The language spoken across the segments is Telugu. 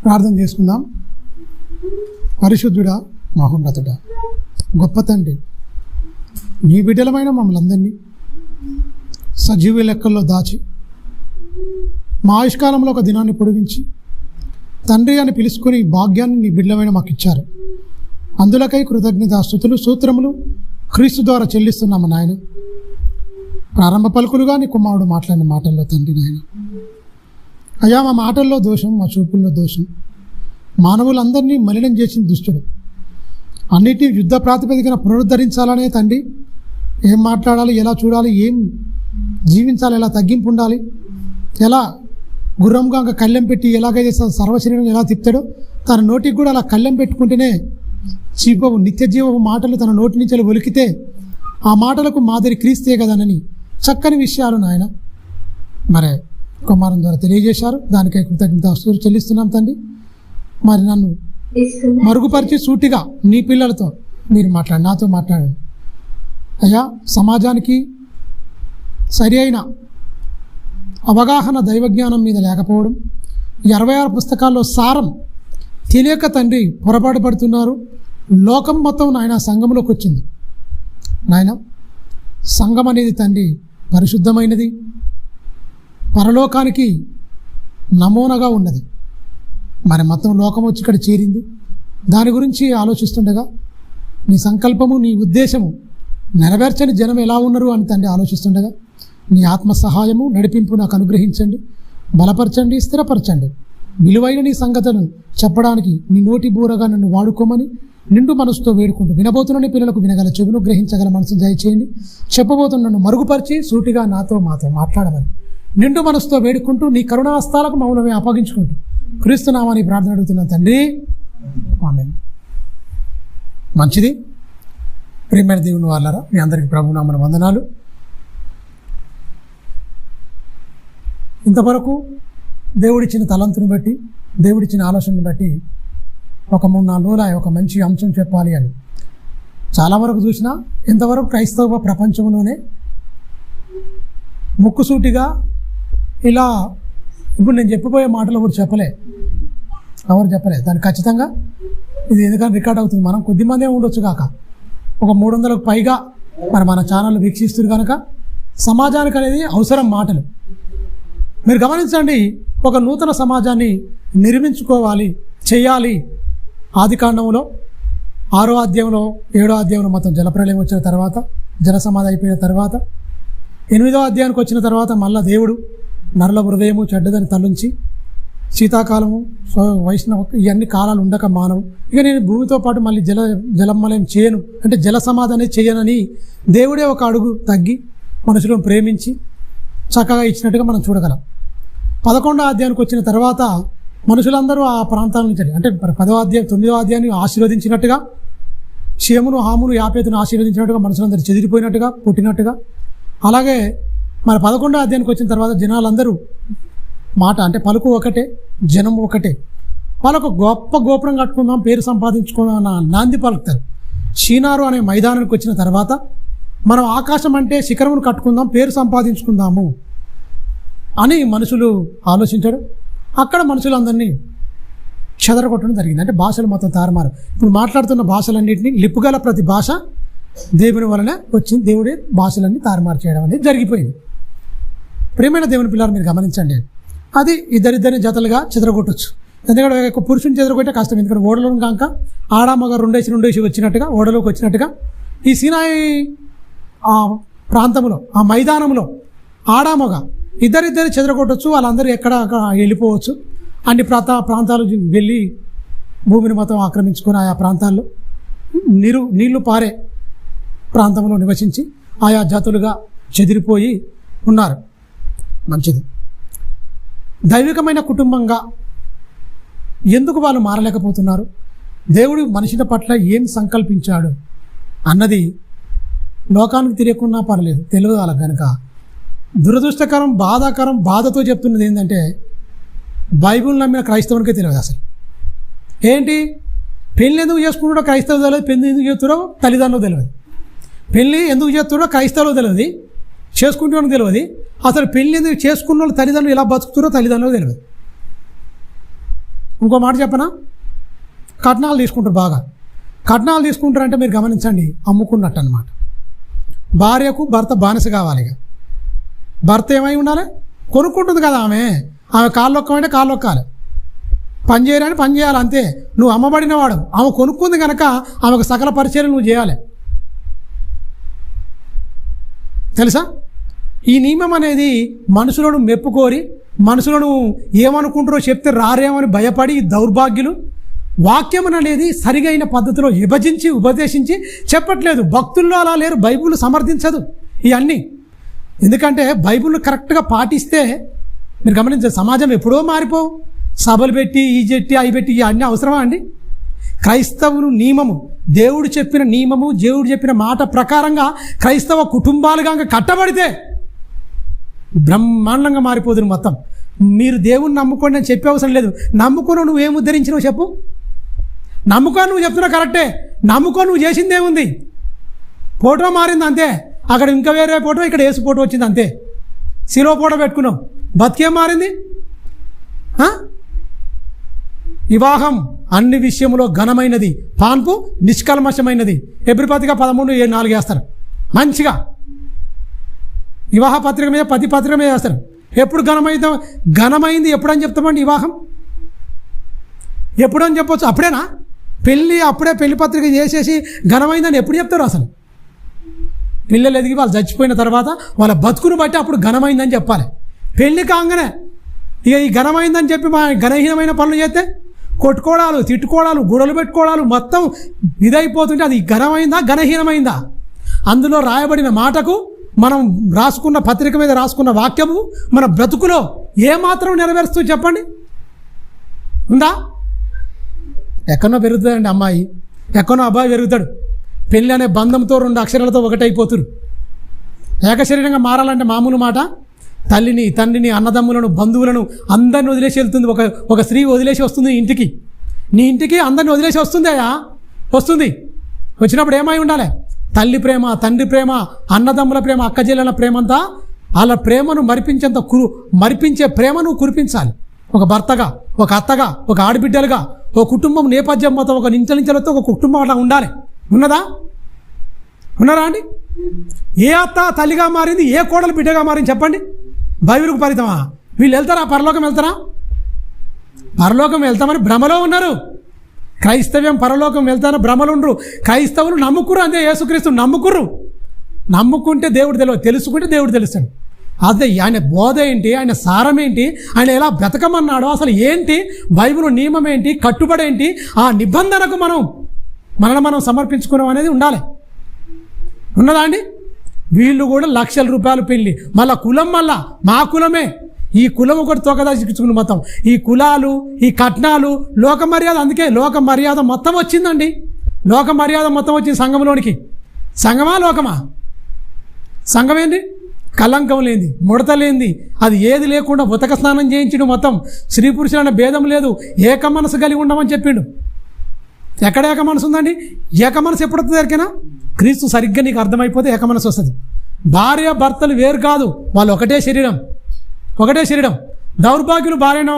ప్రార్థన చేసుకుందాం. పరిశుద్ధుడా, మహోన్నతుడా, గొప్ప తండ్రి, నీ బిడ్డలమైన మమ్మల్ని అందరినీ సజీవ లెక్కల్లో దాచి మా ఆయుష్కాలంలో ఒక దినాన్ని పొడిగించి తండ్రి అని పిలుచుకొని భాగ్యాన్ని నీ బిడ్డలమైన మాకు ఇచ్చారు. అందులకై కృతజ్ఞత స్తుతులు సూత్రములు క్రీస్తు ద్వారా చెల్లిస్తున్నాము నాయన. ప్రారంభ పలుకులుగా నీ కుమారుడు మాట్లాడిన మాటల్లో తండ్రి నాయన, అయ్యా మా మాటల్లో దోషం, మా చూపుల్లో దోషం, మానవులందరినీ మలినం చేసిన దుష్టుడు, అన్నిటినీ యుద్ధ ప్రాతిపదికన పునరుద్ధరించాలనే తండ్రి, ఏం మాట్లాడాలి, ఎలా చూడాలి, ఏం జీవించాలి, ఎలా తగ్గింపు ఉండాలి, ఎలా గుర్రంగా కళ్ళెం పెట్టి ఎలాగైతే సర్వశరీరం ఎలా తిప్పుతాడో తన నోటికి కూడా అలా కళ్ళెం పెట్టుకుంటేనే జీవము నిత్య జీవపు మాటలు తన నోటి నుంచి ఒలికితే ఆ మాటలకు మాదిరి క్రీస్తే కదనని చక్కని విషయాలు నాయన మరి కుమారం ద్వారా తెలియజేశారు. దానికై కృతజ్ఞత చెల్లిస్తున్నాం తండ్రి. మరి నన్ను మరుగుపరిచి సూటిగా నీ పిల్లలతో మీరు నాతో మాట్లాడండి అయ్యా. సమాజానికి సరి అయిన అవగాహన దైవజ్ఞానం మీద లేకపోవడం, 26 పుస్తకాల్లో సారం తెలియక తండ్రి పొరపాటు పడుతున్నారు. లోకం మొత్తం నాయన సంఘంలోకి వచ్చింది నాయన. సంఘం అనేది తండ్రి పరిశుద్ధమైనది, పరలోకానికి నమూనాగా ఉన్నది. మరి మొత్తం లోకం వచ్చి ఇక్కడ చేరింది. దాని గురించి ఆలోచిస్తుండగా నీ సంకల్పము, నీ ఉద్దేశము నెరవేర్చని జనం ఎలా ఉన్నారు అని తండ్రి ఆలోచిస్తుండగా నీ ఆత్మ సహాయము నడిపింపు నాకు అనుగ్రహించండి, బలపరచండి, స్థిరపరచండి. విలువైన నీ సంగతులను చెప్పడానికి నీ నోటి బూరగా నన్ను వాడుకోమని నిండు మనసుతో వేడుకుంటూ వినబోతున్న పిల్లలకు వినగల చెవును, గ్రహించగల మనసును దయచేయండి. చెప్పబోతున్న నన్ను మరుగుపరిచి సూటిగా మాతో మాట్లాడమని నిండు మనసుతో వేడుకుంటూ నీ కరుణాస్తాలకు మౌనమే అప్పగించుకుంటూ క్రీస్తునామాని ప్రార్థన అడుగుతున్నాను తండ్రి, ఆమేన్. మంచిది. ప్రియమైన దేవుని వాళ్ళారా, మీ అందరికీ ప్రభునామన వందనాలు. ఇంతవరకు దేవుడిచ్చిన తలంతుని బట్టి, దేవుడిచ్చిన ఆలోచనని బట్టి ఒక 3-4 రోజుల ఒక మంచి అంశం చెప్పాలి అని చాలా వరకు చూసినా, ఇంతవరకు క్రైస్తవ ప్రపంచంలోనే ముక్కుసూటిగా ఇలా ఇప్పుడు నేను చెప్పబోయే మాటలు ఎవరు చెప్పలే. దానికి ఖచ్చితంగా ఇది ఎందుకంటే రికార్డ్ అవుతుంది. మనం కొద్దిమందే ఉండొచ్చు కాక ఒక 300కు పైగా మరి మన ఛానల్ వీక్షిస్తారు కనుక సమాజానికి అనేది అవసరం మాటలు. మీరు గమనించండి, ఒక నూతన సమాజాన్ని నిర్మించుకోవాలి, చేయాలి. ఆదికాండంలో 6వ అధ్యాయంలో 7వ అధ్యాయంలో మొత్తం జలప్రలయం వచ్చిన తర్వాత, జలసమాధి అయిపోయిన తర్వాత, 8వ అధ్యాయానికి వచ్చిన తర్వాత మళ్ళా దేవుడు నరుల హృదయము చెడ్డదని తలంచి శీతాకాలము, వైష్ణవ ఇవన్నీ కాలాలు ఉండక మానవు ఇక నేను భూమితో పాటు మళ్ళీ జలమలయం చేయను అంటే జల సమాధి అనేది చేయనని దేవుడే ఒక అడుగు తగ్గి మనుషులను ప్రేమించి చక్కగా ఇచ్చినట్టుగా మనం చూడగలం. 11వ అధ్యాయానికి వచ్చిన తర్వాత మనుషులందరూ ఆ ప్రాంతాల నుంచి అంటే 10వ అధ్యాయం 9వ అధ్యాయాన్ని ఆశీర్వదించినట్టుగా, షేమును, హామును, యాపేతును ఆశీర్వదించినట్టుగా, మనుషులందరూ చెదిరిపోయినట్టుగా, పుట్టినట్టుగా, అలాగే మరి 11వ అధ్యాయానికి వచ్చిన తర్వాత జనాలందరూ మాట అంటే పలుకు ఒకటే, జనం ఒకటే. వాళ్ళకు గొప్ప గోపురం కట్టుకుందాం, పేరు సంపాదించుకుందాం అన్న నాంది పలుకుతారు. షీనారు అనే మైదానానికి వచ్చిన తర్వాత మనం ఆకాశం అంటే శిఖరమును కట్టుకుందాం, పేరు సంపాదించుకుందాము అని మనుషులు ఆలోచించాడు. అక్కడ మనుషులందరినీ చెదరగొట్టడం జరిగింది. అంటే భాషలు మొత్తం తారుమారు. ఇప్పుడు మాట్లాడుతున్న భాషలన్నింటినీ లిప్పుగల ప్రతి భాష దేవుని వలన వచ్చింది. దేవుడే భాషలన్నీ తారుమారు చేయడం అనేది జరిగిపోయింది. ప్రియమైన దేవుని పిల్లలు మీరు గమనించండి, అది ఇద్దరిద్దరిని జతలుగా చెదరగొట్టచ్చు. ఎందుకంటే ఒక పురుషుని చెదరగొట్టే కష్టం. ఎందుకంటే ఓడలో కాక ఆడామగ రెండేసి వచ్చినట్టుగా, ఓడలోకి వచ్చినట్టుగా ఈ సీనాయి ఆ ప్రాంతంలో, ఆ మైదానంలో ఆడామగ ఇద్దరిద్దరు చెదరగొట్టచ్చు. వాళ్ళందరూ ఎక్కడ వెళ్ళిపోవచ్చు. అన్ని ప్రాంతాలు వెళ్ళి భూమిని మొత్తం ఆక్రమించుకొని ఆయా ప్రాంతాల్లో నీళ్లు పారే ప్రాంతంలో నివసించి ఆయా జాతులుగా చెదిరిపోయి ఉన్నారు. మంచిది. దైవికమైన కుటుంబంగా ఎందుకు వాళ్ళు మారలేకపోతున్నారు, దేవుడు మనిషిని పట్ల ఏం సంకల్పించాడు అన్నది లోకానికి తెలియకున్నా పర్లేదు, తెలియదు వాళ్ళకి. కనుక దురదృష్టకరం, బాధాకరం, బాధతో చెప్తున్నది ఏంటంటే బైబిల్ నమ్మిన క్రైస్తవునికే తెలియదు అసలు. ఏంటి పెళ్ళి ఎందుకు చేసుకుంటాడో క్రైస్తవులు తెలియదు, పెళ్ళి ఎందుకు చేస్తాడో తల్లిదండ్రులు తెలియదు, పెళ్ళి ఎందుకు చేస్తాడో క్రైస్తవులు తెలియదు, చేసుకుంటాడో తెలియదు, అసలు పెళ్ళి ఎందుకు చేసుకున్న వాళ్ళు తల్లిదండ్రులు ఎలా బతుకుతారో తల్లిదండ్రులు తెలియదు. ఇంకో మాట చెప్పనా, కట్నాలు తీసుకుంటారు బాగా. కట్నాలు తీసుకుంటారంటే మీరు గమనించండి, అమ్ముకున్నట్టు అనమాట. భార్యకు భర్త బానిస కావాలి. ఇక భర్త ఏమై ఉండాలి, కొనుక్కుంటుంది కదా ఆమె కాళ్ళొక్కమంటే కాళ్ళొక్కాలి, పని చేయరని పని చేయాలి, అంతే. నువ్వు అమ్మబడిన వాడు, ఆమె కొనుక్కుంది కనుక ఆమెకు సకల పరిచయం నువ్వు చేయాలి. తెలుసా? ఈ నియమం అనేది మనుషులను మెప్పుకోరి, మనుషులను ఏమనుకుంటారో చెప్తే రారేమని భయపడి దౌర్భాగ్యులు వాక్యం అనేది సరిగైన పద్ధతిలో విభజించి ఉపదేశించి చెప్పట్లేదు. భక్తుల్లో అలా లేరు, బైబిల్ సమర్థించదు ఇవన్నీ. ఎందుకంటే బైబిల్ కరెక్ట్గా పాటిస్తే మీరు గమనించారు, సమాజం ఎప్పుడో మారిపోవు. సభలు పెట్టి ఈ చెట్టి అవి పెట్టి ఇవన్నీ అవసరమా అండి? క్రైస్తవులు నియమము, దేవుడు చెప్పిన నియమము, దేవుడు చెప్పిన మాట ప్రకారంగా క్రైస్తవ కుటుంబాలుగా కట్టబడితే బ్రహ్మాండంగా మారిపోతుంది మొత్తం. మీరు దేవుణ్ణి నమ్ముకోండి అని చెప్పే అవసరం లేదు. నమ్ముకుని నువ్వు ఏం ఉద్ధరించినావు చెప్పు? నమ్ముకొని నువ్వు చెప్తున్నావు కరెక్టే, నమ్ముకొని నువ్వు చేసింది ఏముంది? ఫోటో మారింది అంతే, అక్కడ ఇంకా వేరే ఫోటో, ఇక్కడ ఏసు ఫోటో వచ్చింది అంతే. శిలో ఫోటో పెట్టుకున్నావు, బతికేం మారింది? వివాహం అన్ని విషయంలో ఘనమైనది, పాన్పు నిష్కల్మషమైనది. ఎబ్రిపత్రిక 13:4 వేస్తారు మంచిగా. వివాహ పత్రిక మీద పతి పత్రిక మీద వేస్తారు. ఎప్పుడు ఘనమైంది ఎప్పుడని చెప్తామండి? వివాహం ఎప్పుడని చెప్పొచ్చు? అప్పుడేనా? అప్పుడే పెళ్లి పత్రిక చేసేసి ఘనమైందని ఎప్పుడు చెప్తారు? అసలు పిల్లలు ఎదిగి వాళ్ళు చచ్చిపోయిన తర్వాత వాళ్ళ బతుకును బట్టి అప్పుడు ఘనమైందని చెప్పాలి. పెళ్లి కాగానే ఇక ఈ ఘనమైందని చెప్పి మా ఘనహీనమైన పనులు చేస్తే కొట్టుకోవడాలు, తిట్టుకోవడాలు, గొడవలు పెట్టుకోవడాలు మొత్తం ఇదైపోతుంటే అది ఘనమైందా ఘనహీనమైందా? అందులో రాయబడిన మాటకు మనం రాసుకున్న పత్రిక మీద రాసుకున్న వాక్యము మన బ్రతుకులో ఏమాత్రం నెరవేరుస్తూ చెప్పండి? ఉందా? ఎక్కడో పెరుగుతుందండి అమ్మాయి, ఎక్కడో అబ్బాయి పెరుగుతాడు. పెళ్ళి అనే బంధంతో 2 అక్షరాలతో ఒకటైపోతురు. ఏకశరీరంగా మారాలంటే మామూలు మాట? తల్లిని, తండ్రిని, అన్నదమ్ములను, బంధువులను అందరిని వదిలేసి వెళ్తుంది. ఒక స్త్రీ వదిలేసి వస్తుంది ఇంటికి. నీ ఇంటికి అందరిని వదిలేసి వస్తుంది. వచ్చినప్పుడు ఏమై ఉండాలి? తల్లి ప్రేమ, తండ్రి ప్రేమ, అన్నదమ్ముల ప్రేమ, అక్క చెల్లెల ప్రేమ అంతా వాళ్ళ ప్రేమను మరిపించే ప్రేమను కురిపించాలి. ఒక భర్తగా, ఒక అత్తగా, ఒక ఆడబిడ్డలుగా, ఒక కుటుంబం నేపథ్యం మొత్తం ఒక నించలించలతో ఒక కుటుంబం అలా ఉండాలి. ఉన్నారా అండి? ఏ అత్త తల్లిగా మారింది, ఏ కోడలు బిడ్డగా మారింది చెప్పండి? బైబిల్కు పరితమా? వీళ్ళు వెళ్తారా? పరలోకం వెళ్తారా? పరలోకం వెళ్తామని భ్రమలో ఉన్నారు. క్రైస్తవ్యం పరలోకం వెళ్తానో భ్రమలు ఉండరు. క్రైస్తవులు నమ్ముకురు, అంతే. యేసుక్రీస్తు నమ్ముకుంటే దేవుడు తెలుసుకుంటే దేవుడు తెలుస్తాడు. అదే ఆయన బోధ ఏంటి, ఆయన సారం ఏంటి, ఆయన ఎలా బ్రతకమన్నాడో, అసలు ఏంటి బైబిల్ నియమం ఏంటి, కట్టుబడి ఏంటి, ఆ నిబంధనకు మనం సమర్పించుకున్నాం అనేది ఉండాలి. ఉన్నదా అండి? వీళ్ళు కూడా లక్షల రూపాయలు పెళ్ళి, మళ్ళీ కులం, మా కులమే. ఈ కులం ఒకటి తోకదాచుకుని మొత్తం ఈ కులాలు, ఈ కట్నాలు, లోక మర్యాద. అందుకే లోక మర్యాద మొత్తం వచ్చిందండి. లోక మర్యాద మొత్తం వచ్చింది సంఘంలోనికి. సంఘమా లోకమా? సంఘం ఏంటి? కలంకం లేనిది, ముడత లేనిది, అది ఏది లేకుండా ఉతక స్నానం చేయించడం, మొత్తం స్త్రీ పురుషులైన భేదం లేదు, ఏక మనసు కలిగి ఉండమని చెప్పిండు. ఎక్కడ ఏక మనసు ఉందండి? ఏక మనసు ఎప్పుడు వస్తుంది? ఎరికైనా క్రీస్తు సరిగ్గా నీకు అర్థమైపోతే ఏక మనసు వస్తుంది. భార్య భర్తలు వేరు కాదు, వాళ్ళు ఒకటే శరీరం. దౌర్భాగ్యులు భార్యను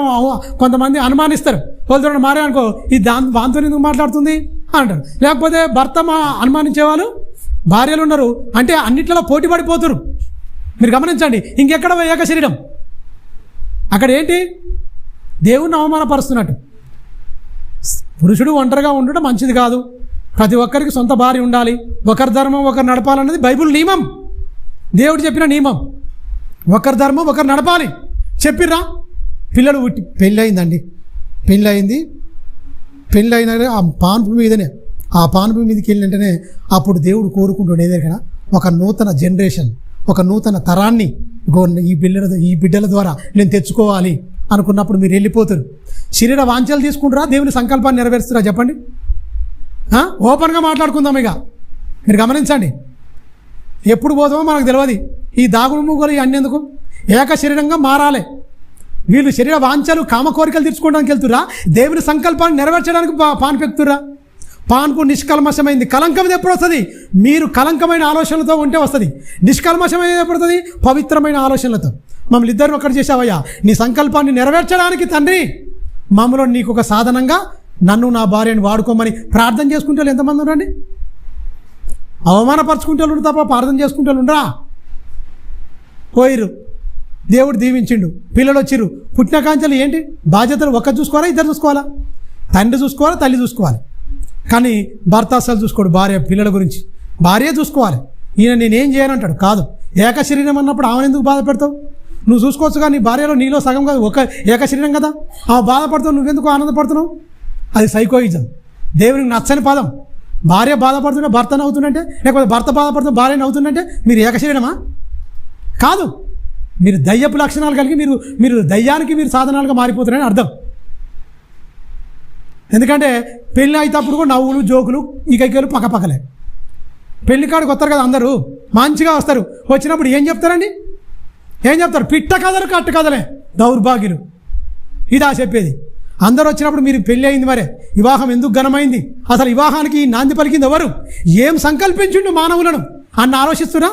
కొంతమంది అనుమానిస్తారు. వాళ్ళతో మారే అనుకో, ఈ దాంతో ఎందుకు మాట్లాడుతుంది అంటారు. లేకపోతే భర్త అనుమానించే వాళ్ళు భార్యలు ఉన్నారు అంటే అన్నిట్లలో పోటీ పడిపోతారు. మీరు గమనించండి, ఇంకెక్కడ ఏక శరీరం? అక్కడ ఏంటి? దేవుణ్ణి అవమానపరుస్తున్నట్టు. పురుషుడు ఒంటరిగా ఉండడం మంచిది కాదు. ప్రతి ఒక్కరికి సొంత భార్య ఉండాలి, ఒకరి ధర్మం ఒకరు నడపాలన్నది బైబిల్ నియమం, దేవుడు చెప్పిన నియమం. ఒకరి ధర్మం ఒకరు నడపాలి చెప్పిర్రా. పిల్లలు పుట్టి పెళ్ళయిందండి, పెళ్ళైన ఆ పాన్పు మీదనే, ఆ పాన్పు మీదకి వెళ్ళినంటేనే అప్పుడు దేవుడు కోరుకుంటుండేదే కదా, ఒక నూతన జనరేషన్, ఒక నూతన తరాన్ని ఈ బిడ్డల ద్వారా నేను తెచ్చుకోవాలి అనుకున్నప్పుడు మీరు వెళ్ళిపోతారు. శరీర వాంఛలు తీసుకుంటారా, దేవుని సంకల్పాన్ని నెరవేరుస్తారా చెప్పండి? ఓపెన్గా మాట్లాడుకుందాం. ఇక మీరు గమనించండి, ఎప్పుడు పోతామో మనకు తెలియదు. ఈ దాగుడు మూగలు ఇవన్నీ ఎందుకు? ఏక శరీరంగా మారాలి. వీళ్ళు శరీర వాంఛలు, కామ కోరికలు తీర్చుకోవడానికి వెళ్తురా, దేవుని సంకల్పాన్ని నెరవేర్చడానికి పాన్పెక్తురా. పాన్పు నిష్కల్మషమైంది. కలంకం ఎప్పుడు వస్తుంది? మీరు కలంకమైన ఆలోచనలతో ఉంటే వస్తుంది. నిష్కల్మషమైనది ఎప్పుడు వస్తుంది? పవిత్రమైన ఆలోచనలతో. మమ్మల్ని ఇద్దరు ఒక్కటి చేసావయ్యా, నీ సంకల్పాన్ని నెరవేర్చడానికి తండ్రి మమ్మల్ని నీకు ఒక సాధనంగా నన్ను నా భార్యను వాడుకోమని ప్రార్థన చేసుకుంటే వాళ్ళు ఎంతమంది ఉన్నారండి? అవమానపరుచుకుంటే వాళ్ళు తప్ప ప్రార్థన చేసుకుంటే వాళ్ళు ఉండరా? పోయిరు, దేవుడు దీవించిండు, పిల్లలు వచ్చిర్రు, పుట్టిన కాంచెలు ఏంటి బాధ్యతలు? ఒక్క చూసుకోవాలా, ఇద్దరు చూసుకోవాలా? తండ్రి చూసుకోవాలా, తల్లి చూసుకోవాలి. కానీ భర్త అసలు చూసుకోడు భార్య పిల్లల గురించి. భార్య చూసుకోవాలి. ఈయన నేనేం చేయనంటాడు. కాదు, ఏక శరీరం అన్నప్పుడు ఆమెను ఎందుకు బాధ పెడతావు? నువ్వు చూసుకోవచ్చు కానీ నీ భార్యలో నీలో సగం కాదు, ఒక ఏక శరీరం కదా. ఆ బాధపడుతావు, నువ్వెందుకు ఆనందపడుతున్నావు? అది సైకోయిజం, దేవునికి నచ్చని పదం. భార్య బాధపడుతుంటే భర్త నవ్వుతుందంటే, లేకపోతే భర్త బాధపడుతుంటే భార్య నవ్వుతుందంటే మీరు ఏక శరీరమా? కాదు, మీరు దయ్యపు లక్షణాలు కలిగి మీరు దయ్యానికి మీరు సాధనాలుగా మారిపోతున్నారని అర్థం. ఎందుకంటే పెళ్ళి అయినప్పుడు కూడా నవ్వులు జోకులు ఈకైకలు పక్కపక్కలే. పెళ్లి కాడికి వస్తారు కదా అందరూ, మంచిగా వస్తారు. వచ్చినప్పుడు ఏం చెప్తారండి? ఏం చెప్తారు? పిట్ట కథలు కట్ట కథలే, దౌర్భాగ్యులు. ఇదా చెప్పేది. అందరూ వచ్చినప్పుడు మీరు పెళ్ళి అయింది, మరే వివాహం ఎందుకు ఘనమైంది, అసలు వివాహానికి నాంది పలికింది ఎవరు, ఏం సంకల్పించిండు మానవులను అన్న ఆలోచిస్తున్నా?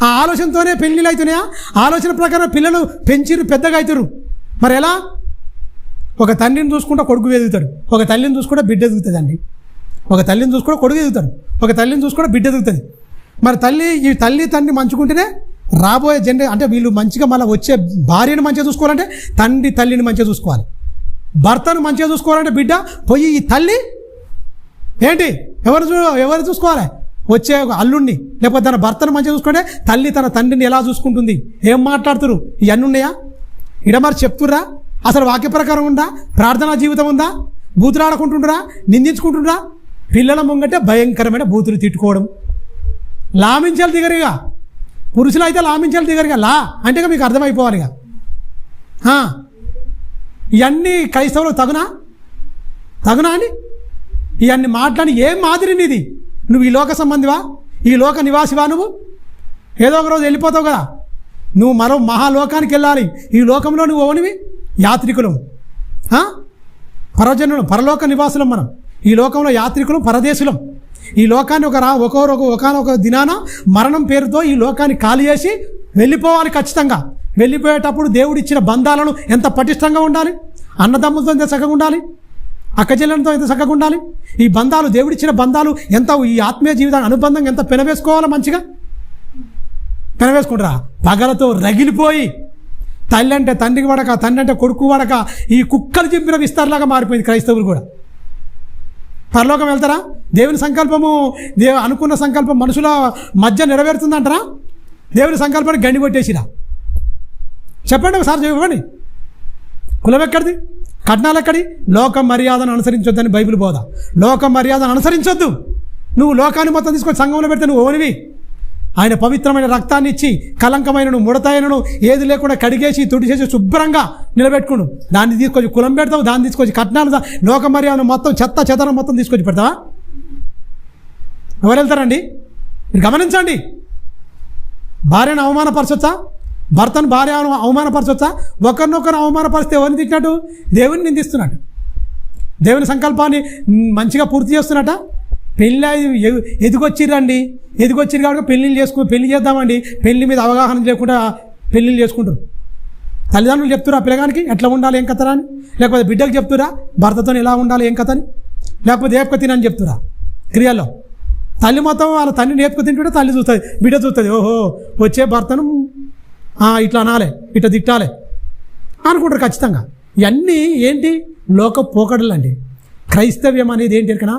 ఆ ఆలోచనతోనే పెళ్ళిళ్ళు అవుతున్నాయా? ఆలోచన ప్రకారం పిల్లలు పెంచిరు, పెద్దగా అవుతారు. మరి ఎలా? ఒక తండ్రిని చూసుకుంటే కొడుకు ఎదుగుతాడు, ఒక తల్లిని చూసుకుంటే బిడ్డ ఎదుగుతుంది అండి. ఒక తల్లిని చూసుకుంటే కొడుకు ఎదుగుతాడు, ఒక తల్లిని చూసుకుంటే బిడ్డ ఎదుగుతుంది. మరి ఈ తల్లి తండ్రి మంచుకుంటేనే రాబోయే అంటే వీళ్ళు మంచిగా మళ్ళీ వచ్చే భార్యను మంచిగా చూసుకోవాలంటే తండ్రి తల్లిని మంచిగా చూసుకోవాలి. భర్తను మంచిగా చూసుకోవాలంటే బిడ్డ పోయి ఈ తల్లి ఏంటి ఎవరు చూసుకోవాలి? వచ్చే అల్లుడిని, లేకపోతే తన భర్తను మంచిగా చూసుకుంటే తల్లి తన తండ్రిని ఎలా చూసుకుంటుంది? ఏం మాట్లాడుతురు? ఇవన్నీ ఉన్నాయా? ఇడ మరి చెప్తుర్రా? అసలు వాక్య ప్రకారం ఉందా? ప్రార్థనా జీవితం ఉందా? బూతులాడుకుంటుండ్రా, నిందించుకుంటుండ్రా? పిల్లల ముంగటే భయంకరమైన బూతులు తిట్టుకోవడం, లామించాలి దిగరిగా. పురుషులు అయితే లామించాలి దిగరిగా. లా అంటే మీకు అర్థమైపోవాలిగా. ఇవన్నీ క్రైస్తవులు తగునా అని ఇవన్నీ మాట్లాడి ఏం మాదిరి నీది? నువ్వు ఈ లోక సంబంధివా? ఈ లోక నివాసివా? నువ్వు ఏదో ఒక రోజు వెళ్ళిపోతావు కదా. నువ్వు మరో మహాలోకానికి వెళ్ళాలి. ఈ లోకంలో నువ్వు ఓనివి యాత్రికులం, పరజనులం, పరలోక నివాసులం. మనం ఈ లోకంలో యాత్రికులం, పరదేశులం. ఈ లోకాన్ని ఒకనొక దినాన మరణం పేరుతో ఈ లోకాన్ని ఖాళీ చేసి వెళ్ళిపోవాలి. ఖచ్చితంగా వెళ్ళిపోయేటప్పుడు దేవుడిచ్చిన బంధాలను ఎంత పటిష్టంగా ఉండాలి, అన్నదమ్ములతో ఎంత చక్కగా ఉండాలి, అక్కచెల్లెలతో ఎంత చక్కగా ఉండాలి. ఈ బంధాలు, దేవుడిచ్చిన బంధాలు ఎంత, ఈ ఆత్మీయ జీవితాన్ని అనుబంధంగా ఎంత పెనవేసుకోవాలో, మంచిగా పెనవేసుకుంటారా? పగలతో రగిలిపోయి తల్లి అంటే తండ్రికి పడక, తండ్రి అంటే కొడుకు పడక, ఈ కుక్కలు చింపిన విస్తారలాగా మారిపోయింది క్రైస్తవులు కూడా. పరలోకం వెళ్తారా? దేవుని సంకల్పము, అనుకున్న సంకల్పం మనుషుల మధ్య నెరవేరుతుందంటారా? దేవుని సంకల్పాన్ని గండి కొట్టేసిరా? చెప్పండి ఒకసారి, చెప్పండి. కులం ఎక్కడిది? కట్నాలు ఎక్కడి? లోక మర్యాదను అనుసరించొద్దని బైబిల్ బోధ. లోక మర్యాదను అనుసరించొద్దు. నువ్వు లోకాన్ని మొత్తం తీసుకొని సంఘంలో పెడితే నువ్వు ఓనివి. ఆయన పవిత్రమైన రక్తాన్ని ఇచ్చి కలంకమైనను ముడతైనను ఏది లేకుండా కడిగేసి తుడిచేసి శుభ్రంగా నిలబెట్టుకును. దాన్ని తీసుకొచ్చి కులం పెడతావు, దాన్ని తీసుకొచ్చి కట్నాలు, లోక మర్యాదను మొత్తం చెత్త మొత్తం తీసుకొచ్చి పెడతావా? ఎవరు వెళ్తారండి? మీరు గమనించండి. భార్యను అవమానపరచొచ్చా? భర్తను భార్య అవమానపరచొచ్చా? ఒకరినొకరు అవమానపరిస్తే ఎవరిని తిట్టినట్టు? దేవుని నిందిస్తున్నట్టు. దేవుని సంకల్పాన్ని మంచిగా పూర్తి చేస్తున్నట్ట. పెళ్ళి ఎదిగొచ్చిర్రండి, ఎదిగొచ్చిరు కాబట్టి పెళ్లి చేద్దామండి. పెళ్లి మీద అవగాహన లేకుండా పెళ్ళిళ్ళు చేసుకుంటారు. తల్లిదండ్రులు చెప్తురా పిల్లగానికి ఎట్లా ఉండాలి, ఏం కథరా అని? లేకపోతే బిడ్డకు చెప్తురా భర్తతో ఎలా ఉండాలి, ఏం కథని? లేకపోతే ఏపుక తినని చెప్తురా క్రియల్లో? తల్లి మొత్తం వాళ్ళ తండ్రిని ఏపుక తింటుంటే తల్లి చూస్తుంది, బిడ్డ చూస్తుంది. ఓహో, వచ్చే భర్తను ఇట్లా అనాలి, ఇట్లా తిట్టాలి అనుకుంటారు ఖచ్చితంగా. ఇవన్నీ ఏంటి? లోక పోకడలు అండి. క్రైస్తవ్యం అనేది ఏంటి కన్నా,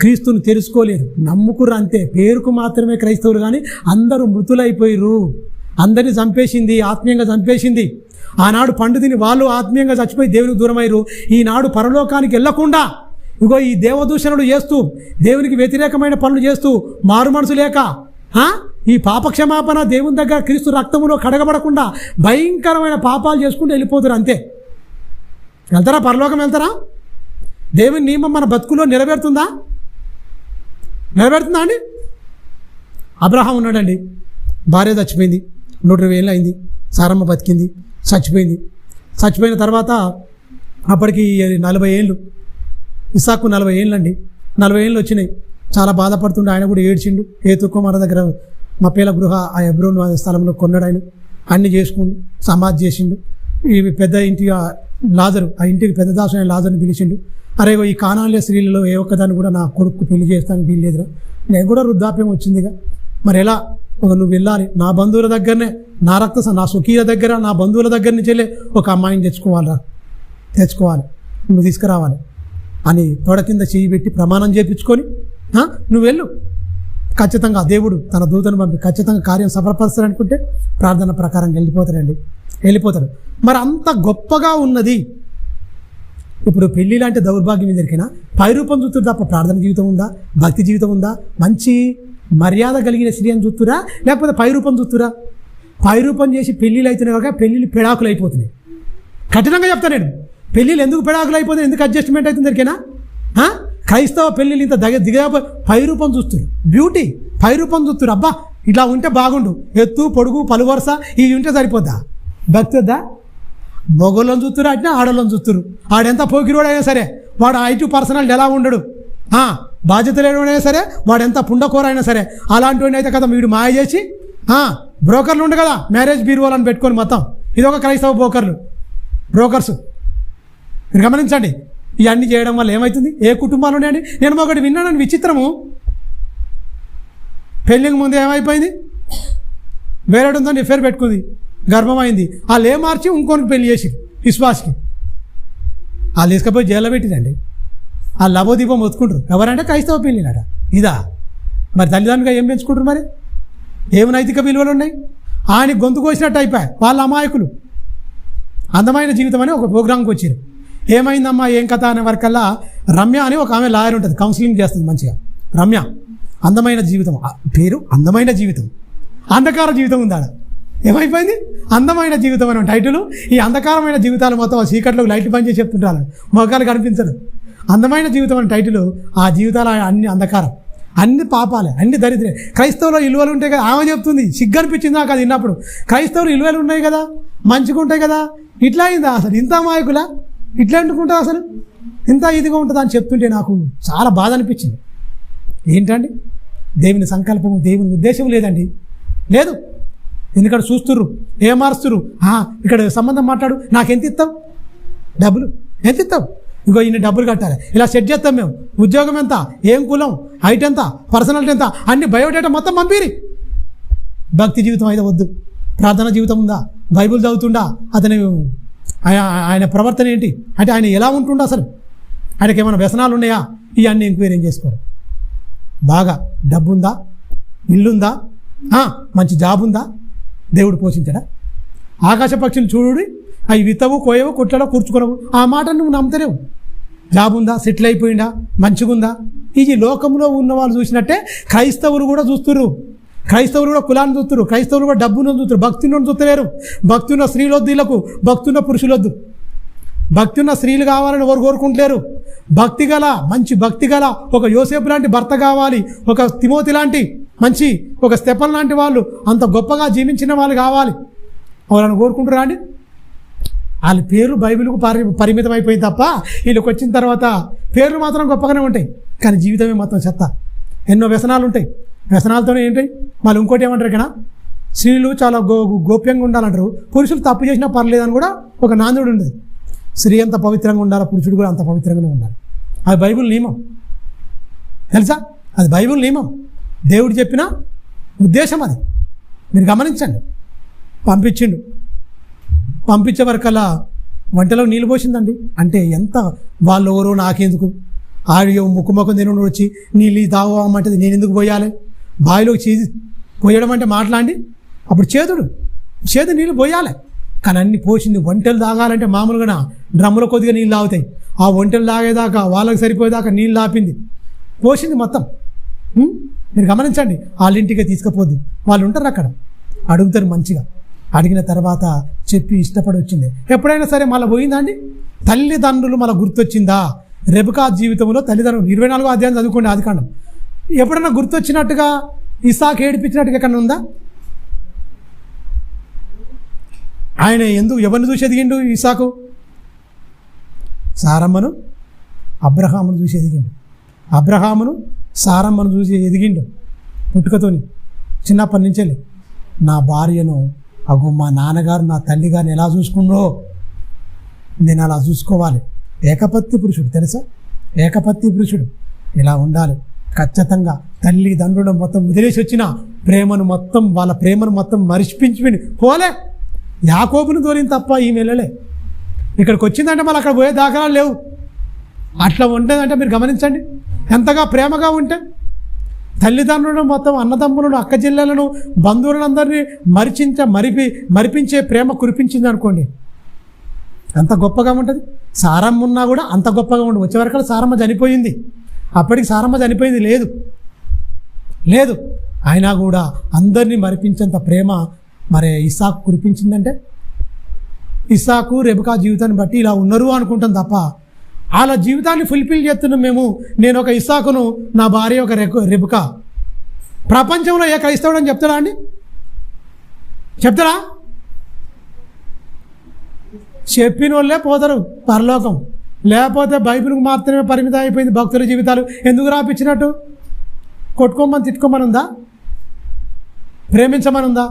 క్రీస్తుని తెలుసుకోలేదు, నమ్ముకుర్రు అంతే. పేరుకు మాత్రమే క్రైస్తవులు, కానీ అందరూ మృతులైపోయిర్రు. అందరినీ చంపేసింది, ఆత్మీయంగా చంపేసింది. ఆనాడు పండు తిని వాళ్ళు ఆత్మీయంగా చచ్చిపోయి దేవునికి దూరం అయ్యారు. ఈనాడు పరలోకానికి వెళ్లకుండా ఇగో ఈ దేవదూషణలు చేస్తూ, దేవునికి వ్యతిరేకమైన పనులు చేస్తూ, మారు మనసు లేక, ఈ పాపక్షమాపణ దేవుని దగ్గర క్రీస్తు రక్తములో కడగబడకుండా భయంకరమైన పాపాలు చేసుకుంటూ వెళ్ళిపోతారు అంతే. వెళ్తారా? పరలోకం వెళ్తారా? దేవుని నియమం మన బతుకులో నెరవేరుతుందా అండి? అబ్రహాం ఉన్నాడండి, భార్య చచ్చిపోయింది, 120 ఏళ్ళు అయింది. సారమ్మ బతికింది, చచ్చిపోయిన తర్వాత అప్పటికి 40 ఏళ్ళు. ఇస్సాకు 40 ఏళ్ళు అండి. 40 ఏళ్ళు వచ్చినాయి. చాలా బాధపడుతుండే. ఆయన కూడా ఏడ్చిండు. ఏతుకుమార దగ్గర మపేల గృహ ఆ హెబ్రోను స్థలంలో కొన్నాడు. ఆయన అన్ని చేసుకుండు, సమాధి చేసిండు. ఈ పెద్ద ఇంటి లాజరు, ఆ ఇంటికి పెద్ద దాసు అయిన లాజర్ని పిలిచిండు. అరే ఈ కానాన్య స్త్రీలలో ఏ ఒక్కదాన్ని కూడా నా కొడుకు పెళ్లి చేస్తాను వీల్లేదురా, నేను కూడా వృద్ధాప్యం వచ్చిందిగా, మరి ఎలా నువ్వు వెళ్ళాలి, నా బంధువుల దగ్గరనే, నా స్వకీయ దగ్గర, నా బంధువుల దగ్గర నుంచి వెళ్ళే ఒక అమ్మాయిని తెచ్చుకోవాలి, నువ్వు తీసుకురావాలి అని తోడ కింద చేయి పెట్టి ప్రమాణం చేయించుకొని నువ్వు వెళ్ళు, ఖచ్చితంగా దేవుడు తన దూతను పంపి ఖచ్చితంగా కార్యం సఫలపరుస్తాడనుకుంటే ప్రార్థన ప్రకారం వెళ్ళిపోతాడు. మరి అంత గొప్పగా ఉన్నది. ఇప్పుడు పెళ్ళి లాంటి దౌర్భాగ్యం దొరికినా పైరూపం చూస్తురు తప్ప ప్రార్థన జీవితం ఉందా, భక్తి జీవితం ఉందా, మంచి మర్యాద కలిగిన స్త్రీ అని చూస్తురా, లేకపోతే పైరూపం చూస్తురా? పైరూపం చేసి పెళ్ళిళ్ళు అవుతున్నాయి కనుక పెళ్ళిళ్ళు పెడాకులు అయిపోతున్నాయి. కఠినంగా చెప్తాను నేను, పెళ్ళిళ్ళు ఎందుకు పెడాకులు అయిపోతున్నాయి, ఎందుకు అడ్జస్ట్మెంట్ అవుతుంది దొరికినా? క్రైస్తవ పెళ్ళిళ్ళు ఇంత దిగ పైరూపం చూస్తున్నారు, బ్యూటీ పైరూపం చూస్తున్నారు. అబ్బా ఇట్లా ఉంటే బాగుండు, ఎత్తు పొడుగు పలువరుస ఇవి ఉంటే సరిపోద్దా? భక్తి వద్దా? మొగోళ్ళని చూస్తున్నారు, అట్లా ఆడోళ్ళని చూస్తున్నారు. ఆడెంత పోకిరోడు అయినా సరే వాడు ఐటీ పర్సనల్ ఎలా ఉండడు, బాధ్యత లేనివాడైనా సరే వాడు ఎంత పుండకూర అయినా సరే అలాంటి వాడిని అయితే కదా వీడు మాయ చేసి బ్రోకర్లు ఉండు కదా, మ్యారేజ్ బ్యూరోలను పెట్టుకొని మొత్తం ఇది ఒక క్రైస్తవ బ్రోకర్స్. మీరు గమనించండి, ఇవన్నీ చేయడం వల్ల ఏమవుతుంది, ఏ కుటుంబాలు ఉన్నాయండి? నేను ఒకటి విన్నానని విచిత్రము, పెళ్ళికి ముందు ఏమైపోయింది, వేరేటంతో ఎఫేర్ పెట్టుకుంది, గర్భమైంది, వాళ్ళు మార్చి ఇంకొనికి పెళ్లి చేసి విశ్వాసకి వాళ్ళు తీసుకుపోయి జైల్లో పెట్టిందండి. ఆ లభోదీపం ఒత్తుకుంటారు, ఎవరంటే క్రైస్తవ పెళ్ళినట. ఇదా మరి తల్లిదండ్రులుగా ఏం పెంచుకుంటారు? మరి ఏమి నైతిక విలువలు ఉన్నాయి? ఆయన గొంతు కోసినట్టు అయిపోయాయి వాళ్ళ అమాయకులు. అందమైన జీవితం అని ఒక ప్రోగ్రాంకి వచ్చారు. ఏమైందమ్మా ఏం కథ అనే వరకల్లా రమ్య అని ఒక ఆమె లాయర్ ఉంటుంది, కౌన్సిలింగ్ చేస్తుంది మంచిగా. రమ్య అందమైన జీవితం, పేరు అందమైన జీవితం, అంధకార జీవితం ఉందాడ. ఏమైపోయింది? అందమైన జీవితం అనే టైటిల్. ఈ అంధకారమైన జీవితాలు మొత్తం చీకట్లోకి లైట్లు పని చేసి చెప్తుంటారు, మొక్కలు కనిపించరు. అందమైన జీవితం అనే టైటిల్, ఆ జీవితాలు అన్ని అంధకారం, అన్ని పాపాలే, అన్ని దరిద్రే. క్రైస్తవులో విలువలు ఉంటాయి కదా, ఆమె చెప్తుంది, సిగ్గు అనిపించింది నాకు అది విన్నప్పుడు. క్రైస్తవులు విలువలు ఉన్నాయి కదా, మంచిగా ఉంటాయి కదా, ఇట్లా అయిందా అసలు? ఇంత అమాయకులా? ఇట్లా అనుకుంటా అసలు ఇంత ఇదిగా ఉంటుందా అని చెప్తుంటే నాకు చాలా బాధ అనిపించింది. ఏంటండి దేవుని సంకల్పము, దేవుని ఉద్దేశం లేదండి, లేదు. ఎందుకంటే చూస్తుర్రు, ఏం మారుస్తుర్రు, ఇక్కడ సంబంధం మాట్లాడు, నాకెంత ఇస్తావు డబ్బులు, ఎంత ఇస్తావు, ఇంకో ఇన్ని డబ్బులు కట్టాలి, ఇలా సెట్ చేస్తాం మేము, ఉద్యోగం ఎంత, ఏం కులం, హైట్ ఎంత, పర్సనాలిటీ ఎంత, అన్ని బయోడేటా మొత్తం పంపిరి. భక్తి జీవితం అయితే వద్దు, ప్రార్థన జీవితం ఉందా, బైబుల్ చదువుతుండా, అతని ఆయన ప్రవర్తన ఏంటి, అంటే ఆయన ఎలా ఉంటుండా, అసలు ఆయనకి ఏమైనా వ్యసనాలు ఉన్నాయా, ఇవన్నీ ఎంక్వైరీ చేసుకోరు. బాగా డబ్బు ఉందా, ఇల్లుందా, మంచి జాబ్ ఉందా, దేవుడు పోషించడా? ఆకాశ పక్షులు చూడు, అవి విత్తవు కోయవు కుట్లలో కూర్చుకోనవు, ఆ మాట నువ్వు నమ్ముతలేవు. జాబ్ ఉందా, సెటిల్ అయిపోయిందా, మంచిగా ఉందా? ఇది లోకంలో ఉన్న వాళ్ళు చూసినట్టే క్రైస్తవులు కూడా చూస్తున్నారు. క్రైస్తవులు కూడా కులాన్ని చూస్తున్నారు, క్రైస్తవులు కూడా డబ్బును చూస్తారు, భక్తిని చూస్తలేరు. భక్తి ఉన్న స్త్రీలొద్దు, వీళ్ళకు భక్తి ఉన్న పురుషులొద్దు. భక్తి ఉన్న స్త్రీలు కావాలని ఎవరు కోరుకుంటలేరు. భక్తి గల, మంచి భక్తి గల ఒక యోసేపు లాంటి భర్త కావాలి, ఒక తిమోతి లాంటి మంచి, ఒక స్టెఫన్ లాంటి వాళ్ళు అంత గొప్పగా జీవించిన వాళ్ళు కావాలి. ఎవరైనా కోరుకుంటారా అండి? వాళ్ళ పేర్లు బైబిల్కు పరిమితం అయిపోయింది తప్ప వీళ్ళకి వచ్చిన తర్వాత పేర్లు మాత్రం గొప్పగానే ఉంటాయి, కానీ జీవితమే మొత్తం చెత్త. ఎన్నో వ్యసనాలు ఉంటాయి, వ్యసనాలతోనే ఏంటాయి. మళ్ళీ ఇంకోటి ఏమంటారు, ఇక్కడ స్త్రీలు చాలా గోప్యంగా ఉండాలంటారు, పురుషులు తప్పు చేసినా పర్లేదని కూడా ఒక నాందుడు ఉండదు. స్త్రీ అంత పవిత్రంగా ఉండాలి, పురుషుడు కూడా అంత పవిత్రంగానే ఉండాలి. అది బైబిల్ నియమం, తెలుసా? అది బైబిల్ నియమం, దేవుడు చెప్పిన ఉద్దేశం అది. మీరు గమనించండి. పంపించే వరకల్లా వంటలో నీళ్ళు పోసిందండి. అంటే ఎంత వాళ్ళు ఎవరో నాకెందుకు, ఆడియో ముక్కుమొక్కం తినడు వచ్చి నీళ్ళు తాగమంటే నేను ఎందుకు పోయాలి, బావిలోకి చేసి పోయడం అంటే మాట్లాడి, అప్పుడు చేదు నీళ్ళు పోయాలి. కానీ అన్ని పోసింది. వంటలు తాగాలంటే మామూలుగా డ్రమ్ములో కొద్దిగా నీళ్ళు తాగుతాయి, ఆ వంటలు తాగేదాకా వాళ్ళకి సరిపోయేదాకా నీళ్ళు ఆపింది, పోసింది మొత్తం. మీరు గమనించండి. వాళ్ళ ఇంటికి తీసుకుపోద్ది, వాళ్ళు ఉంటారు అక్కడ, అడుగుతారు మంచిగా. అడిగిన తర్వాత చెప్పి ఇష్టపడి వచ్చింది. ఎప్పుడైనా సరే మళ్ళీ పోయిందా అండి? తల్లిదండ్రులు మళ్ళీ గుర్తొచ్చిందా? రెబెకా జీవితంలో తల్లిదండ్రులు 24వ అధ్యాయం చదువుకోండి, ఆదికాండం. ఎప్పుడైనా గుర్తొచ్చినట్టుగా ఇసాకు ఏడిపించినట్టుగా ఎక్కడ ఉందా? ఆయన ఎవరిని చూసి ఎదిగిండు ఇసాకు? సారమ్మను అబ్రహామును చూసి ఎదిగిండు. అబ్రహామును సారమ్మను చూసి ఎదిగిండు పుట్టుకతోని. చిన్నప్పటి నుంచే నా భార్యను మా నాన్నగారు నా తల్లిగారిని ఎలా చూసుకున్నో నేను అలా చూసుకోవాలి. ఏకపత్తి పురుషుడు తెలుసా? ఏకపత్తి పురుషుడు ఇలా ఉండాలి. ఖచ్చితంగా తల్లిదండ్రులు మొత్తం వదిలేసి వచ్చిన వాళ్ళ ప్రేమను మొత్తం మరిపించి పోలే. యాకోబుని తోలింది తప్ప ఈమె వెళ్ళలే. ఇక్కడికి వచ్చిందంటే మళ్ళీ అక్కడ పోయే దాఖలాలు లేవు. అట్లా ఉండేదంటే మీరు గమనించండి, ఎంతగా ప్రేమగా ఉంటే తల్లిదండ్రులను మొత్తం అన్నదమ్ములను అక్క చెల్లెలను బంధువులందరినీ మరిపించే ప్రేమ కురిపించింది అనుకోండి, అంత గొప్పగా ఉంటుంది. సారమ్మ ఉన్నా కూడా అంత గొప్పగా ఉండదు. వచ్చేవరకు సారమ్మ చనిపోయింది, అప్పటికి సారమ్మ చనిపోయింది లేదు. అయినా కూడా అందరినీ మరిపించేంత ప్రేమ మరి ఇస్సాకు కురిపించిందంటే, ఇస్సాకు రెబెకా జీవితాన్ని బట్టి ఇలా ఉన్నారు అనుకుంటాం తప్ప వాళ్ళ జీవితాన్ని ఫుల్ఫిల్ చేస్తున్నాం మేము. నేను ఒక ఇస్సాకును, నా భార్య ఒక రెబెకా. ప్రపంచంలో ఏ క్రైస్తవుడు అని చెప్తాడా అండి? చెప్తారా? చెప్పిన వాళ్ళే పోతారు పరలోకం. లేకపోతే బైబిల్కి మాత్రమే పరిమితం అయిపోయింది భక్తుల జీవితాలు. ఎందుకు రాపించినట్టు? కొట్టుకోమని తిట్టుకోమని ఉందా? ప్రేమించమని ఉందా?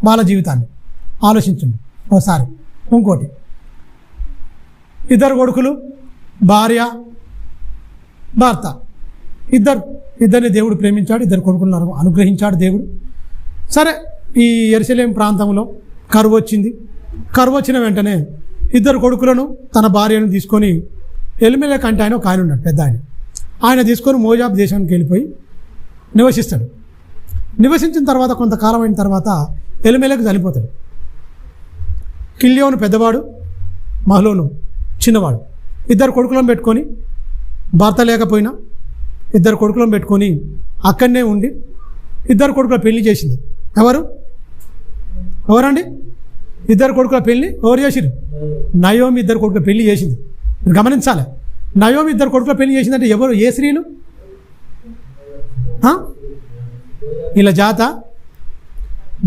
వాళ్ళ జీవితాన్ని ఆలోచించండి ఒకసారి. ఇంకోటి, ఇద్దరు కొడుకులు, భార్య, భర్త, ఇద్దరిని దేవుడు ప్రేమించాడు, ఇద్దరు కొడుకులను అనుగ్రహించాడు దేవుడు. సరే, ఈ యెరూషలేము ప్రాంతంలో కరువు వచ్చింది. కరువు వచ్చిన వెంటనే ఇద్దరు కొడుకులను తన భార్యను తీసుకొని ఎలిమెలెకు అంటే ఒక ఆయన ఉన్నాడు, పెద్ద ఆయన తీసుకొని మోయాబు దేశానికి వెళ్ళిపోయి నివసిస్తాడు. నివసించిన తర్వాత కొంతకాలం అయిన తర్వాత ఎలిమెలెకు చనిపోతాడు. కిల్యోను పెద్దవాడు, మహలోను చిన్నవాడు. ఇద్దరు కొడుకులను పెట్టుకొని, భర్త లేకపోయినా ఇద్దరు కొడుకులను పెట్టుకొని అక్కడనే ఉండి ఇద్దరు కొడుకుల పెళ్లి చేసింది. ఎవరండి? ఇద్దరు కొడుకుల పెళ్లి ఎవరు చేసిరు? నయోమి ఇద్దరు కొడుకుల పెళ్లి చేసింది. మీరు గమనించాలి, నయోమి ఇద్దరు కొడుకుల పెళ్లి చేసిందంటే ఎవరు? ఏ స్త్రీలు? వీళ్ళ జాత,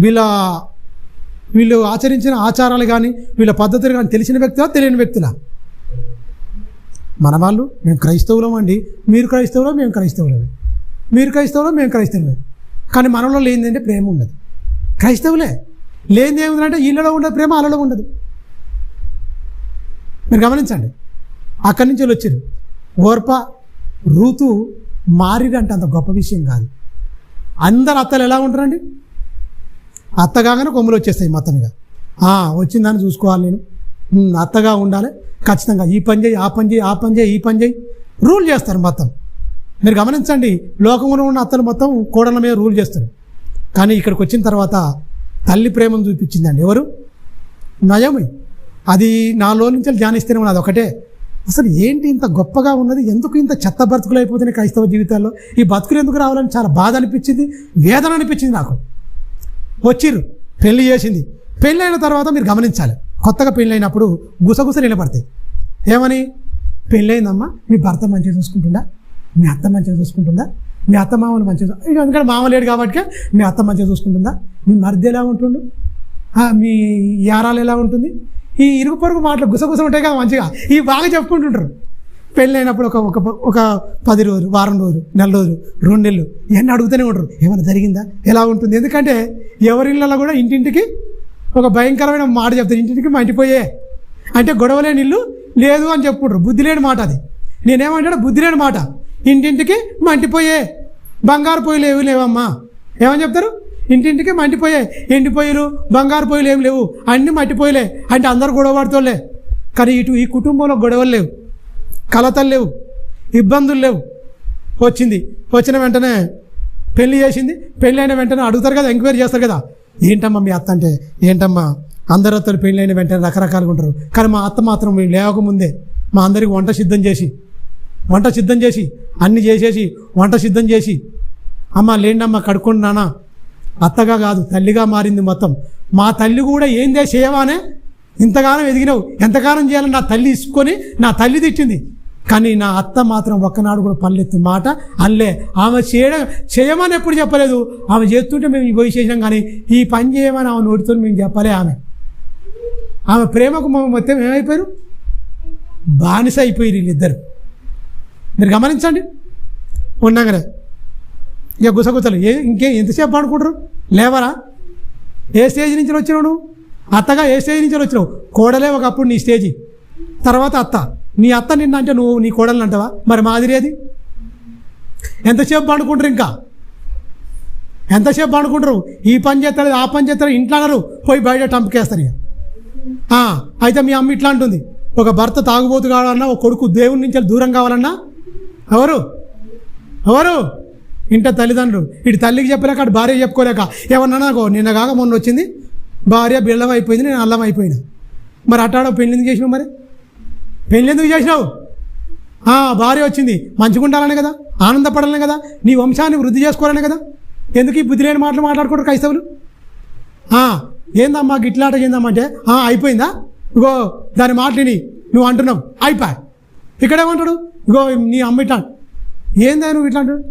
వీళ్ళు ఆచరించిన ఆచారాలు కానీ వీళ్ళ పద్ధతులు కానీ తెలిసిన వ్యక్తులా తెలియని వ్యక్తులా? మన వాళ్ళు, మేము క్రైస్తవులం అండి, మీరు క్రైస్తవులో మేము క్రైస్తవులమే, మీరు క్రైస్తవులో మేము క్రైస్తవులమే. కానీ మనలో లేనిదంటే ప్రేమ ఉండదు. క్రైస్తవులే లేనిది ఏముందంటే వీళ్ళలో ఉండదు ప్రేమ, వాళ్ళలో ఉండదు. మీరు గమనించండి. అక్కడి నుంచి వచ్చారు. ఓర్ప, రూతు మారిరంటే అంత గొప్ప విషయం కాదు. అందరు అత్తలు ఎలా ఉంటారండి? అత్తగానే కొమ్ములు వచ్చేస్తాయి మొత్తంగా. వచ్చిందని చూసుకోవాలి, నేను అత్తగా ఉండాలి, ఖచ్చితంగా ఈ పని చేయి, ఆ పని చేయి, ఆ పని చేయి, ఈ పని చేయి, రూల్ చేస్తారు మొత్తం. మీరు గమనించండి, లోకంలో ఉన్న అత్తలు మొత్తం కోడళ్ళ మీద రూల్ చేస్తారు. కానీ ఇక్కడికి వచ్చిన తర్వాత తల్లి ప్రేమను చూపించిందండి. ఎవరు? నయోమి. అది నాలో నుంచి ధ్యానిస్తూనే ఉన్నది ఒకటే. అసలు ఏంటి ఇంత గొప్పగా ఉన్నది? ఎందుకు ఇంత చెత్త బతుకులు అయిపోతున్నాయి క్రైస్తవ జీవితాల్లో? ఈ బతుకులు ఎందుకు రావాలని చాలా బాధ అనిపించింది, వేదన అనిపించింది నాకు. వచ్చిర్రు, పెళ్లి చేసింది. పెళ్ళి అయిన తర్వాత మీరు గమనించాలి, కొత్తగా పెళ్ళి అయినప్పుడు గుసగుసలు నిలబడతాయి. ఏమని? పెళ్ళయిందమ్మా, మీ భర్త మంచిగా చూసుకుంటుందా? మీ అత్త మంచిగా చూసుకుంటుందా? మీ అత్త మామలు మంచిగా, ఎందుకంటే మామ లేడు కాబట్టి మీ అత్త మంచిగా చూసుకుంటుందా? మీ మరిది ఎలా ఉంటుండు? మీ యారాలు ఎలా ఉంటుంది? ఈ ఇరుగు పొరుగు మాటలు గుసగుస ఉంటాయి కదా మంచిగా, ఇవి బాగా చెప్పుకుంటుంటారు. పెళ్ళి అయినప్పుడు ఒక 10 రోజులు, వారం రోజులు, నెల రోజులు, 2 నెలలు ఇవన్నీ అడుగుతూనే ఉంటారు. ఏమైనా జరిగిందా? ఎలా ఉంటుంది? ఎందుకంటే ఎవరిళ్ళలో కూడా ఇంటింటికి ఒక భయంకరమైన మాట చెప్తారు. ఇంటింటికి మంటిపోయే అంటే గొడవలేని ఇల్లు లేదు అని చెప్పుకుంటారు. బుద్ధి లేని మాట అది. నేనేమంటాడు? బుద్ధి లేని మాట. ఇంటింటికి మంటిపోయే, బంగారు పొయ్యిలు ఏవి లేవమ్మా. ఏమని చెప్తారు? ఇంటింటికి మంటిపోయే, ఎండి పొయ్యిలు, బంగారు పొయ్యిలు ఏమి లేవు, అన్నీ మట్టిపోయలే. అంటే అందరు గొడవ పడుతోలే. కానీ ఈ కుటుంబంలో గొడవలు లేవు, కలతలు లేవు, ఇబ్బందులు లేవు. వచ్చిన వెంటనే పెళ్లి చేసింది. పెళ్ళి అయిన వెంటనే అడుగుతారు కదా, ఎంక్వైరీ చేస్తారు కదా, ఏంటమ్మా మీ అత్త అంటే? ఏంటమ్మా, అందరు అత్తలు పెళ్ళి అయిన వెంటనే రకరకాలుగా ఉంటారు. కానీ మా అత్త మాత్రం మేము లేవకముందే మా అందరికి వంట సిద్ధం చేసి అన్నీ చేసేసి వంట సిద్ధం చేసి, అమ్మ లేండమ్మా కడుక్కోండి నాన్న. అత్తగా కాదు, తల్లిగా మారింది మొత్తం. మా తల్లి కూడా ఏందే చేయవానే, ఇంతగానం ఎదిగినావు, ఎంతకాలం చేయాలని నా తల్లి ఇసుకొని నా తల్లి తిట్టింది. కానీ నా అత్త మాత్రం ఒక్కనాడు కూడా పల్లెత్తు మాట అల్లే. ఆమె చేయమని ఎప్పుడు చెప్పలేదు. ఆమె చేస్తుంటే మేము పోయి చేసినాం, కానీ ఈ పని చేయమని ఆమె నోటితో మేము చెప్పలే. ఆమె ప్రేమకు మొత్తం ఏమైపోయారు? బానిస అయిపోయారు వీళ్ళిద్దరు. మీరు గమనించండి. ఉన్నాగలే ఇక గుసగుసలు. ఎంతసేపు ఆడుకుంటారు? లేవరా? ఏ స్టేజ్ నుంచి వచ్చినావు నువ్వు? అత్తగా ఏ స్టేజ్ నుంచి వచ్చినావు? కోడలే ఒకప్పుడు నీ స్టేజీ, తర్వాత అత్త. నీ అత్త నిన్న అంటే నువ్వు నీ కోడల్ని అంటావా? మరి మాదిరి అది ఎంతసేపు పండుకుంటారు? ఇంకా ఎంతసేపు పండుకుంటారు? ఈ పని చేస్తారు, ఆ పని చేస్తారు, ఇంట్లో అన్నారు, పోయి బయట టంపకేస్తారు. ఇక అయితే మీ అమ్మ ఇట్లా అంటుంది, ఒక భర్త తాగుబోతు కావాలన్నా, ఒక కొడుకు దేవుని నుంచి దూరం కావాలన్నా ఎవరు ఇంట తల్లిదండ్రులు. ఇటు తల్లికి చెప్పలేక అటు భార్య చెప్పుకోలేక ఏమన్నా నిన్న కాక మొన్న వచ్చింది భార్య బిళ్ళం అయిపోయింది, నేను అల్లం అయిపోయినా. మరి అట్టాడో పెళ్ళి ఎందుకు చేసినావు? మరి పెళ్ళి ఎందుకు చేసినావు? భార్య వచ్చింది మంచిగా ఉండాలనే కదా, ఆనందపడాలనే కదా, నీ వంశాన్ని వృద్ధి చేసుకోవాలనే కదా. ఎందుకు ఈ బుద్ధి లేని మాటలు మాట్లాడుకుంటారు క్రైస్తవులు? ఏందమ్మా గిట్లాట ఏందమ్మా అంటే అయిపోయిందా? ఇగో దాని మాటని నువ్వు అంటున్నావు అయిపోయి. ఇక్కడేమంటాడు, ఇగో నీ అమ్మ ఇట్లా. ఏందా నువ్వు ఇట్లా అంటాడు?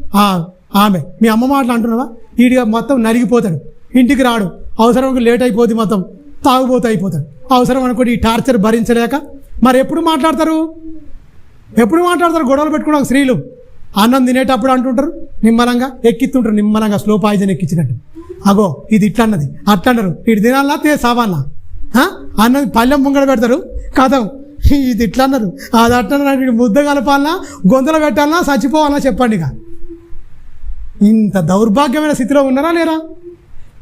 ఆమె మీ అమ్మ మాటలు అంటున్నావా? వీడిగా మొత్తం నలిగిపోతాడు, ఇంటికి రాడు, అవసరం లేట్ అయిపోద్ది, మొత్తం తాగుబోతూ అయిపోతాడు. అవసరం అనుకోండి ఈ టార్చర్ భరించలేక. మరి ఎప్పుడు మాట్లాడతారు గొడవలు పెట్టుకున్న స్త్రీలు? అన్నం తినేటప్పుడు అంటుంటారు నిమ్మలంగా, ఎక్కిస్తుంటారు నిమ్మలంగా, స్లో పాయిజన్ ఎక్కించినట్టు. అగో ఇది ఇట్లా అన్నది, అట్లా అన్నారు, ఇటు తినాలన్నా సావాలన్నా, అన్నది పళ్ళెం ముంగడ పెడతారు, కథం ఇది ఇట్లా అన్నారు, అది అట్లా అన్నారు, ముద్ద కలపాలన్నా, గొంతులో పెట్టాలన్నా, చచ్చిపోవాలన్నా చెప్పండి. ఇక ఇంత దౌర్భాగ్యమైన స్థితిలో ఉన్నారా లేరా?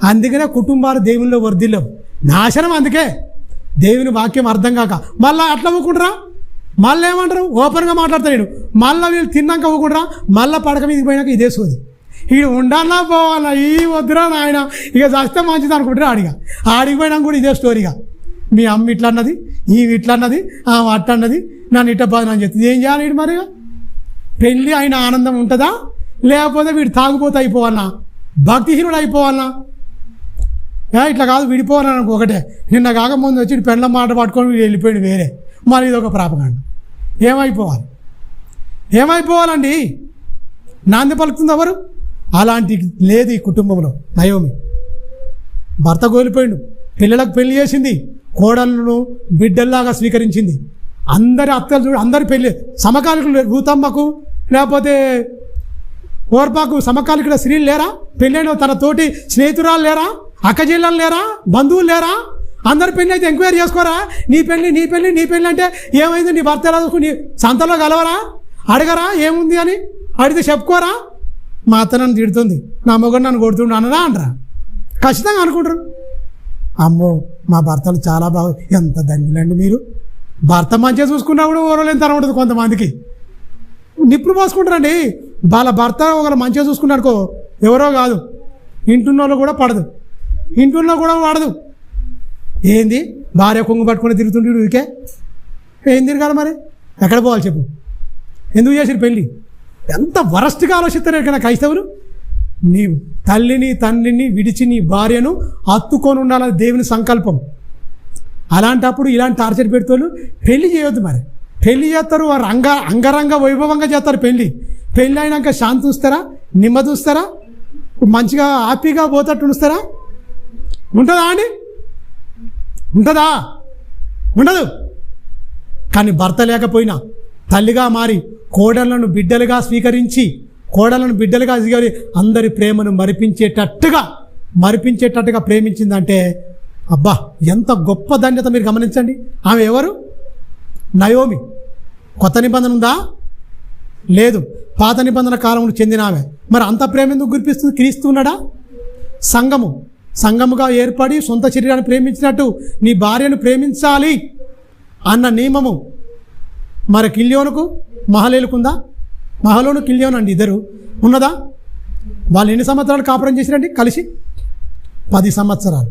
అందుకనే కుటుంబాలు దేవుల్లో వర్ధిల్లవు, నాశనం. అందుకే దేవుని వాక్యం అర్థం కాక మళ్ళీ అట్లా ఊకుంటారా? మళ్ళీ ఏమంటారు? ఓపెన్గా మాట్లాడతాను నేను. మళ్ళీ వీళ్ళు తిన్నాక ఊకుంటారా? మళ్ళీ పడక మీదకి పోయినాక ఇదే సోది. వీడు ఉండాలా పోవాలా, ఈ వద్దురా నాయన, ఇక చస్తే మంచిది అనుకుంటారా? ఆడికి పోయినాక కూడా ఇదే స్టోరీగా, మీ అమ్మ ఇట్లా అన్నది, ఈవి ఇట్లా అన్నది, అట్ట అన్నది, నన్ను ఇట్ట బాధ అని చెప్తుంది. ఏం చేయాలి వీడు? మరి పెళ్ళి అయిన ఆనందం ఉంటుందా? లేకపోతే వీడు తాగుపోతే అయిపోవాలన్నా, భక్తిహీనుడు అయిపోవాలన్నా? ఇట్లా కాదు, విడిపోవాలని ఒకటే. నిన్న కాకముందు వచ్చి పెండ్ల మాట పట్టుకొని వీడు వెళ్ళిపోయాడు వేరే, మరి ఇది ఒక ప్రాపగాండ. ఏమైపోవాలండి? నాంది పలుకుతుంది ఎవరు? అలాంటి లేదు ఈ కుటుంబంలో. నయోమి భర్త కోల్పోయిండు, పిల్లలకు పెళ్లి చేసింది, కోడళ్ళను బిడ్డల్లాగా స్వీకరించింది. అందరి అత్తలు చూడు, అందరి పెళ్ళి సమకాలికులు. రూతమ్మకు లేకపోతే ఓర్పాకు సమకాలికుల స్త్రీలు లేరా? పెళ్ళైన తన తోటి స్నేహితురాలు లేరా? అక్కజిల్లలు లేరా? బంధువులు లేరా? అందరి పెళ్ళి అయితే ఎంక్వైరీ చేసుకోరా? నీ పెళ్ళి అంటే ఏమైంది, నీ భర్త ఎలా చూసుకుని సంతలో కలవరా? అడగరా ఏముంది అని? అడిగితే చెప్పుకోరా? మా అత్త నన్ను తిడుతుంది, నా మొగడు నన్ను కొడుతుండు అనరా? అనరా? ఖచ్చితంగా అనుకుంటారు. అమ్మో మా భర్తలు చాలా బాగా, ఎంత ధన్యులండి మీరు. భర్త మంచిగా చూసుకున్నప్పుడు ఓరలేని తరం ఉంటుంది కొంతమందికి. నిప్పుడు పోసుకుంటారండి. వాళ్ళ భర్త ఒకరు మంచిగా చూసుకున్నాడుకో, ఎవరో కాదు, ఇంటున్న వాళ్ళు కూడా పడదు, ఇంటున్నా కూడా వాడదు. ఏంది భార్య కొంగు పట్టుకుని తిరుగుతుంటే ఊరికే ఏం తిరగాలి? మరి ఎక్కడ పోవాలి చెప్పు? ఎందుకు చేసిరు పెళ్ళి? ఎంత వరస్ట్గా ఆలోచిస్తారు ఇక్కడ క్రైస్తవులు. నీ తల్లిని తండ్రిని విడిచి నీ భార్యను హత్తుకొని ఉండాలని దేవుని సంకల్పం. అలాంటప్పుడు ఇలాంటి టార్చర్ పెడుతూ పెళ్లి చేయొద్దు. మరి పెళ్లి చేస్తారు, వారు అంగరంగ వైభవంగా చేస్తారు. పెళ్ళి అయినాక శాంతి చూస్తారా? నెమ్మది చూస్తారా? మంచిగా హ్యాపీగా పోతట్టు ఉంచుతారా? ఉంటుందా అండి? ఉంటుందా? ఉండదు. కానీ భర్త లేకపోయినా తల్లిగా మారి కోడళ్లను బిడ్డలుగా స్వీకరించి అందరి ప్రేమను మరిపించేటట్టుగా ప్రేమించిందంటే అబ్బా ఎంత గొప్ప ధన్యత. మీరు గమనించండి. ఆమె ఎవరు? నయోమి. కొత్త నిబంధన ఉందా? లేదు. పాత నిబంధన కాలంలో చెందిన ఆమె. మరి అంత ప్రేమ ఎందుకు గురిపిస్తుంది? క్రీస్తు ఉన్నాడా? సంఘముగా ఏర్పడి సొంత శరీరాన్ని ప్రేమించినట్టు నీ భార్యను ప్రేమించాలి అన్న నియమము మరి కిల్యోనుకు మహలేలుకుందా? మహలోను కిల్యోను అండి, ఇద్దరు ఉన్నదా? వాళ్ళు ఎన్ని సంవత్సరాలు కాపురం చేసిరండి కలిసి? 10 సంవత్సరాలు.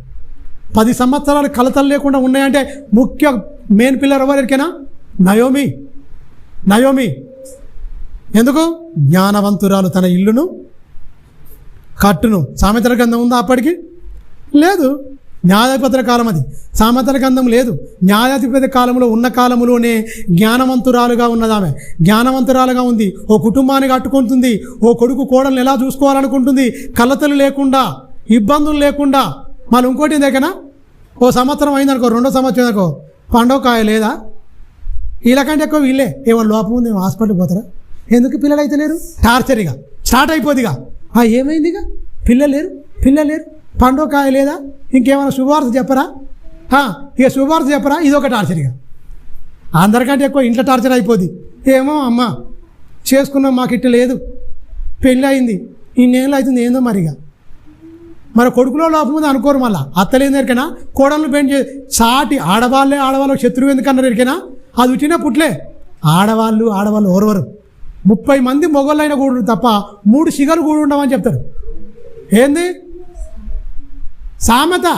10 సంవత్సరాలు కలతలు లేకుండా ఉన్నాయంటే ముఖ్య మెయిన్ పిల్లర్ ఎవరికైనా నయోమి. ఎందుకు? జ్ఞానవంతురాలు తన ఇల్లును కట్టును. సామెతల గ్రంథం ఉందా అప్పటికి? లేదు. న్యాయాధిపతుల కాలం అది. సామెతల గ్రంథం లేదు. న్యాయాధిపతి కాలంలో ఉన్న కాలంలోనే జ్ఞానవంతురాలుగా ఉన్నది ఆమె. జ్ఞానవంతురాలుగా ఉంది. ఓ కుటుంబాన్ని కట్టుకుంటుంది. ఓ కొడుకు కోడల్ని ఎలా చూసుకోవాలనుకుంటుంది. కలతలు లేకుండా, ఇబ్బందులు లేకుండా. మళ్ళీ ఇంకోటి దగ్గర ఓ సంవత్సరం అయిందనుకో, 2వ సంవత్సరం అనుకో, పండవ కాయ లేదా? వీళ్ళకంటే ఎక్కువ వీళ్ళే. ఏమన్నా లోపం ఉంది, హాస్పిటల్కి పోతారా? ఎందుకు పిల్లలు అయితే లేరు? టార్చర్గా స్టార్ట్ అయిపోద్దిగా. ఏమైందిగా? పిల్లలు లేరు, పండవ కాయ లేదా? ఇంకేమైనా శుభవార్త చెప్పరా? ఇక శుభవార్త చెప్పరా, ఇదొక టార్చర్. ఇక అందరికంటే ఎక్కువ ఇంట్లో టార్చర్ అయిపోద్ది. ఏమో అమ్మ చేసుకున్నాం, మాకు ఇట్లా లేదు, పెళ్ళి అయింది, ఇన్నేళ్ళు అవుతుంది, ఏందో మరిగా మరి కొడుకులో లోపం ఉంది అనుకోరు. మళ్ళీ అత్తలేని ఎరికైనా కోడళ్ళు పెంచి సాటి ఆడవాళ్ళు శత్రువు ఎందుకన్నారు ఎరికైనా, అది ఉట్టినా పుట్లే. ఆడవాళ్ళు ఓర్వరు. 30 మంది మొగోళ్ళైనా కూడు తప్ప 3 సిగలు కూడు ఉండవని చెప్తారు. ఏంది సామెత?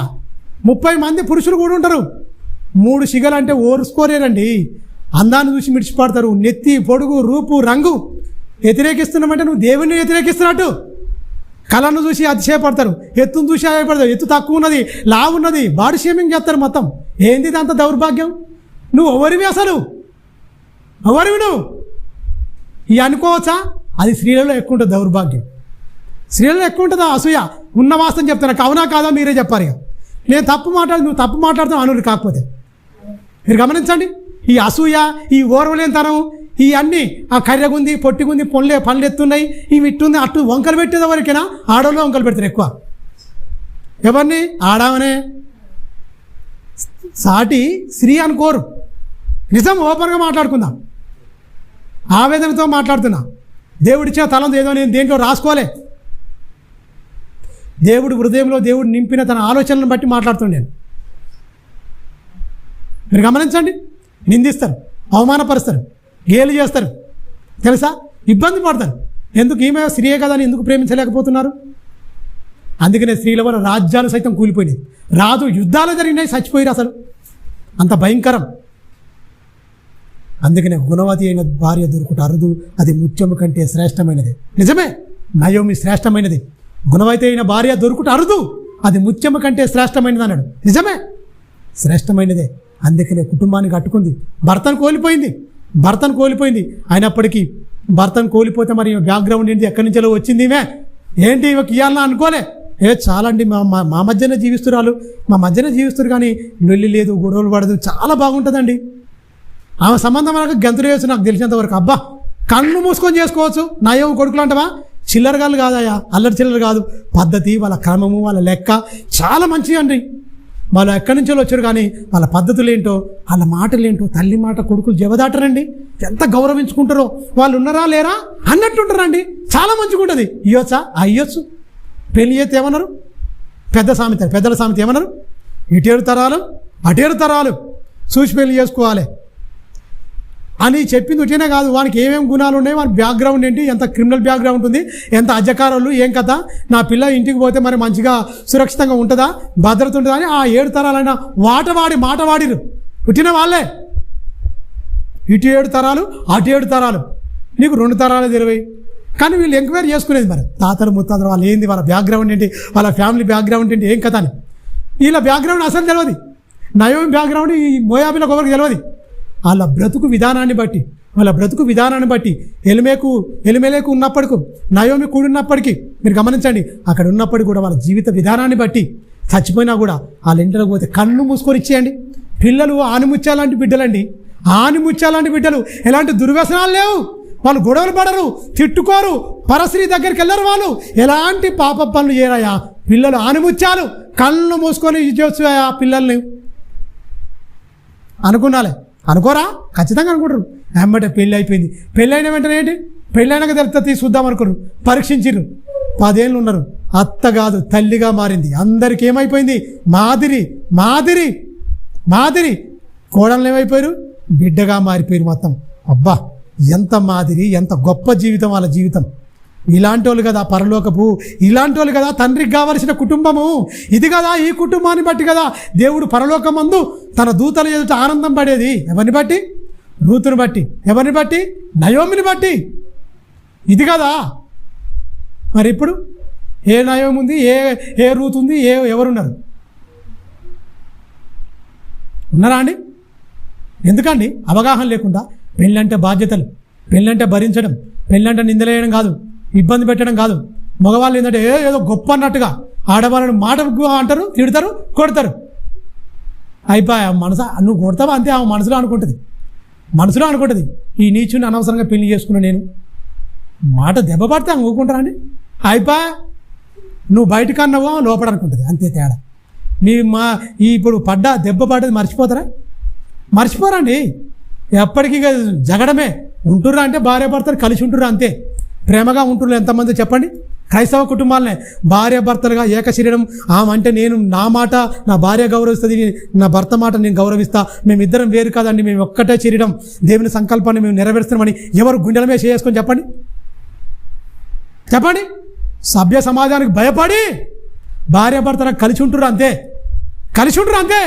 30 మంది పురుషులు కూడా ఉంటారు, 3 సిగలు అంటే ఓర్చుకోలేరండి. అందాన్ని చూసి మిడిచిపడతారు. నెత్తి, పొడుగు, రూపు, రంగు వ్యతిరేకిస్తున్నామంటే నువ్వు దేవుణ్ణి వ్యతిరేకిస్తున్నట్టు. కళను చూసి అతిశయపడతారు, ఎత్తును చూసి అతిశయపడతారు. ఎత్తు తక్కువ ఉన్నది, లావు ఉన్నది, బాడీ షేమింగ్ చేస్తారు మొత్తం. ఏంది అంత దౌర్భాగ్యం? నువ్వు ఎవరివి అసలు? ఎవరివి నువ్వు? ఇవి అనుకోవచ్చా? అది స్త్రీలలో ఎక్కువ ఉంటుంది దౌర్భాగ్యం. స్త్రీలలో ఎక్కువ ఉంటుందా అసూయ? ఉన్న వాస్తవం చెప్తాను, అవునా కాదా మీరే చెప్పారు. ఇక నేను తప్పు నువ్వు తప్పు మాట్లాడుతావు అనురు. కాకపోతే మీరు గమనించండి, ఈ అసూయ, ఈ ఓర్వలేనితనం, ఇవన్నీ ఆ కర్రెగుంది, పొట్టిగుంది, పనులు ఎత్తున్నాయి, ఇవి ఇట్టుంది, అట్టు వంకలు పెట్టేది వరకేనా? ఆడవాళ్ళు వంకలు పెడతారు ఎక్కువ. ఎవరిని? ఆడవనే. సాటి స్త్రీ అనుకోరు. నిజం ఓపెన్గా మాట్లాడుకుందాం. ఆవేదనతో మాట్లాడుతున్నా. దేవుడిచ్చే తలం ఏదో నేను దేంట్లో రాసుకోలే. దేవుడు హృదయంలో దేవుడు నింపిన తన ఆలోచనలను బట్టి మాట్లాడుతుండే. మీరు గమనించండి, నిందిస్తారు, అవమానపరుస్తారు, గేలు చేస్తారు, తెలుసా, ఇబ్బంది పడతారు. ఎందుకు? ఈమె స్త్రీయే కదా అని ఎందుకు ప్రేమించలేకపోతున్నారు? అందుకనే స్త్రీల వల్ల రాజ్యాలు సైతం కూలిపోయినాయి, యుద్ధాలు జరిగినాయి, చచ్చిపోయారు. అసలు అంత భయంకరం. అందుకనే గుణవతి అయిన భార్య దొరుకుట అరుదు, అది ముత్యము కంటే శ్రేష్టమైనది. నిజమే, నయోమి శ్రేష్టమైనది. గుణవతి అయిన భార్య దొరుకుట అరుదు, అది ముత్యము కంటే శ్రేష్టమైనది అన్నాడు. నిజమే, శ్రేష్టమైనదే. అందుకనే కుటుంబాన్ని కట్టుకుంది. భర్తను కోల్పోయింది. అయినప్పటికీ భర్తను కోల్పోతే మరి బ్యాక్గ్రౌండ్ ఏంటి, ఎక్కడి నుంచో వచ్చింది ఈమె, ఏంటి ఇవకి ఇవ్వాలని అనుకోలే. చాలండి, మా మధ్యనే జీవిస్తున్నారు కానీ లొల్లి లేదు, గొడవలు పడదు, చాలా బాగుంటుందండి. ఆమె సంబంధం మనకు గంతులు వేయచ్చు. నాకు తెలిసినంతవరకు అబ్బా కళ్ళు మూసుకొని చేసుకోవచ్చు. నయం కొడుకులు అంటవా, చిల్లరగాళ్ళు కాదయా, అల్లరి చిల్లర కాదు. పద్ధతి, వాళ్ళ క్రమము, వాళ్ళ లెక్క చాలా మంచిగా అండి. వాళ్ళు ఎక్కడి నుంచో వచ్చారు కానీ వాళ్ళ పద్ధతులు ఏంటో, వాళ్ళ మాటలు ఏంటో, తల్లి మాట కొడుకులు జవదాటరండి. ఎంత గౌరవించుకుంటారో. వాళ్ళు ఉన్నారా లేరా అన్నట్టుంటారండి. చాలా మంచిగా ఉంటుంది. ఇవ్వచ్చా? ఇవ్వచ్చు. పెళ్లి చేస్తే ఏమన్నారు? పెద్దల సామెత ఏమన్నారు? ఇటేరు తరాలు అటేరు తరాలు చూసి పెళ్లి చేసుకోవాలి అని చెప్పింది. ఉట్టినే కాదు, వానికి ఏమేమి గుణాలు ఉన్నాయి, వాని బ్యాక్గ్రౌండ్ ఏంటి, ఎంత క్రిమినల్ బ్యాక్గ్రౌండ్ ఉంది, ఎంత అజ్జకారులు, ఏం కథ, నా పిల్ల ఇంటికి పోతే మరి మంచిగా సురక్షితంగా ఉంటుందా, భద్రత ఉంటుందా అని ఆ 7 తరాలైనా మాట వాడిరు. ఉట్టిన వాళ్ళే. ఇటు 7 తరాలు అటు 7 తరాలు, నీకు 2 తరాలు తెలివై. కానీ వీళ్ళు ఎంక్వైరీ చేసుకునేది మరి తాతలు ముత్తాతలు వాళ్ళు ఏంది, వాళ్ళ బ్యాక్గ్రౌండ్ ఏంటి, వాళ్ళ ఫ్యామిలీ బ్యాక్గ్రౌండ్ ఏంటి, ఏం కథ అని. వీళ్ళ బ్యాక్గ్రౌండ్ అసలు తెలియదు. నయోమి బ్యాక్గ్రౌండ్ ఈ మోయాబీలకు ఎవరికి తెలియదు. వాళ్ళ బ్రతుకు విధానాన్ని బట్టి ఎలిమెలకు ఉన్నప్పటికీ, నయోమి కూడినప్పటికీ, మీరు గమనించండి, అక్కడ ఉన్నప్పటికీ కూడా వాళ్ళ జీవిత విధానాన్ని బట్టి చచ్చిపోయినా కూడా వాళ్ళ ఇంట్లోకి పోతే కళ్ళు మూసుకొని ఇచ్చేయండి. పిల్లలు ఆనిముత్యాలాంటి బిడ్డలండి, ఆనిముత్యాలాంటి బిడ్డలు. ఎలాంటి దుర్వ్యసనాలు లేవు, వాళ్ళు గొడవలు పడరు, తిట్టుకోరు, పరస్త్రీ దగ్గరికి వెళ్ళరు, వాళ్ళు ఎలాంటి పాప పనులు చేయరాయా. పిల్లలు ఆనిముత్యాలు, కళ్ళు మూసుకొని ఇచ్చేవచ్చు ఆ పిల్లల్ని. అనుకోరా? ఖచ్చితంగా అనుకుంటారు. వెంబటే పెళ్ళి అయిపోయింది. పెళ్ళైన వెంటనే ఏంటి, పెళ్ళైనాక తెలుస్తుంది చూద్దాం అనుకోరు. పరీక్షించిర్రు. 10 ఏళ్ళు ఉన్నారు. అత్త కాదు తల్లిగా మారింది. అందరికి ఏమైపోయింది? మాదిరి. కోడళ్ళు ఏమైపోయారు? బిడ్డగా మారిపోయారు మొత్తం. అబ్బా ఎంత మాదిరి, ఎంత గొప్ప జీవితం వాళ్ళ జీవితం. ఇలాంటి వాళ్ళు కదా పరలోకపు, ఇలాంటి వాళ్ళు కదా తండ్రికి కావలసిన కుటుంబము. ఇది కదా, ఈ కుటుంబాన్ని బట్టి కదా దేవుడు పరలోకమందు తన దూతల ఎదుట ఆనందం పడేది. ఎవరిని బట్టి? రూతుని బట్టి. ఎవరిని బట్టి? నయోమిని బట్టి. ఇది కదా. మరి ఇప్పుడు ఏ నయోమి ఉంది, ఏ రూతు ఉంది, ఎవరున్నారు? ఉన్నారా అండి? ఎందుకండి అవగాహన లేకుండా? పెళ్ళంటే బాధ్యతలు, పెళ్ళంటే భరించడం, పెళ్ళంటే నిందలేయడం కాదు, ఇబ్బంది పెట్టడం కాదు. మగవాళ్ళు ఏంటంటే ఏదో గొప్ప అన్నట్టుగా ఆడవాళ్ళని మాట అంటారు, తిడతారు, కొడతారు. అయిపోయా మనసు, నువ్వు కొడతావా అంతే. ఆమె మనసులో అనుకుంటుంది ఈ నీచుని అనవసరంగా పెళ్లి చేసుకున్నా నేను. మాట దెబ్బ పడితే ఆమె ఊరుకుంటారా అండి? అయిపోయా నువ్వు బయటకు అన్నావో లోపల అనుకుంటుంది, అంతే తేడా. ఇప్పుడు దెబ్బ పడ్డది మర్చిపోతారా? మర్చిపోరండి. ఎప్పటికీ జగడమే. ఉంటుర్రా అంటే భార్య భర్తలు కలిసి ఉంటుర్రా అంతే. ప్రేమగా ఉంటున్నారు ఎంతమంది చెప్పండి? క్రైస్తవ కుటుంబాలనే భార్య భర్తలుగా ఏక శరీరం. అంటే నా మాట నా భార్య గౌరవిస్తుంది, నా భర్త మాట నేను గౌరవిస్తా, మేమిద్దరం వేరు కాదండి, మేము ఒక్కటే శరీరం, దేవుని సంకల్పాన్ని మేము నెరవేరుస్తున్నామని ఎవరు గుండెల మీద చేసుకొని చెప్పండి? చెప్పండి. సభ్య సమాజానికి భయపడి భార్య భర్తలకు కలిసి ఉంటుర్రు అంతే. కలిసి ఉంటుర్రు అంతే.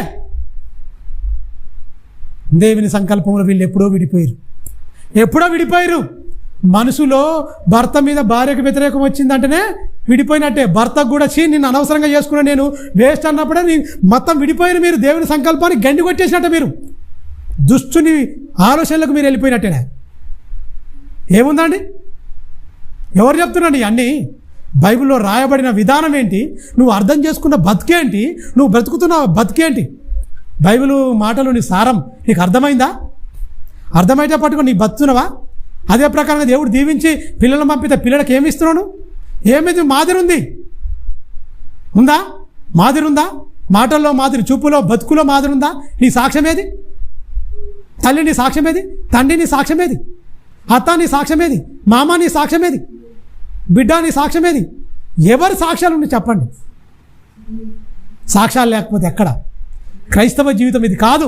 దేవుని సంకల్పంలో వీళ్ళు ఎప్పుడో విడిపోయారు. మనసులో భర్త మీద భార్యకు వ్యతిరేకం వచ్చిందంటేనే విడిపోయినట్టే. భర్తకు కూడా నిన్ను అనవసరంగా చేసుకున్నా, నేను వేస్ట్ అన్నప్పుడే మొత్తం విడిపోయిన మీరు దేవుని సంకల్పాన్ని గండి కొట్టేసినట్టే. మీరు దుష్టుని ఆలోచనలకు మీరు వెళ్ళిపోయినట్టేనే. ఏముందండి? ఎవరు చెప్తున్నాండి అన్నీ? బైబిల్లో రాయబడిన విధానం ఏంటి? నువ్వు అర్థం చేసుకున్న బతికేంటి? నువ్వు బ్రతుకుతున్న బతికేంటి? బైబిల్ మాటలు నీ సారం నీకు అర్థమైందా? అర్థమైతే పట్టుకొని నీ బతుకుతున్నావా? అదే ప్రకారంగా దేవుడు దీవించి పిల్లలను పంపితే పిల్లలకి ఏమి ఇస్తున్నాను? ఏమిది మాదిరి ఉందా? మాదిరి ఉందా? మాటల్లో మాదిరి, చూపులో, బతుకులో మాదిరి ఉందా? నీ సాక్ష్యం ఏది? తల్లి నీ సాక్ష్యం ఏది? తండ్రి నీ సాక్ష్యం ఏది? అత్త నీ సాక్ష్యం ఏది? మామ నీ సాక్ష్యం ఏది? బిడ్డ నీ సాక్ష్యం ఏది? ఎవరి సాక్ష్యాలు ఉన్నాయి చెప్పండి? సాక్ష్యాలు లేకపోతే ఎక్కడ? క్రైస్తవ జీవితం ఇది కాదు.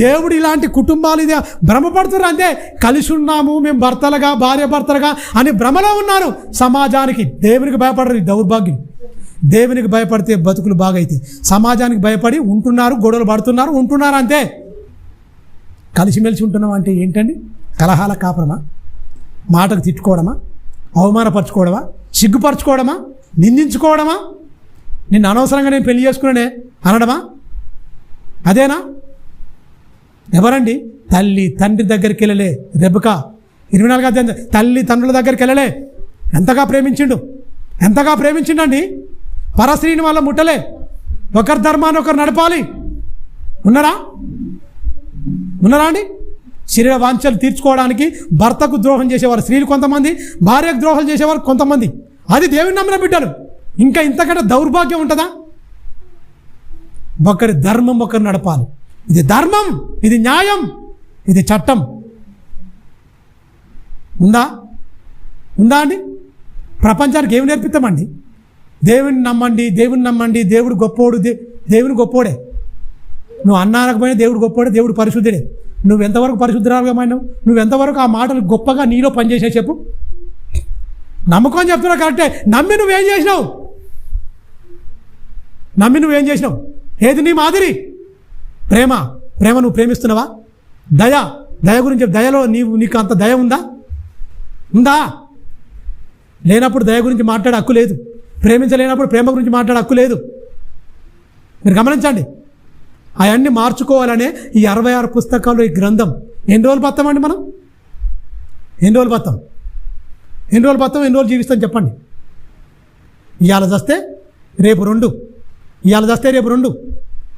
దేవుడు ఇలాంటి కుటుంబాలు ఇది భ్రమపడుతున్నారు అంతే. కలిసి ఉన్నాము మేము భర్తలుగా, భార్య భర్తలుగా అని భ్రమలో ఉన్నారు. సమాజానికి, దేవునికి భయపడరు. ఈ దౌర్భాగ్యం. దేవునికి భయపడితే బతుకులు బాగైతే. సమాజానికి భయపడి ఉంటున్నారు, గొడవలు ఉంటున్నారు అంతే. కలిసిమెలిసి ఉంటున్నాం అంటే ఏంటండి? కలహాల కాపురమా? మాటకు తిట్టుకోవడమా? అవమానపరచుకోవడమా? సిగ్గుపరచుకోవడమా? నిందించుకోవడమా? నిన్ను అనవసరంగా నేను పెళ్లి చేసుకున్నానే అనడమా? అదేనా? ఎవరండి? తల్లి తండ్రి దగ్గరికి వెళ్ళలే. రెబెకా 24 అధ్యాయం తల్లి తండ్రుల దగ్గరికి వెళ్ళలే. ఎంతగా ప్రేమించిండండి. పరస్త్రీని వాళ్ళ ముట్టలే. ఒకరి ధర్మాన్ని ఒకరు నడపాలి. ఉన్నారా అండి? శరీర వాంఛలు తీర్చుకోవడానికి భర్తకు ద్రోహం చేసేవారు స్త్రీలు కొంతమంది, భార్యకు ద్రోహం చేసేవారు కొంతమంది. అది దేవుని నమ్మిన బిడ్డలు. ఇంకా ఇంతకంటే దౌర్భాగ్యం ఉంటుందా? ఒకరి ధర్మం ఒకరు నడపాలి. ఇది ధర్మం, ఇది న్యాయం, ఇది చట్టం. ఉందా అండి? ప్రపంచానికి ఏమి నేర్పిస్తామండి? దేవుని నమ్మండి, దేవుడు గొప్పోడు, దేవుని గొప్పోడే. నువ్వు అన్నారకపోయినా దేవుడు గొప్పోడే, దేవుడు పరిశుద్ధుడే. నువ్వెంతవరకు పరిశుద్ధురాలుగా మారినావు? నువ్వెంతవరకు ఆ మాటలు గొప్పగా నీలో పనిచేసే చెప్పు. నమ్మకం చెప్తున్నా కరెక్టే. నమ్మి నువ్వేం చేసినావు? ఏది నీ మాదిరి? ప్రేమ నువ్వు ప్రేమిస్తున్నావా? దయ గురించి దయలో నీకు అంత దయ ఉందా? లేనప్పుడు దయ గురించి మాట్లాడే హక్కు లేదు. ప్రేమించలేనప్పుడు ప్రేమ గురించి మాట్లాడే హక్కు లేదు. మీరు గమనించండి. అవన్నీ మార్చుకోవాలనే ఈ 66 పుస్తకాలు, ఈ గ్రంథం. ఎన్ని రోజులు బతామండి మనం? ఎన్ని రోజులు బతాం? ఎన్ని రోజులు జీవిస్తాం చెప్పండి? ఇవాళ చస్తే రేపు 2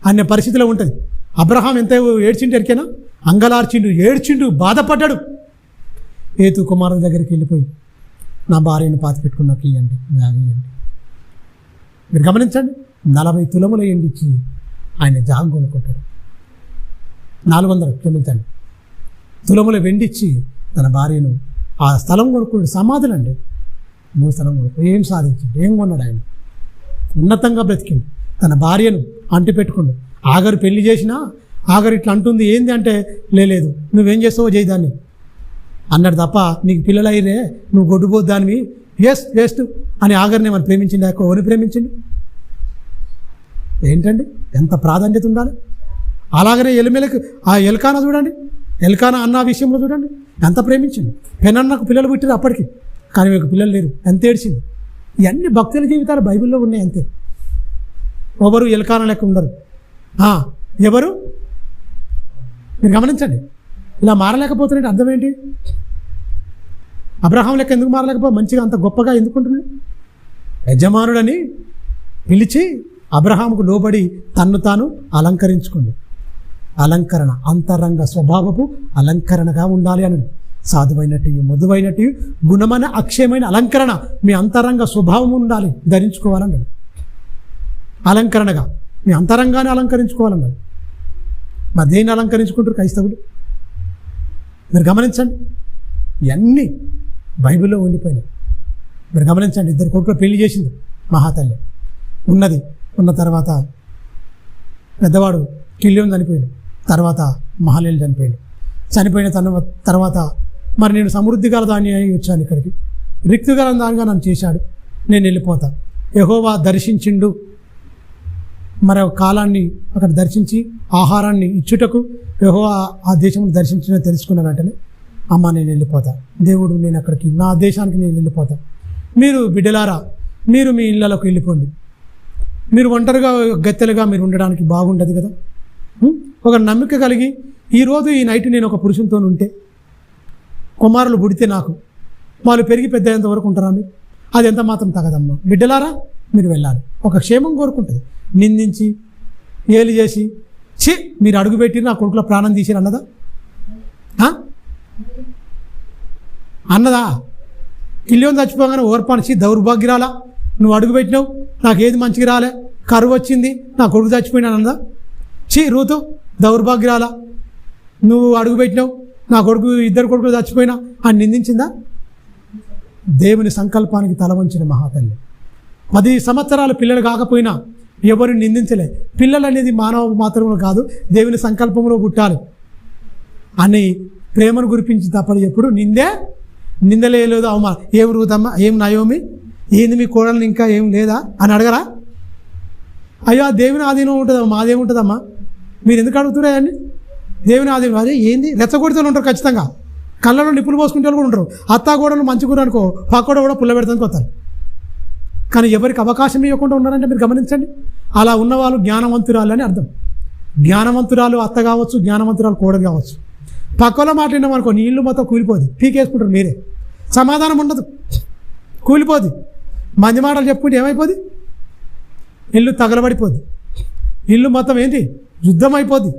అనే పరిస్థితిలో ఉంటుంది. అబ్రహాం ఎంత ఏడ్చిండు ఎరికేనా? అంగలార్చిండు, ఏడ్చిండు, బాధపడ్డాడు. ఏతు కుమారుని దగ్గరికి వెళ్ళిపోయి నా భార్యను పాతి పెట్టుకున్నాక ఇవ్వండి. మీరు గమనించండి. 40 తులముల ఎండిచ్చి ఆయన జాగం కొనుక్కుంటాడు. 400 తులముల వెండిచ్చి తన భార్యను ఆ స్థలం కొనుక్కున్నాడు. సమాధులండి. 3 స్థలం కొనుక్కు ఏం సాధించాడు? ఏం కొన్నాడు? ఆయన ఉన్నతంగా బ్రతికిండు. తన భార్యను అంటి పెట్టుకుండు. ఆగరు పెళ్లి చేసినా ఆగరు ఇట్లా అంటుంది. ఏంది అంటే లేదు, నువ్వేం చేస్తావో చేయదాన్ని అన్నాడు తప్ప, నీకు పిల్లలు అయ్యిరే, నువ్వు గొడ్డుపోద్దు దానివి, వేస్ట్ అని ఆగరిని ఏమని ప్రేమించింది? ఎవరిని ప్రేమించింది? ఏంటండి ఎంత ప్రాధాన్యత ఉండాలి? అలాగనే ఎల్కానా చూడండి. ఎల్కానా అన్న విషయంలో చూడండి ఎంత ప్రేమించింది. పెనన్నకు పిల్లలు పుట్టారు అప్పటికి, కానీ మీకు పిల్లలు లేరు. ఎంత ఏడ్చింది. ఇవన్నీ భక్తుల జీవితాలు బైబిల్లో ఉన్నాయి అంతే. ఎవరు ఎల్కానా లెక్క ఉండరు. ఎవరు? మీరు గమనించండి. ఇలా మారలేకపోతున్నట్టు అర్థం ఏంటి? అబ్రహాం లెక్క ఎందుకు మారలేకపో? మంచిగా అంత గొప్పగా ఎందుకుంటున్నాడు? యజమానుడని పిలిచి అబ్రహాముకు లోబడి తన్ను తాను అలంకరించుకుంది. అలంకరణ అంతరంగ స్వభావపు అలంకరణగా ఉండాలి అన్నాడు. సాధువైనట్టు, మృదువైనట్టు, గుణమైన అక్షయమైన అలంకరణ మీ అంతరంగ స్వభావం ఉండాలి, ధరించుకోవాలన్నాడు. అలంకరణగా మీ అంతరంగాన్ని అలంకరించుకోవాలన్నాడు. మరి దేన్ని అలంకరించుకుంటారు క్రైస్తవులు? మీరు గమనించండి, ఇవన్నీ బైబిల్లో ఉండిపోయినాయి. మీరు గమనించండి, 2 కొడుకులు పెళ్లి చేసింది మహాతల్లి. ఉన్న తర్వాత పెద్దవాడు కిల్యోన్ చనిపోయాడు, తర్వాత మహలేలు చనిపోయాడు. చనిపోయిన తర్వాత మరి నేను సమృద్ధి గల దాన్ని అయి వచ్చాను ఇక్కడికి, రిక్తు గల దానిగా నన్ను చేశాడు, నేను వెళ్ళిపోతా. యెహోవా దర్శించిండు, మరి కాలాన్ని అక్కడ దర్శించి ఆహారాన్ని ఇచ్చుటకు యెహోవా ఆ దేశంలో దర్శించిన తెలుసుకున్న వెంటనే అమ్మ నేను వెళ్ళిపోతా, దేవుడు నేను అక్కడికి నా దేశానికి నేను వెళ్ళిపోతా. మీరు బిడ్డలారా మీరు మీ ఇళ్ళలోకి వెళ్ళిపోండి. మీరు ఒంటరిగా గత్తెలుగా మీరు ఉండడానికి బాగుండదు కదా. ఒక నమ్మిక కలిగి ఈరోజు ఈ నైట్ నేను ఒక పురుషునితో ఉంటే, కుమారులు పుడితే నాకు వాళ్ళు పెరిగి పెద్ద అయ్యేంత వరకు ఉంటారా మీరు? అది ఎంత మాత్రం తగదమ్మా. బిడ్డలారా మీరు వెళ్ళాలి, ఒక క్షేమం కోరుకుంటుంది. నిందించి ఏలు చేసి మీరు అడుగుపెట్టి నా కొడుకుల ప్రాణం తీసిరు అన్నదా? అన్నదా? కిల్యోని చచ్చిపోగానే ఓర్పానిచ్చి దౌర్భాగ్యరాలా నువ్వు అడుగుపెట్టినావు, నాకు ఏది మంచిగా రాలే, కరువు వచ్చింది, నా కొడుకు చచ్చిపోయినా అన్నదా? రూతు దౌర్భాగ్యరాలా నువ్వు అడుగుపెట్టినావు, నా కొడుకు 2 కొడుకులు చచ్చిపోయినా అని నిందించిందా? దేవుని సంకల్పానికి తల వంచిన మహాతల్లి. 10 సంవత్సరాలు పిల్లలు కాకపోయినా ఎవరు నిందించలే. పిల్లలు అనేది మానవ మాత్రమే కాదు, దేవుని సంకల్పంలో పుట్టాలి అని ప్రేమను గురిపించి తప్పదు. ఎప్పుడు నిందలేదు అవమానం. ఏం రూతమ్మ, ఏం నయోమి, ఏంది మీ కోడల్ని ఇంకా ఏం లేదా అని అడగరా? అయ్యో దేవుని ఆధీనం ఉంటుందమ్మా, మాదేముంటుందమ్మా, మీరు ఎందుకు అడుగుతున్నారని? దేవుని ఆధీనం అదే ఏంది? రెచ్చగొడితే ఉంటారు ఖచ్చితంగా, కళ్ళలో నిప్పులు పోసుకుంటే కూడా ఉంటారు. అత్తాగోడలు మంచి కూర అనుకో, పక్కోడ కూడా పుల్ల పెడతానికి వస్తారు. కానీ ఎవరికి అవకాశం ఇవ్వకుండా ఉన్నారంటే మీరు గమనించండి. అలా ఉన్నవాళ్ళు జ్ఞానవంతురాలు అని అర్థం. జ్ఞానవంతురాలు అత్త కావచ్చు, జ్ఞానవంతురాలు కోడలు కావచ్చు. పక్కలో మాట్లాడినాం అనుకో, నీ ఇల్లు మొత్తం కూలిపోద్ది, పీకేసుకుంటారు మీరే, సమాధానం ఉండదు, కూలిపోద్ది. మంది మాటలు చెప్పుకుంటే ఏమైపోద్ది? ఇల్లు తగలబడిపోద్ది, ఇల్లు మొత్తం ఏంటి యుద్ధం అయిపోద్ది,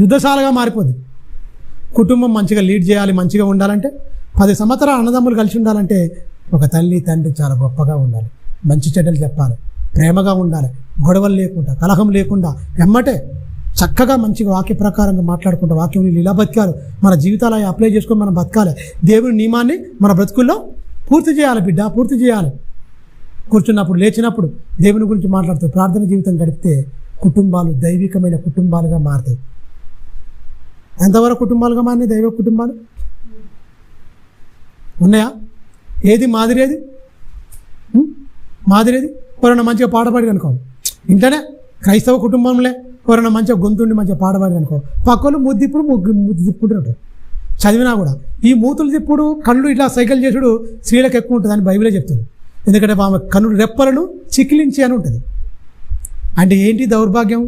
యుద్ధశాలగా మారిపోద్ది. కుటుంబం మంచిగా లీడ్ చేయాలి, మంచిగా ఉండాలంటే 10 సంవత్సరాలు అన్నదమ్ములు కలిసి ఉండాలంటే ఒక తల్లి తండ్రి చాలా గొప్పగా ఉండాలి, మంచి చెడ్డలు చెప్పాలి, ప్రేమగా ఉండాలి, గొడవలు లేకుండా, కలహం లేకుండా, ఎమ్మటే చక్కగా మంచిగా వాక్య ప్రకారంగా మాట్లాడుకుంటూ వాక్యం ఇలా బతకాలి. మన జీవితాలు అప్లై చేసుకొని మనం బతకాలి. దేవుని నియమాన్ని మన బ్రతుకుల్లో పూర్తి చేయాలి బిడ్డ, పూర్తి చేయాలి. కూర్చున్నప్పుడు లేచినప్పుడు దేవుని గురించి మాట్లాడుతూ ప్రార్థన జీవితం గడిపితే కుటుంబాలు దైవికమైన కుటుంబాలుగా మారుతాయి. ఎంతవరకు కుటుంబాలుగా మారినాయి దైవ కుటుంబాలు ఉన్నాయా? ఏది మాదిరేది? మాదిరేది ఎవరైనా మంచిగా పాటపాడి అనుకో, ఇంటనే క్రైస్తవ కుటుంబంలో ఎవరైనా మంచిగా గొంతుండి మంచిగా పాటపాడి అనుకో, పక్కలు ముద్దిప్పుడు ముద్దు తిప్పుకుంటున్నట్టు చదివినా కూడా ఈ మూతులు తిప్పుడు కళ్ళు ఇట్లా సైకిల్ చేసుడు స్త్రీలకు ఎక్కువ ఉంటుంది అని బైబిలే చెప్తుంది. ఎందుకంటే ఆమె కన్నుడు రెప్పలను చికిలించి అని ఉంటుంది. అంటే ఏంటి దౌర్భాగ్యం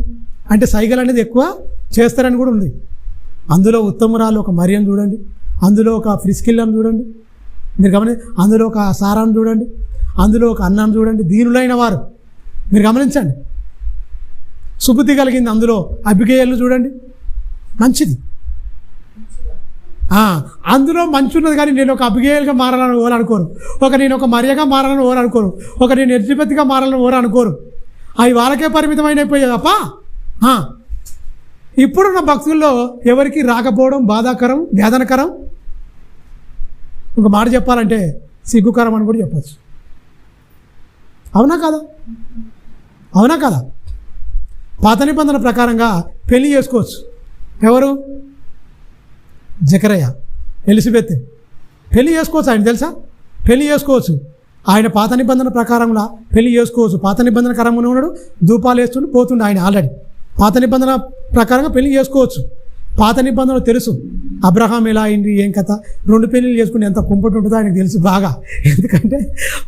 అంటే సైకిల్ అనేది ఎక్కువ చేస్తారని కూడా ఉంది. అందులో ఉత్తమురాలు ఒక మరియం చూడండి, అందులో ఒక ఫ్రిస్కిల్లను చూడండి, మీరు అందులో ఒక సారాన్ని చూడండి, అందులో ఒక అన్నాన్ని చూడండి, దీనులైన వారు మీరు గమనించండి. సుబుద్ధి కలిగింది అందులో అబిగేయలు చూడండి, మంచిది. అందులో మంచి ఉన్నది. కానీ నేను ఒక అబిగేయలుగా మారాలని ఓరు అనుకోరు, నేను ఒక మరియగా మారాలని ఓరు అనుకోరు, నేను ఎలిజబెత్గా మారాలని ఓరు అనుకోరు. అవి వాళ్ళకే పరిమితమైన అయిపోయాయి తప్ప ఇప్పుడున్న భక్తుల్లో ఎవరికి రాకపోవడం బాధాకరం, వేదనకరం, ఒక మాట చెప్పాలంటే సిగ్గుకరం అని కూడా చెప్పచ్చు. అవునా కదా? అవునా కదా? పాత నిబంధన ప్రకారంగా పెళ్లి చేసుకోవచ్చు. ఎవరు? జకరయ్య, ఎలిజబెత్ పెళ్లి చేసుకోవచ్చు. ఆయన తెలుసా? పెళ్లి చేసుకోవచ్చు. ఆయన పాత నిబంధన ప్రకారంగా పెళ్లి చేసుకోవచ్చు. పాత నిబంధన కరంగానే ఉన్నాడు, ధూపాలు వేస్తుండే పోతుండే ఆయన ఆల్రెడీ. పాత నిబంధన ప్రకారంగా పెళ్లి చేసుకోవచ్చు. పాత నిబంధనలు తెలుసు, అబ్రహాం ఎలా అయింది, ఏం కథ, 2 పెళ్ళిళ్ళు చేసుకుని ఎంత కుంపటి ఉంటుందో ఆయనకు తెలుసు బాగా. ఎందుకంటే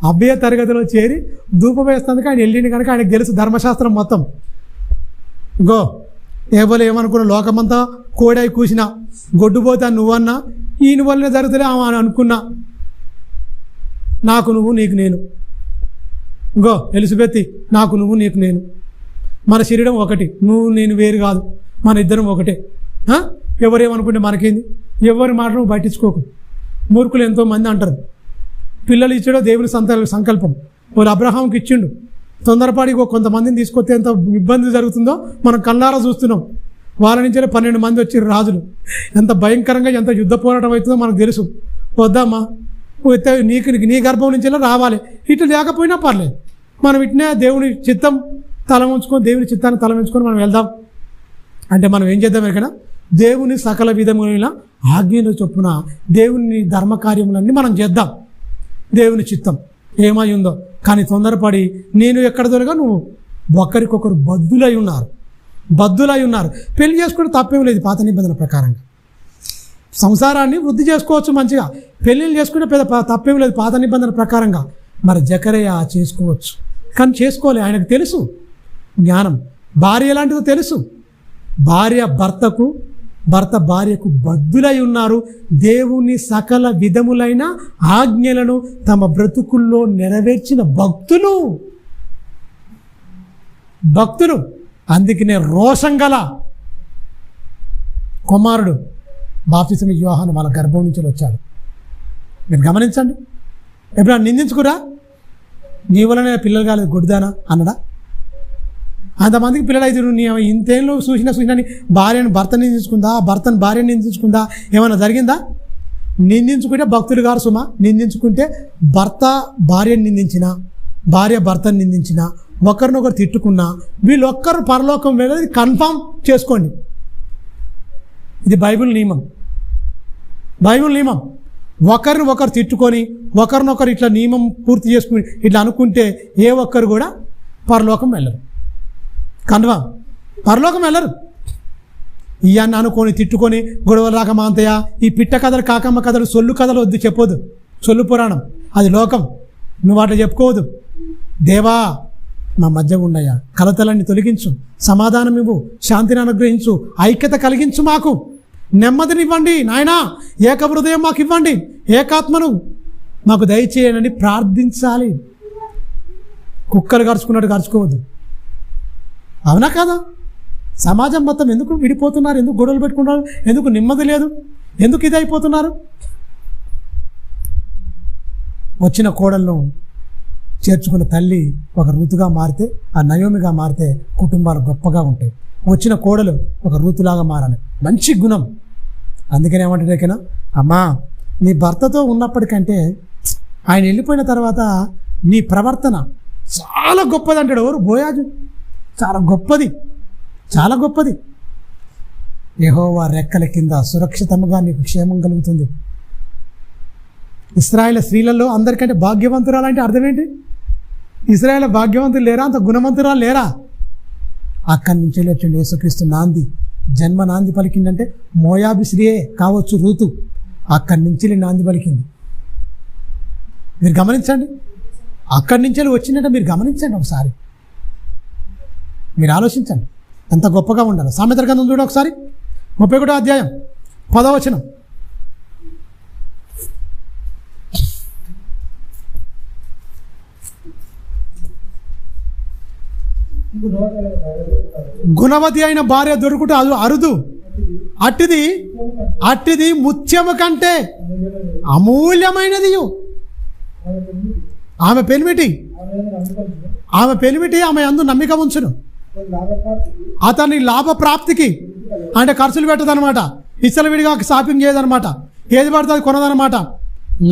అభ్యయ తరగతిలో చేరి ధూపం వేస్తుందుకు ఆయన వెళ్ళింది కనుక ఆయనకు తెలుసు ధర్మశాస్త్రం మొత్తం. గో ఏబోలు ఏమనుకున్నా, లోకమంతా కోడై కూసిన గొడ్డుపోతా నువ్వన్నా, ఈయన వల్లనే జరుగుతులే అని అనుకున్నా, నాకు నువ్వు నీకు నేను. గో ఎలిజబెత్, నాకు నువ్వు నీకు నేను, మన శరీరం ఒకటి, నువ్వు నేను వేరు కాదు, మన ఇద్దరం ఒకటే. ఎవరేమనుకుంటే మనకేంది, ఎవరి మాట నువ్వు పట్టించుకోకు. మూర్ఖులు ఎంతోమంది అంటారు. పిల్లలు ఇచ్చాడో దేవుని సంకల్పం. వాళ్ళు అబ్రహాంకి ఇచ్చిండు, తొందరపాటి కొంతమందిని తీసుకొస్తే ఎంత ఇబ్బంది జరుగుతుందో మనం కళ్ళారా చూస్తున్నాం. వాళ్ళ నుంచే 12 మంది వచ్చి రాజులు. ఎంత భయంకరంగా ఎంత యుద్ధ పోరాటం అవుతుందో మనకు తెలుసు. వద్దామా, నీ గర్భం నుంచి రావాలి, ఇటు లేకపోయినా పర్లేదు, మనం ఇట్నే దేవుని చిత్తం తల ఉంచుకొని దేవుని చిత్తాన్ని తల ఉంచుకొని మనం వెళ్దాం అంటే మనం ఏం చేద్దాం? ఎక్కడ దేవుని సకల విధములైన ఆజ్ఞలు చొప్పున దేవుని ధర్మకార్యములన్నీ మనం చేద్దాం. దేవుని చిత్తం ఏమై ఉందో. కానీ తొందరపడి నేను ఎక్కడ దొరగా నువ్వు ఒకరికొకరు బద్దులై ఉన్నారు. పెళ్లి చేసుకుంటే తప్పేం లేదు పాత నిబంధన ప్రకారంగా. సంసారాన్ని వృద్ధి చేసుకోవచ్చు మంచిగా, పెళ్ళిళ్ళు చేసుకుంటే పెద్ద తప్పేం లేదు పాత నిబంధన ప్రకారంగా. మరి జకరయ్య చేసుకోవచ్చు, కానీ చేసుకోలే. ఆయనకు తెలుసు జ్ఞానం. భార్య ఎలాంటిదో తెలుసు. భర్త భార్యకు బద్దులై ఉన్నారు. దేవుని సకల విధములైన ఆజ్ఞలను తమ బ్రతుకుల్లో నెరవేర్చిన భక్తులు. అందుకనే రోషం గల కుమారుడు బాప్తిస్మ యోహాను వాళ్ళ గర్భం నుంచి వచ్చాడు. మీరు గమనించండి. ఎప్పుడన్నా నిందించుకురా, నీ వలన పిల్లలు కాలేదు గుడిదానా అన్నడా? అంతమందికి పిల్లలు అయితే నీ ఇంతేళ్ళు చూసినా భర్తను నిందించుకుందా, భర్తను భార్యను నిందించుకుందా, ఏమైనా జరిగిందా? నిందించుకుంటే భక్తులు గారు సుమా. నిందించుకుంటే భర్త భార్యను నిందించిన, భార్య భర్తను నిందించిన, ఒకరినొకరు తిట్టుకున్నా వీళ్ళొక్కరు పరలోకం వెళ్ళేది కన్ఫామ్ చేసుకోండి. ఇది బైబిల్ నియమం. ఒకరిని ఒకరు తిట్టుకొని ఒకరినొకరు ఇట్లా నియమం పూర్తి చేసుకుని ఇట్లా అనుకుంటే ఏ ఒక్కరు కూడా పరలోకం వెళ్ళరు. కన్ఫామ్ పరలోకం వెళ్ళరు. ఇవన్నీ అనుకొని తిట్టుకొని గొడవలు రాక మాంతయ్య, ఈ పిట్ట కథలు కాకమ్మ కథలు సొల్లు కథలు వద్దు, చెప్పొద్దు. సొల్లు పురాణం అది లోకం, నువ్వు అట్లా చెప్పుకోవద్దు. దేవా మా మధ్య ఉండయ్యా, కలతలన్నీ తొలగించు, సమాధానం ఇవ్వు, శాంతిని అనుగ్రహించు, ఐక్యత కలిగించు, మాకు నెమ్మదినివ్వండి నాయనా, ఏక హృదయం మాకు ఇవ్వండి, ఏకాత్మను మాకు దయచేయనని ప్రార్థించాలి. కుక్కలు గరుచుకున్నట్టు గరుచుకోవద్దు. అవునా కాదా? సమాజం మొత్తం ఎందుకు విడిపోతున్నారు? ఎందుకు గొడవలు పెట్టుకుంటారు? ఎందుకు నెమ్మది లేదు? ఎందుకు ఇది అయిపోతున్నారు? వచ్చిన కోడలను చేర్చుకున్న తల్లి ఒక ఋతుగా మారితే, ఆ నయోమిగా మారితే కుటుంబాలు గొప్పగా ఉంటాయి. వచ్చిన కోడలు ఒక ఋతులాగా మారాలి, మంచి గుణం. అందుకని ఏమంటాడేకనా, అమ్మా నీ భర్తతో ఉన్నప్పటికంటే ఆయన వెళ్ళిపోయిన తర్వాత నీ ప్రవర్తన చాలా గొప్పది అంటాడు. ఎవరు? బోయాజు. చాలా గొప్పది. యెహోవా రెక్కల కింద సురక్షితంగా నీకు క్షేమం కలుగుతుంది. ఇశ్రాయేలు స్త్రీలలో అందరికంటే భాగ్యవంతురాలు అంటే అర్థం ఏంటి? ఇశ్రాయేలు భాగ్యవంతులు లేరా? అంత గుణవంతురాలు లేరా? అక్కడి నుంచి వచ్చిండు యేసుక్రీస్తు. జన్మ నాంది పలికిందంటే మోయాబు స్త్రీయే కావచ్చు ఋతు. అక్కడి నుంచి నాంది పలికింది. మీరు గమనించండి, అక్కడి నుంచి వచ్చిందంటే మీరు గమనించండి, ఒకసారి మీరు ఆలోచించండి ఎంత గొప్పగా ఉండాలి. సామెతల గ్రంథం చూడ ఒకసారి 31వ అధ్యాయం 10వ వచనం. గుణవతి అయిన భార్య దొరుకుట అరుదు, అట్టిది ముత్యము కంటే అమూల్యమైనది. ఆమె పెనిమిటి ఆమె యందు నమ్మిక ఉంచును. అతని లాభప్రాప్తికి అంటే ఖర్చులు పెట్టదనమాట, విడిగా షాపింగ్ చేయదనమాట, ఏది పడుతుంది కొనదనమాట.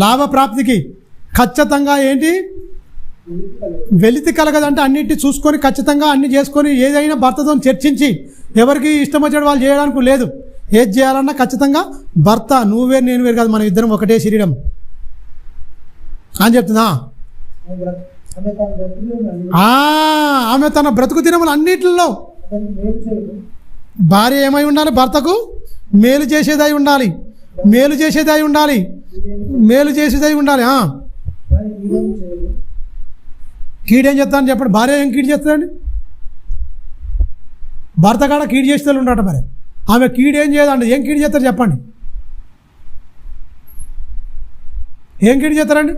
లాభప్రాప్తికి ఖచ్చితంగా ఏంటి వెలితి కలగదంటే అన్నింటినీ చూసుకొని ఖచ్చితంగా అన్ని చేసుకొని ఏదైనా భర్తతో చర్చించి, ఎవరికి ఇష్టం వచ్చాడు వాళ్ళు చేయడానికి లేదు. ఏది చేయాలన్నా ఖచ్చితంగా భర్త నువ్వు వేరు నేను వేరు కాదు, మన ఇద్దరం ఒకటే శరీరం అని చెప్తుందా. ఆమె తన బ్రతుకు దినములు అన్నిటిలో భార్య ఏమై ఉండాలి? భర్తకు మేలు చేసేదై ఉండాలి. కీడేం చేస్తానని చెప్పండి. భార్య ఏం కీడు చేస్తుందండి? భర్త కాడ కీడు చేస్తే ఉండట. మరి ఆమె కీడేం చేయదండి. ఏం కీడు చేస్తారు చెప్పండి? ఏం కీడు చేస్తారండి?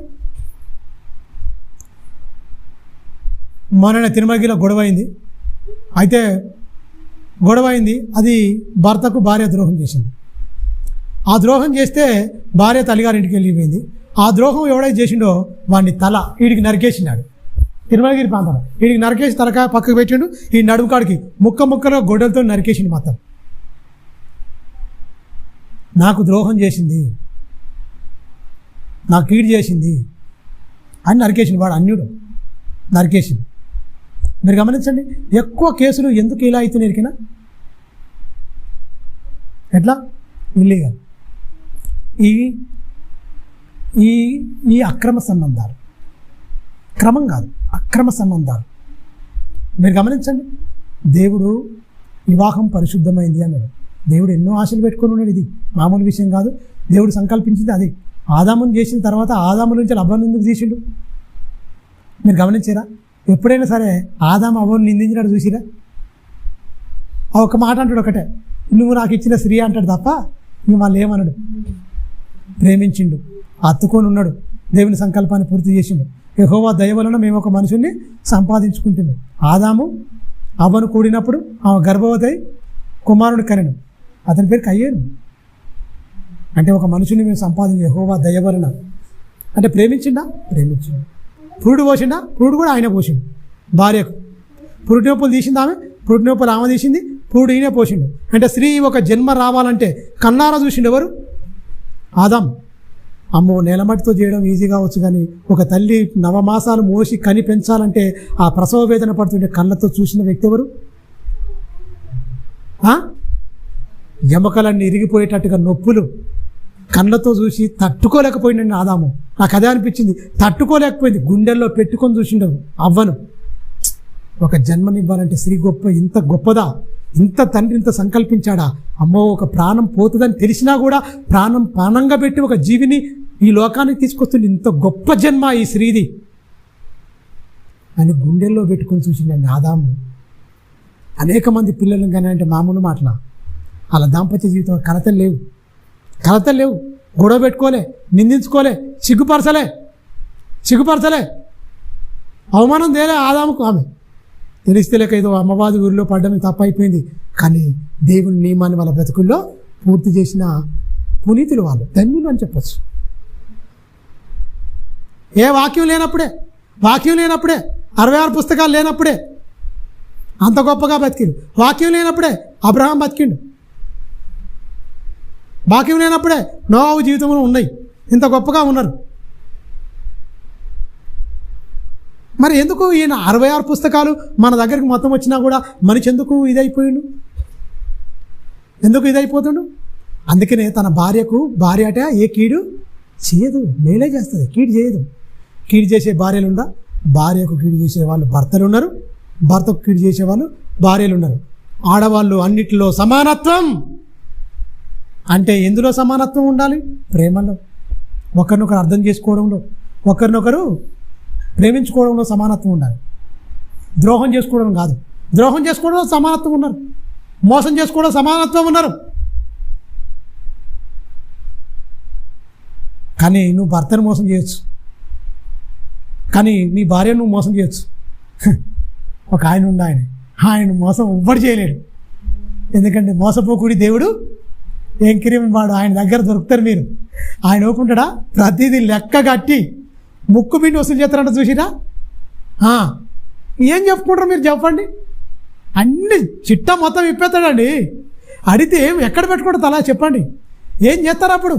మొన్న తిరుమలగిలో గొడవ అయింది. అది భర్తకు భార్య ద్రోహం చేసింది. ఆ ద్రోహం చేస్తే భార్య తల్లిగారింటికి వెళ్ళిపోయింది. ఆ ద్రోహం ఎవడైతే చేసిండో వాడిని తల వీడికి నరికేసినాడు. తిరుమలగిరి ప్రాంతంలో. వీడికి నరికేసి తలకాయ పక్కకు పెట్టిండు, ఈ నడుము కాడికి ముక్కలో గొడ్డలతో నరికేసిండు మొత్తం. నాకు ద్రోహం చేసింది, నాకు కీడు చేసింది అని నరికేసిండు. వాడు అన్యుడు నరికేసిండు. మీరు గమనించండి, ఎక్కువ కేసులు ఎందుకు ఇలా అవుతున్నాయి ఎరికినా? ఎట్లా? ఇల్లీగల్. ఈ అక్రమ సంబంధాలు, క్రమం కాదు, అక్రమ సంబంధాలు. మీరు గమనించండి, దేవుడు వివాహం పరిశుద్ధమైంది అన్నాడు. దేవుడు ఎన్నో ఆశలు పెట్టుకొని ఉన్నాడు. ఇది మామూలు విషయం కాదు. దేవుడు సంకల్పించింది అది. ఆదామును చేసిన తర్వాత ఆదాము నుంచి అవ్వను ఎందుకు తీసిండు? మీరు గమనించారా? ఎప్పుడైనా సరే ఆదాము అవ్వను నిందించినాడు చూసిరా? ఆ ఒక మాట అంటాడు, ఒకటే, నువ్వు నాకు ఇచ్చిన స్త్రీ అంటాడు తప్ప నువ్వు మళ్ళీ ఏమన్నాడు? ప్రేమించిండు, హత్తుకొని ఉన్నాడు, దేవుని సంకల్పాన్ని పూర్తి చేసిండు. యెహోవా దయ వలన మేము ఒక మనుషుల్ని సంపాదించుకుంటుంది. ఆదాము అవ్వను కూడినప్పుడు ఆమె గర్భవతి కుమారుడు కనెను, అతని పేరు కయ్యేను. అంటే ఒక మనుషుని మేము సంపాదించి యెహోవా దయ వలన. అంటే ప్రేమించిండా? ప్రేమించిండు. పురుడు పోసిండా? పురుడు కూడా ఆయన పోసిండు. భార్యకు పురుటినొప్పులు తీసింది ఆమె, పురుటినొప్పులు ఆమె తీసింది, పురుడు ఈయనే పోసిండు. అంటే స్త్రీ ఒక జన్మ రావాలంటే కన్నారా చూసిండు ఎవరు? ఆదాం. అమ్మో, నేలమట్టితో చేయడం ఈజీ కావచ్చు, కానీ ఒక తల్లి నవమాసాలు మోసి కని పెంచాలంటే ఆ ప్రసవ వేదన పడుతుంటే కళ్ళతో చూసిన వ్యక్తి ఎవరు? ఎముకలన్నీ ఇరిగిపోయేటట్టుగా నొప్పులు కళ్ళతో చూసి తట్టుకోలేకపోయిందండి ఆదాము. నాకు అదే అనిపించింది, తట్టుకోలేకపోయింది. గుండెల్లో పెట్టుకొని చూసిండవు అవ్వను. ఒక జన్మనివ్వాలంటే స్త్రీ గొప్ప, ఇంత గొప్పదా? ఇంత తండ్రి ఇంత సంకల్పించాడా? అమ్మో, ఒక ప్రాణం పోతుందని తెలిసినా కూడా ప్రాణంగా పెట్టి ఒక జీవిని ఈ లోకానికి తీసుకొస్తుంది. ఇంత గొప్ప జన్మ ఈ స్త్రీది అని గుండెల్లో పెట్టుకొని చూసిండండి ఆదాము. అనేక మంది పిల్లలను కానీ అంటే మామూలు మాటల అలా దాంపత్య జీవితం కలతలు లేవు, గొడవ పెట్టుకోలే, నిందించుకోలే, సిగ్గుపరచలే, అవమానం తేలే ఆదాముకు. ఆమె తెలిస్తే లేక ఏదో అమ్మవాది ఊరిలో పడ్డమే తప్పైపోయింది, కానీ దేవుని నియమాన్ని వాళ్ళ బ్రతుకుల్లో పూర్తి చేసిన పునీతులు వాళ్ళు, ధన్యులు అని చెప్పచ్చు. ఏ వాక్యం లేనప్పుడే 66 పుస్తకాలు లేనప్పుడే అంత గొప్పగా బతికిండు. వాక్యం లేనప్పుడే అబ్రహాం బతికిండు. వాక్యం లేనప్పుడే నోవాహు జీవితంలో ఉన్నాయి, ఇంత గొప్పగా ఉన్నారు. మరి ఎందుకు ఈయన 66 పుస్తకాలు మన దగ్గరికి మొత్తం వచ్చినా కూడా మనిషి ఎందుకు ఇదైపోతుండు? అందుకనే తన భార్య అట ఏ కీడు చేయదు, మేలే చేస్తుంది, కీడు చేయదు. కీడు చేసే భార్యలు ఉందా? భార్యకు కీడు చేసే వాళ్ళు భర్తలు ఉన్నారు, భర్తకు కీడు చేసేవాళ్ళు భార్యలు ఉన్నారు. ఆడవాళ్ళు అన్నిటిలో సమానత్వం. అంటే ఎందులో సమానత్వం ఉండాలి? ప్రేమలో, ఒకరినొకరు అర్థం చేసుకోవడంలో, ఒకరినొకరు ప్రేమించుకోవడంలో సమానత్వం ఉండాలి. ద్రోహం చేసుకోవడం కాదు. ద్రోహం చేసుకోవడంలో సమానత్వం ఉన్నారు, మోసం చేసుకోవడం సమానత్వం ఉన్నారు. కానీ నువ్వు భర్తను మోసం చేయొచ్చు, కానీ నీ భార్యను నువ్వు మోసం చేయొచ్చు. ఒక ఆయన ఉండి ఆయన మోసం ఎవ్వడు చేయలేడు. ఎందుకంటే మోసపోకుడి దేవుడు ఏం కిరీం వాడు, ఆయన దగ్గర దొరుకుతారు మీరు. ఆయన ఒప్పుకుంటాడా? ప్రతిదీ లెక్క కట్టి ముక్కు పిండి వసూలు చేస్తారంట చూసిరా? ఏం చెప్పుకుంటారు మీరు? చెప్పండి. అన్ని చిట్టా మొత్తం ఇప్పేస్తాడండి. అడిగితే ఎక్కడ పెట్టుకుంటారు తలా? చెప్పండి, ఏం చేస్తారు అప్పుడు?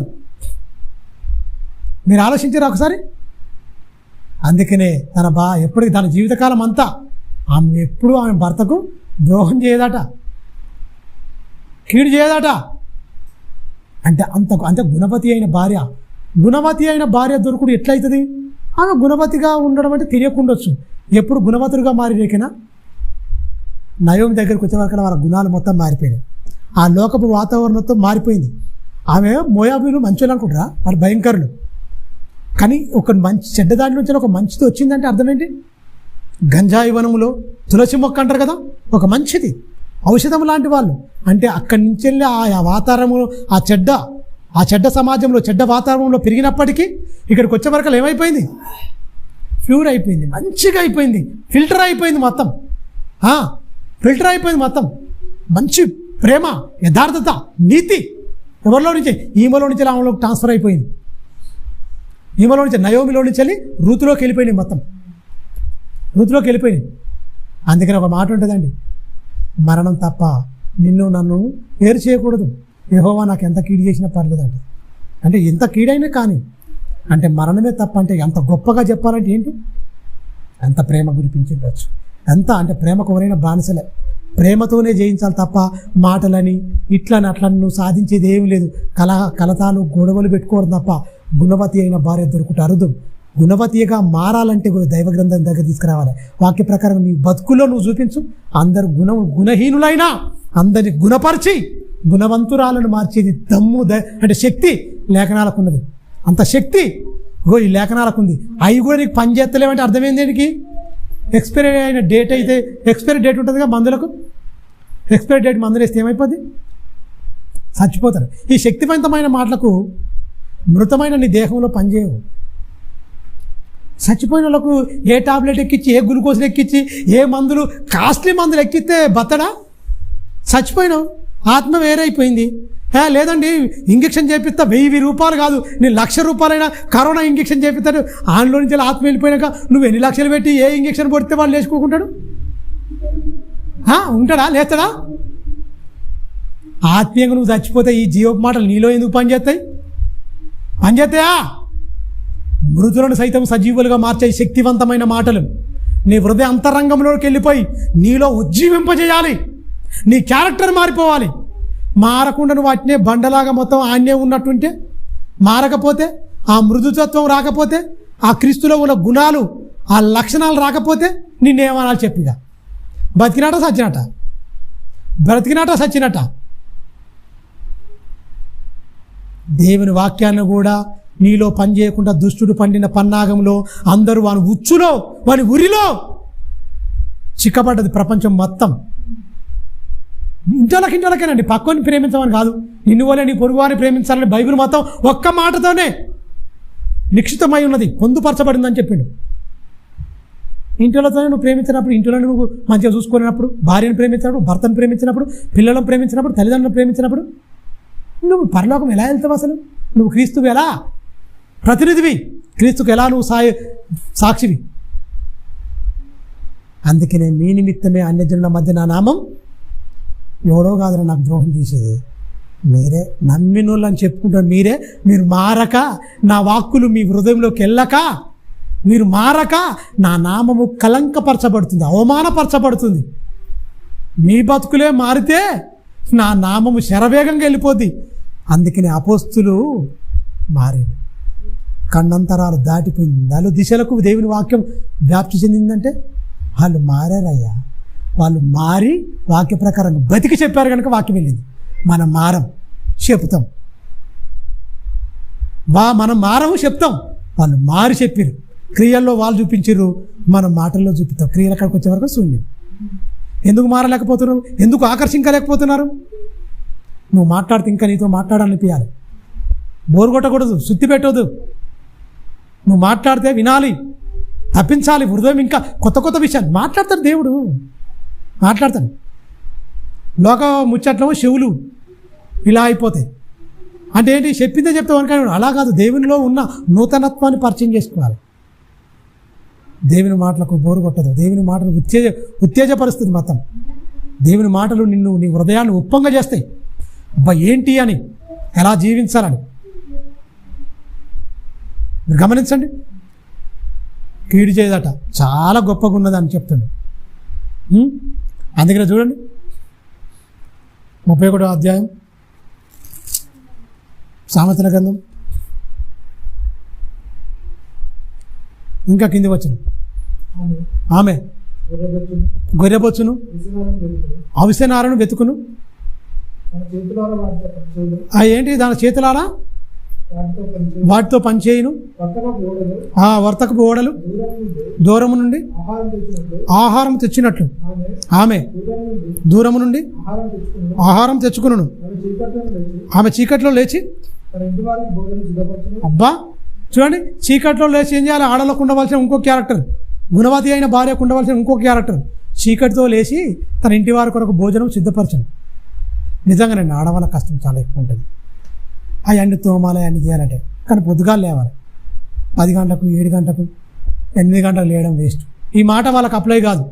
మీరు ఆలోచించారా ఒకసారి? అందుకనే ఎప్పటికీ తన జీవితకాలం అంతా ఎప్పుడు ఆమె భర్తకు ద్రోహం చేయదట, కీడు చేయదట. అంటే అంత గుణవతి అయిన భార్య దొరుకుడు ఎట్లయితుంది? ఆమె గుణవతిగా ఉండడం అంటే తెలియకుండొచ్చు. ఎప్పుడు గుణవతులుగా మారిరేకినా నయోమి దగ్గరికి వచ్చేవరకు వాళ్ళ గుణాలు మొత్తం మారిపోయినాయి. ఆ లోకపు వాతావరణంతో మారిపోయింది. ఆమె మోయాబీలు మంచోళ్ళు అనుకుంటారా? వాళ్ళు భయంకరులు. కానీ ఒక మంచి చెడ్డ దాని నుంచి ఒక మంచిది వచ్చిందంటే అర్థం ఏంటి? గంజాయి వనములో తులసి మొక్క అంటారు కదా, ఒక మంచిది, ఔషధం లాంటి వాళ్ళు. అంటే అక్కడి నుంచి వెళ్ళి ఆ వాతావరణంలో ఆ చెడ్డ సమాజంలో చెడ్డ వాతావరణంలో పెరిగినప్పటికీ ఇక్కడికి వచ్చే వరకు ఏమైపోయింది? ప్యూర్ అయిపోయింది, మంచిగా అయిపోయింది, ఫిల్టర్ అయిపోయింది మొత్తం. మంచి ప్రేమ, యథార్థత, నీతి ఎవరిలో నుంచి? ఈమెలో నుంచి ఆమెలోకి ట్రాన్స్ఫర్ అయిపోయింది. ఈమెలో నుంచి నయోమిలో నుంచి వెళ్ళి రూతులోకి వెళ్ళిపోయింది మొత్తం. మృతిలోకి వెళ్ళిపోయింది. అందుకని ఒక మాట ఉంటుందండి, మరణం తప్ప నిన్ను నన్ను వేరు చేయకూడదు. యెహోవా నాకు ఎంత కీడు చేసినా పర్లేదండి. అంటే ఎంత కీడైనా కానీ అంటే మరణమే తప్ప అంటే ఎంత గొప్పగా చెప్పాలంటే ఏంటి, ఎంత ప్రేమ గురిపించిండొచ్చు. ఎంత అంటే ప్రేమకు ఎవరైనా బానిసలే, ప్రేమతోనే జయించాలి తప్ప మాటలని ఇట్లని అట్లని నువ్వు సాధించేది ఏమి లేదు. కలతాలు గొడవలు పెట్టుకోవడం తప్ప గుణవతి అయిన భార్య దొరుకుట అరుదు. గుణవతిగా మారాలంటే దైవ గ్రంథం దగ్గర తీసుకురావాలి. వాక్య ప్రకారం నీ బతుకులో నువ్వు చూపించు. అందరు గుణహీనులైనా అందరిని గుణపరిచి గుణవంతురాలను మార్చేది దమ్ము అంటే శక్తి లేఖనాలకు ఉన్నది. అంత శక్తి ఈ లేఖనాలకు ఉంది. అవి కూడా నీకు పని చేస్తలేమంటే అర్థమైంది దీనికి. ఎక్స్పైరీ అయిన డేట్ అయితే ఎక్స్పైరీ డేట్ ఉంటుందిగా మందులకు. ఎక్స్పైరీ డేట్ మందులు వేస్తే ఏమైపోద్ది, చచ్చిపోతారు. ఈ శక్తివంతమైన మాటలకు మృతమైన నీ దేహంలో పనిచేయవు. చచ్చిపోయిన వాళ్ళకు ఏ టాబ్లెట్ ఎక్కించి ఏ గ్లూకోజ్లు ఎక్కించి ఏ మందులు కాస్ట్లీ మందులు ఎక్కిస్తే బతడా, చచ్చిపోయినావు. ఆత్మ వేరైపోయింది. లేదండి ఇంజక్షన్ చేపిస్తా 1000 రూపాయలు కాదు, నేను 1,00,000 రూపాయలైనా కరోనా ఇంజక్షన్ చేపిస్తాడు. ఆన్లో నుంచి ఆత్మ వెళ్ళిపోయినాక నువ్వు ఎన్ని లక్షలు పెట్టి ఏ ఇంజక్షన్ పడితే వాళ్ళు లేచుకోకుంటాడు, ఉంటాడా, లేస్తాడా? ఆత్మీయంగా నువ్వు చచ్చిపోతే ఈ జీవ మాటలు నీలో ఎందుకు పనిచేస్తాయి? పనిచేస్తాయా? మృతులను సైతం సజీవులుగా మార్చే శక్తివంతమైన మాటలు నీ హృదయ అంతరంగంలోకి వెళ్ళిపోయి నీలో ఉజ్జీవింపజేయాలి. నీ క్యారెక్టర్ మారిపోవాలి. మారకుండా నువ్వు వాటినే బండలాగా మొత్తం ఆన్నే ఉన్నట్టుంటే, మారకపోతే, ఆ మృదుతత్వం రాకపోతే, ఆ క్రీస్తులో ఉన్న గుణాలు ఆ లక్షణాలు రాకపోతే నిన్నేమనాలి చెప్పిగా? బతికినాట సచ్చినట, బ్రతికినాట సచ్చినట. దేవుని వాక్యాన్ని కూడా నీలో పని చేయకుండా దుష్టుడు పండిన పన్నాగంలో అందరూ వాని ఉచ్చులో వాని ఉరిలో చిక్కబడ్డది ప్రపంచం మొత్తం. ఇంటోళ్ళకేనండి, పక్కని ప్రేమించమని కాదు, నిన్ను వల్లే నీ పొరుగువారిని ప్రేమించాలని బైబిల్ మొత్తం ఒక్క మాటతోనే నిక్షితమై ఉన్నది, పొందుపరచబడిందని చెప్పిండు. ఇంటిలోతోనే నువ్వు ప్రేమించినప్పుడు, ఇంటిలో నువ్వు మంచిగా చూసుకున్నప్పుడు, భార్యను ప్రేమించినప్పుడు, భర్తను ప్రేమించినప్పుడు, పిల్లలను ప్రేమించినప్పుడు, తల్లిదండ్రులను ప్రేమించినప్పుడు నువ్వు పరలోకం ఎలా వెళ్తావు? అసలు నువ్వు క్రీస్తువు ఎలా ప్రతినిధివి, క్రీస్తుకు ఎలా నువ్వు సాక్షివి? అందుకనే మీ నిమిత్తమే అన్యజనుల మధ్య నా నామం ఎవడో కాదని నాకు ద్రోహం చేసేది మీరే, నమ్మినోళ్ళని చెప్పుకుంటారు మీరే. మీరు మారక, నా వాక్కులు మీ హృదయంలోకి వెళ్ళక, మీరు మారక నా నామము కలంకపరచబడుతుంది, అవమానపరచబడుతుంది. మీ బతుకులే మారితే నా నామము శరవేగంగా వెళ్ళిపోద్ది. అందుకని అపోస్తులు మారేది, కన్నంతరాలు దాటిపోయింది, 4 దిశలకు దేవుని వాక్యం వ్యాప్తి చెందిందంటే వాళ్ళు మారారయ్యా. వాళ్ళు మారి వాక్య ప్రకారంగా బతికి చెప్పారు కనుక వాక్యం వెళ్ళింది. మనం మారం, చెప్తాం. మనం మారము, చెప్తాం. వాళ్ళు మారి చెప్పారు, క్రియల్లో వాళ్ళు చూపించారు, మనం మాటల్లో చూపిస్తాం. క్రియలు అక్కడికి వచ్చే వరకు శూన్యం. ఎందుకు మారలేకపోతున్నారు? ఎందుకు ఆకర్షించలేకపోతున్నారు? నువ్వు మాట్లాడితే ఇంకా నీతో మాట్లాడాలనిపించాలి. బోరు కొట్టకూడదు, సుత్తి పెట్టవద్దు. నువ్వు మాట్లాడితే వినాలి, తప్పించాలి. హృదయం ఇంకా కొత్త కొత్త విషయాలు మాట్లాడతాడు దేవుడు, మాట్లాడతాడు. లోక ముచ్చట్లో చెవులు ఇలా అయిపోతాయి. అంటే ఏంటి? చెప్పిందే చెప్తావు అనుకో. అలా కాదు, దేవునిలో ఉన్న నూతనత్వాన్ని పరిచయం చేసుకోవాలి. దేవుని మాటలకు బోరు కొట్టదు, దేవుని మాటలు ఉత్తేజపరుస్తుంది మొత్తం. దేవుని మాటలు నిన్ను, నీ హృదయాన్ని ఉప్పంగా చేస్తాయి. అబ్బా ఏంటి అని, ఎలా జీవించాలని మీరు గమనించండి. కీడు చేయదట చాలా గొప్పగా ఉన్నదని చెప్తుంది. అందుకనే చూడండి 31వ అధ్యాయం సామెతల గ్రంథం ఇంకా కిందికి వచ్చింది. ఆమె గొర్రెబొచ్చును అవిసెనారను వెతుకును. ఏంటి? దాని చేతులారా వాటితో పనిచేయును. వర్తకపు ఓడలు దూరము నుండి ఆహారం తెచ్చినట్లు ఆమె దూరము నుండి ఆహారం తెచ్చుకును. ఆమె చీకట్లో లేచి, అబ్బా చూడండి, చీకట్లో లేచి ఏం చేయాలి? ఆడలకు ఉండవలసిన ఇంకో క్యారెక్టర్, గుణవతి అయిన భార్యకు ఉండవలసిన ఇంకో క్యారెక్టర్. చీకటితో లేచి తన ఇంటి వారి కొరకు భోజనం సిద్ధపరచను. నిజంగానండి, ఆడవాళ్ళ కష్టం చాలా ఎక్కువ ఉంటుంది. అవన్నీ తోమాలి, అన్నీ చేయాలంటే. కానీ పొద్దుగాలు లేవాలి. 10 గంటలకు, 7 గంటలకు, 8 గంటలకు లేయడం వేస్ట్. ఈ మాట వాళ్ళకి అప్లై కాదు.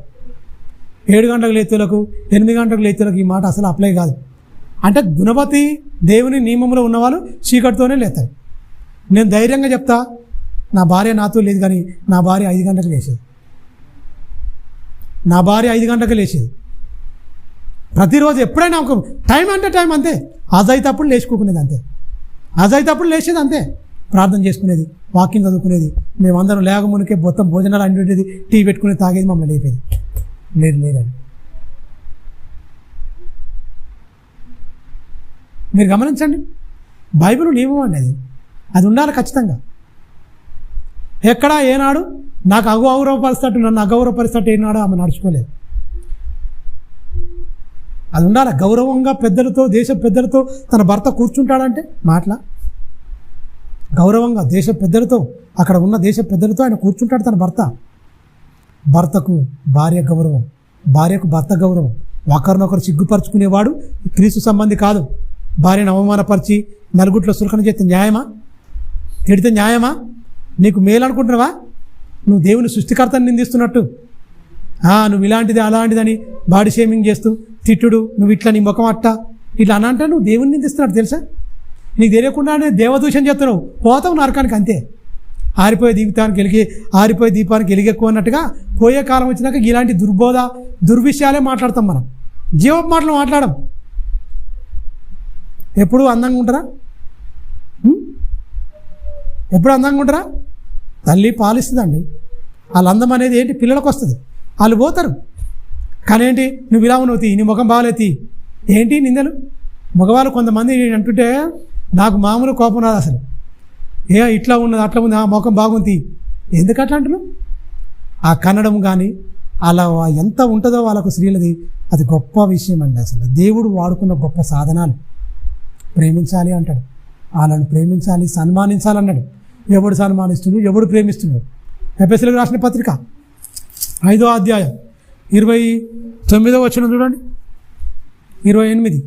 7 గంటలకు లేతులకు 8 గంటలకు లేతులకు ఈ మాట అసలు అప్లై కాదు. అంటే గుణవతి దేవుని నియమంలో ఉన్నవాళ్ళు చీకటితోనే లేతారు. నేను ధైర్యంగా చెప్తా, నా భార్య నాతో లేదు, కానీ నా భార్య 5 గంటలకు లేచేది. నా భార్య 5 గంటలకు లేచేది ప్రతిరోజు. ఎప్పుడైనా ఒక టైం అంటే టైం అంతే. అజైతప్పుడు లేచుకోకునేది అంతే, అజైతప్పుడు లేచేది అంతే. ప్రార్థన చేసుకునేది, వాకింగ్ చదువుకునేది. మేమందరం లేకమునికే మొత్తం భోజనాలు అన్నింటిది, టీ పెట్టుకుని తాగేది, మమ్మల్ని లేపేది. లేదండి. మీరు గమనించండి, బైబిల్ నియమం అండి, అది ఉండాలి ఖచ్చితంగా. ఎక్కడా ఏనాడు నాకు అగౌరవపరుస్తట్టు, నన్ను అగౌరవపరుస్తట్టు ఏనాడు ఆమె నడుచుకోలేదు. అది ఉండాలి. గౌరవంగా పెద్దలతో, దేశ పెద్దలతో తన భర్త కూర్చుంటాడంటే మాటలా, గౌరవంగా దేశ పెద్దలతో, అక్కడ ఉన్న దేశ పెద్దలతో ఆయన కూర్చుంటాడు తన భర్త. భర్తకు భార్య గౌరవం, భార్యకు భర్త గౌరవం. ఒకరినొకరు సిగ్గుపరుచుకునేవాడు క్రీస్తు సంబంధి కాదు. భార్యను అవమానపరిచి నలుగుట్లో సులకన చేస్తే న్యాయమా? తిడితే న్యాయమా? నీకు మేలు అనుకుంటున్నావా? నువ్వు దేవుని సృష్టికర్తని నిందిస్తున్నట్టు. నువ్వు ఇలాంటిది అలాంటిదని బాడీ షేమింగ్ చేస్తూ తిట్టుడు, నువ్వు ఇట్లా నీ ముఖం అట్ట ఇట్లా అని అంటే నువ్వు దేవుని నిందిస్తున్నట్టు తెలుసా? నీకు తెలియకుండానే దేవదూషణ చేస్తున్నావు, పోతావు నరకానికి అంతే. ఆరిపోయే దీపానికి ఎలిగెక్కువ అన్నట్టుగా పోయే కాలం వచ్చినాక ఇలాంటి దుర్బోధ దుర్విషయాలే మాట్లాడతాం మనం. జీవపు మాటలు మాట్లాడడం. ఎప్పుడు అందంగా ఉంటారా? ఎప్పుడు అందంగా ఉంటారా? తల్లి పాలిస్తుందండి. వాళ్ళ అందం అనేది ఏంటి? పిల్లలకు వస్తుంది, వాళ్ళు పోతారు. కానీ ఏంటి, నువ్వు ఇలా ఉన్నావు, నీ ముఖం బాగాలేతి ఏంటి నిందలు? మగవాళ్ళు కొంతమంది అంటుంటే నాకు మామూలు కోపం రాదు అసలు. ఇట్లా ఉన్నది అట్లా ఉంది, ఆ ముఖం బాగుంది, ఎందుకు అట్లా అంటున్నావు? ఆ కన్నడం కానీ అలా ఎంత ఉంటుందో వాళ్ళకు స్త్రీలది, అది గొప్ప విషయం అండి. అసలు దేవుడు వాడుకున్న గొప్ప సాధనాలు. ప్రేమించాలి అంటాడు, వాళ్ళని ప్రేమించాలి, సన్మానించాలన్నాడు. ఎవడు సన్మానిస్తున్నాడు, ఎవడు ప్రేమిస్తున్నాడు? ఎఫెసీయులకు రాసిన పత్రిక 5వ అధ్యాయం 29వ వచనం చూడండి, 28.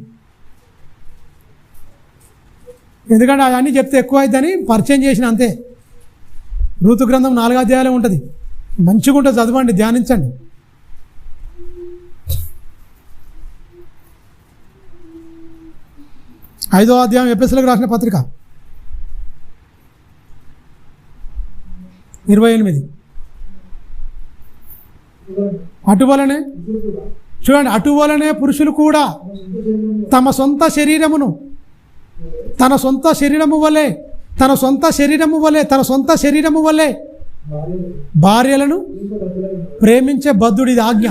ఎందుకంటే అవన్నీ చెప్తే ఎక్కువ అవుతుందని పరిచయం చేసిన అంతే. ఋతు గ్రంథం 4 అధ్యాయాలే ఉంటుంది, మంచిగా ఉంటుంది, చదవండి, ధ్యానించండి. ఐదో అధ్యాయం ఎఫెసీయులకు రాసిన పత్రిక 28. అటువలనే చూడండి, అటువలనే పురుషులు కూడా తమ సొంత శరీరము వలె భార్యలను ప్రేమించే బద్ధుడి ఆజ్ఞ.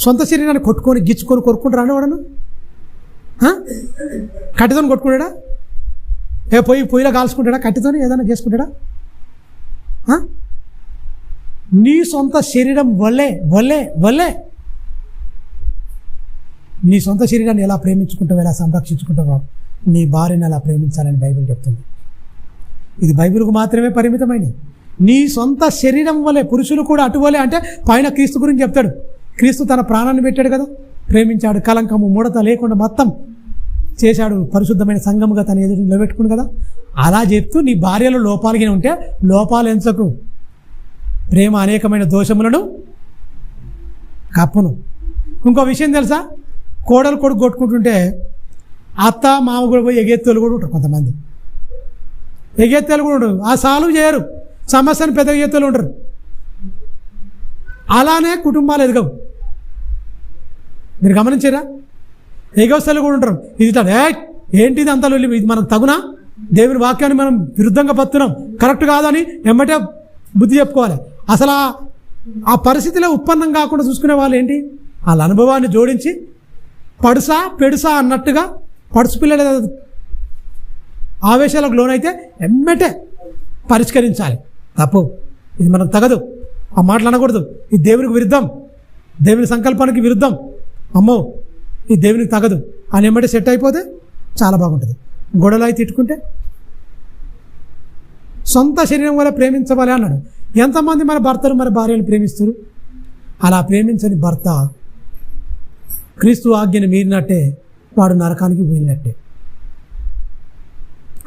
సొంత శరీరాన్ని కొట్టుకొని గిచ్చుకొని కొరుక్కుంటారా వాడను? కట్టెతో కొట్టుకుంటాడా? పొయ్యిలో కాల్చుకుంటాడా? కట్టెతో ఏదైనా చేసుకుంటాడా? నీ సొంత శరీరం వలే నీ సొంత శరీరాన్ని ఎలా ప్రేమించుకుంటావు, ఎలా సంరక్షించుకుంటావో నీ భార్యను ఎలా ప్రేమించాలని బైబిల్ చెప్తుంది. ఇది బైబిల్కు మాత్రమే పరిమితమైనది. నీ సొంత శరీరం వలె పురుషులు కూడా అటువలే, అంటే పైన క్రీస్తు గురించి చెప్తాడు. క్రీస్తు తన ప్రాణాన్ని పెట్టాడు కదా, ప్రేమించాడు, కలంకము ముడత లేకుండా మొత్తం చేశాడు, పరిశుద్ధమైన సంఘముగా తన ఎదురు నిలబెట్టుకుని కదా. అలా చెప్తూ నీ భార్యలో లోపాలుగా ఉంటే లోపాలు ఎంచకు, ప్రేమ అనేకమైన దోషములను కప్పును. ఇంకో విషయం తెలుసా, కోడలు కొడుకు కొట్టుకుంటుంటే అత్త మామ కూడా పోయి ఎగెత్తోలు కూడా ఉంటారు. కొంతమంది ఎగెత్తోలు కూడా ఉంటారు, ఆ సాల్వ్ చేయరు, సమస్యను పెద్ద ఎగెత్తోలు ఉంటారు. అలానే కుటుంబాలు ఎదగవు. మీరు గమనించారా? ఎగవస్తలు కూడా ఉంటారు. ఇది ఏంటిది అంతలో, ఇది మనకు తగునా? దేవుని వాక్యాన్ని మనం విరుద్ధంగా పడుతున్నాం, కరెక్ట్ కాదని ఎమ్మటే బుద్ధి చెప్పుకోవాలి. అసలు ఆ పరిస్థితిలో ఉత్పన్నం కాకుండా చూసుకునే వాళ్ళు ఏంటి, వాళ్ళ అనుభవాన్ని జోడించి పెడుసా అన్నట్టుగా పడుసు పిల్లల ఆవేశాలకు లోనైతే ఎమ్మటే పరిష్కరించాలి. తప్పు, ఇది మనకు తగదు, ఆ మాటలు అనకూడదు, ఇది దేవునికి విరుద్ధం, దేవుని సంకల్పానికి విరుద్ధం, అమ్మో ఇది దేవునికి తగదు అని ఎమ్మటే సెట్ అయిపోతే చాలా బాగుంటుంది. గొడవలు అయితే తిట్టుకుంటే సొంత శరీరం వల్ల ప్రేమించవాలి అన్నాడు. ఎంతమంది మన భర్తలు మన భార్యను ప్రేమిస్తారు? అలా ప్రేమించని భర్త క్రీస్తు ఆజ్ఞను మీరినట్టే, వాడు నరకానికి వెళ్ళినట్టే.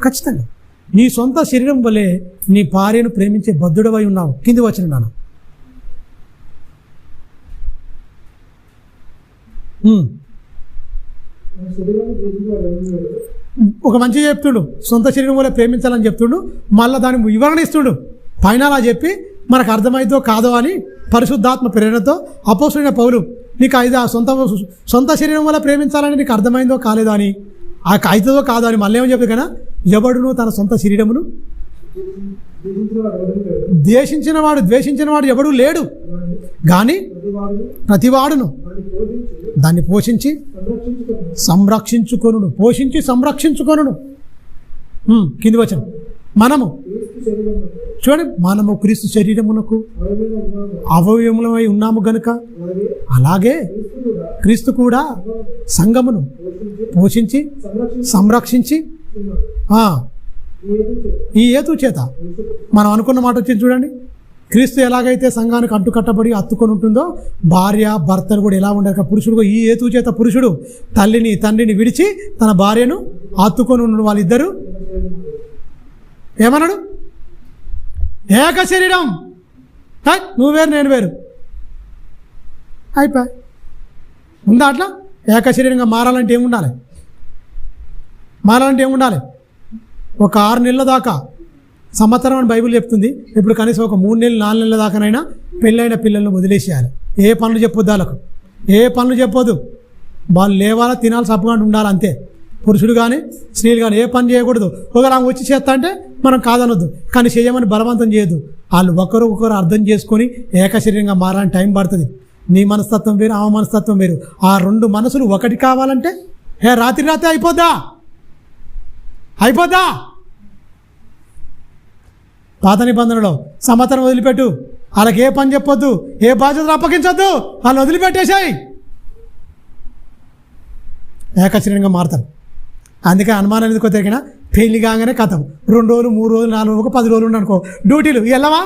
ఖచ్చితంగా నీ సొంత శరీరం వల్లే నీ భార్యను ప్రేమించే బద్ధుడవై ఉన్నావు. కింది వచ్చిన నాన్న ఒక మంచి చెప్తుండు, సొంత శరీరం వల్ల ప్రేమించాలని చెప్తుండు, మళ్ళీ దాని వివరణ ఇస్తుండు. పైన అలా చెప్పి మనకు అర్థమైందో కాదో అని పరిశుద్ధాత్మ ప్రేరణతో అపోస్తులైన పౌలు నీకు సొంత శరీరం వల్ల ప్రేమించాలని నీకు అర్థమైందో కాలేదో అని, ఆ అవుతుందో కాదో అని మళ్ళీ ఏమని చెప్పి కదా, ఎవడును తన సొంత శరీరమును ద్వేషించినవాడు ఎవడూ లేడు, కానీ ప్రతివాడును దాన్ని పోషించి సంరక్షించుకొనును. కింది వచనం, మనము క్రీస్తు శరీరమునకు అవయవములమై ఉన్నాము గనుక అలాగే క్రీస్తు కూడా సంఘమును పోషించి సంరక్షించి ఈ హేతు చేత మనం అనుకున్న మాట వచ్చింది చూడండి. క్రీస్తు ఎలాగైతే సంఘానికి అంటుకట్టబడి హత్తుకొని ఉంటుందో భార్య భర్తను కూడా ఎలా ఉండాలి. పురుషుడు ఈ హేతు చేత పురుషుడు తల్లిని తండ్రిని విడిచి తన భార్యను హత్తుకొని ఉన్న వాళ్ళిద్దరూ ఏమన్నాడు, ఏక శరీరం, నువ్వు వేరు నేను వేరు అయిపోయి ఉందా. అట్లా ఏక శరీరంగా మారాలంటే ఏముండాలి? ఒక 6 నెలల దాకా, సంవత్సరం అని బైబిల్ చెప్తుంది. ఇప్పుడు కనీసం ఒక 3 నెలలు 4 నెలల దాకానైనా పెళ్ళైన పిల్లలను వదిలేసేయాలి. ఏ పనులు చెప్పొద్దు, వాళ్ళకు ఏ పనులు చెప్పొద్దు. వాళ్ళు లేవాలా, తినాలి, సబ్బుగా ఉండాలి, అంతే. పురుషుడు కానీ స్త్రీలు కానీ ఏ పని చేయకూడదు. ఒకరు ఆమె వచ్చి చేస్తా అంటే మనం కాదనొద్దు, కానీ చేయమని బలవంతం చేయొద్దు. వాళ్ళు ఒకరు అర్థం చేసుకొని ఏకశరీరంగా మారాలని టైం పడుతుంది. నీ మనస్తత్వం వేరు, ఆమె మనస్తత్వం వేరు. ఆ 2 మనసులు ఒకటి కావాలంటే రాత్రి అయిపోద్దా? పాత నిబంధనలో సంవత్సరం వదిలిపెట్టు, వాళ్ళకి ఏ పని చెప్పొద్దు, ఏ బాధ్యతలు అప్పగించొద్దు, వాళ్ళు వదిలిపెట్టేశాయి, ఏకశరీరంగా మారుతారు. అందుకే అనుమానం ఎందుకో తిరిగినా పెళ్లి కాగానే కథం 2 రోజులు 3 రోజులు 4 రోజులు 10 రోజులు ఉండనుకో డ్యూటీలు. వెళ్ళవా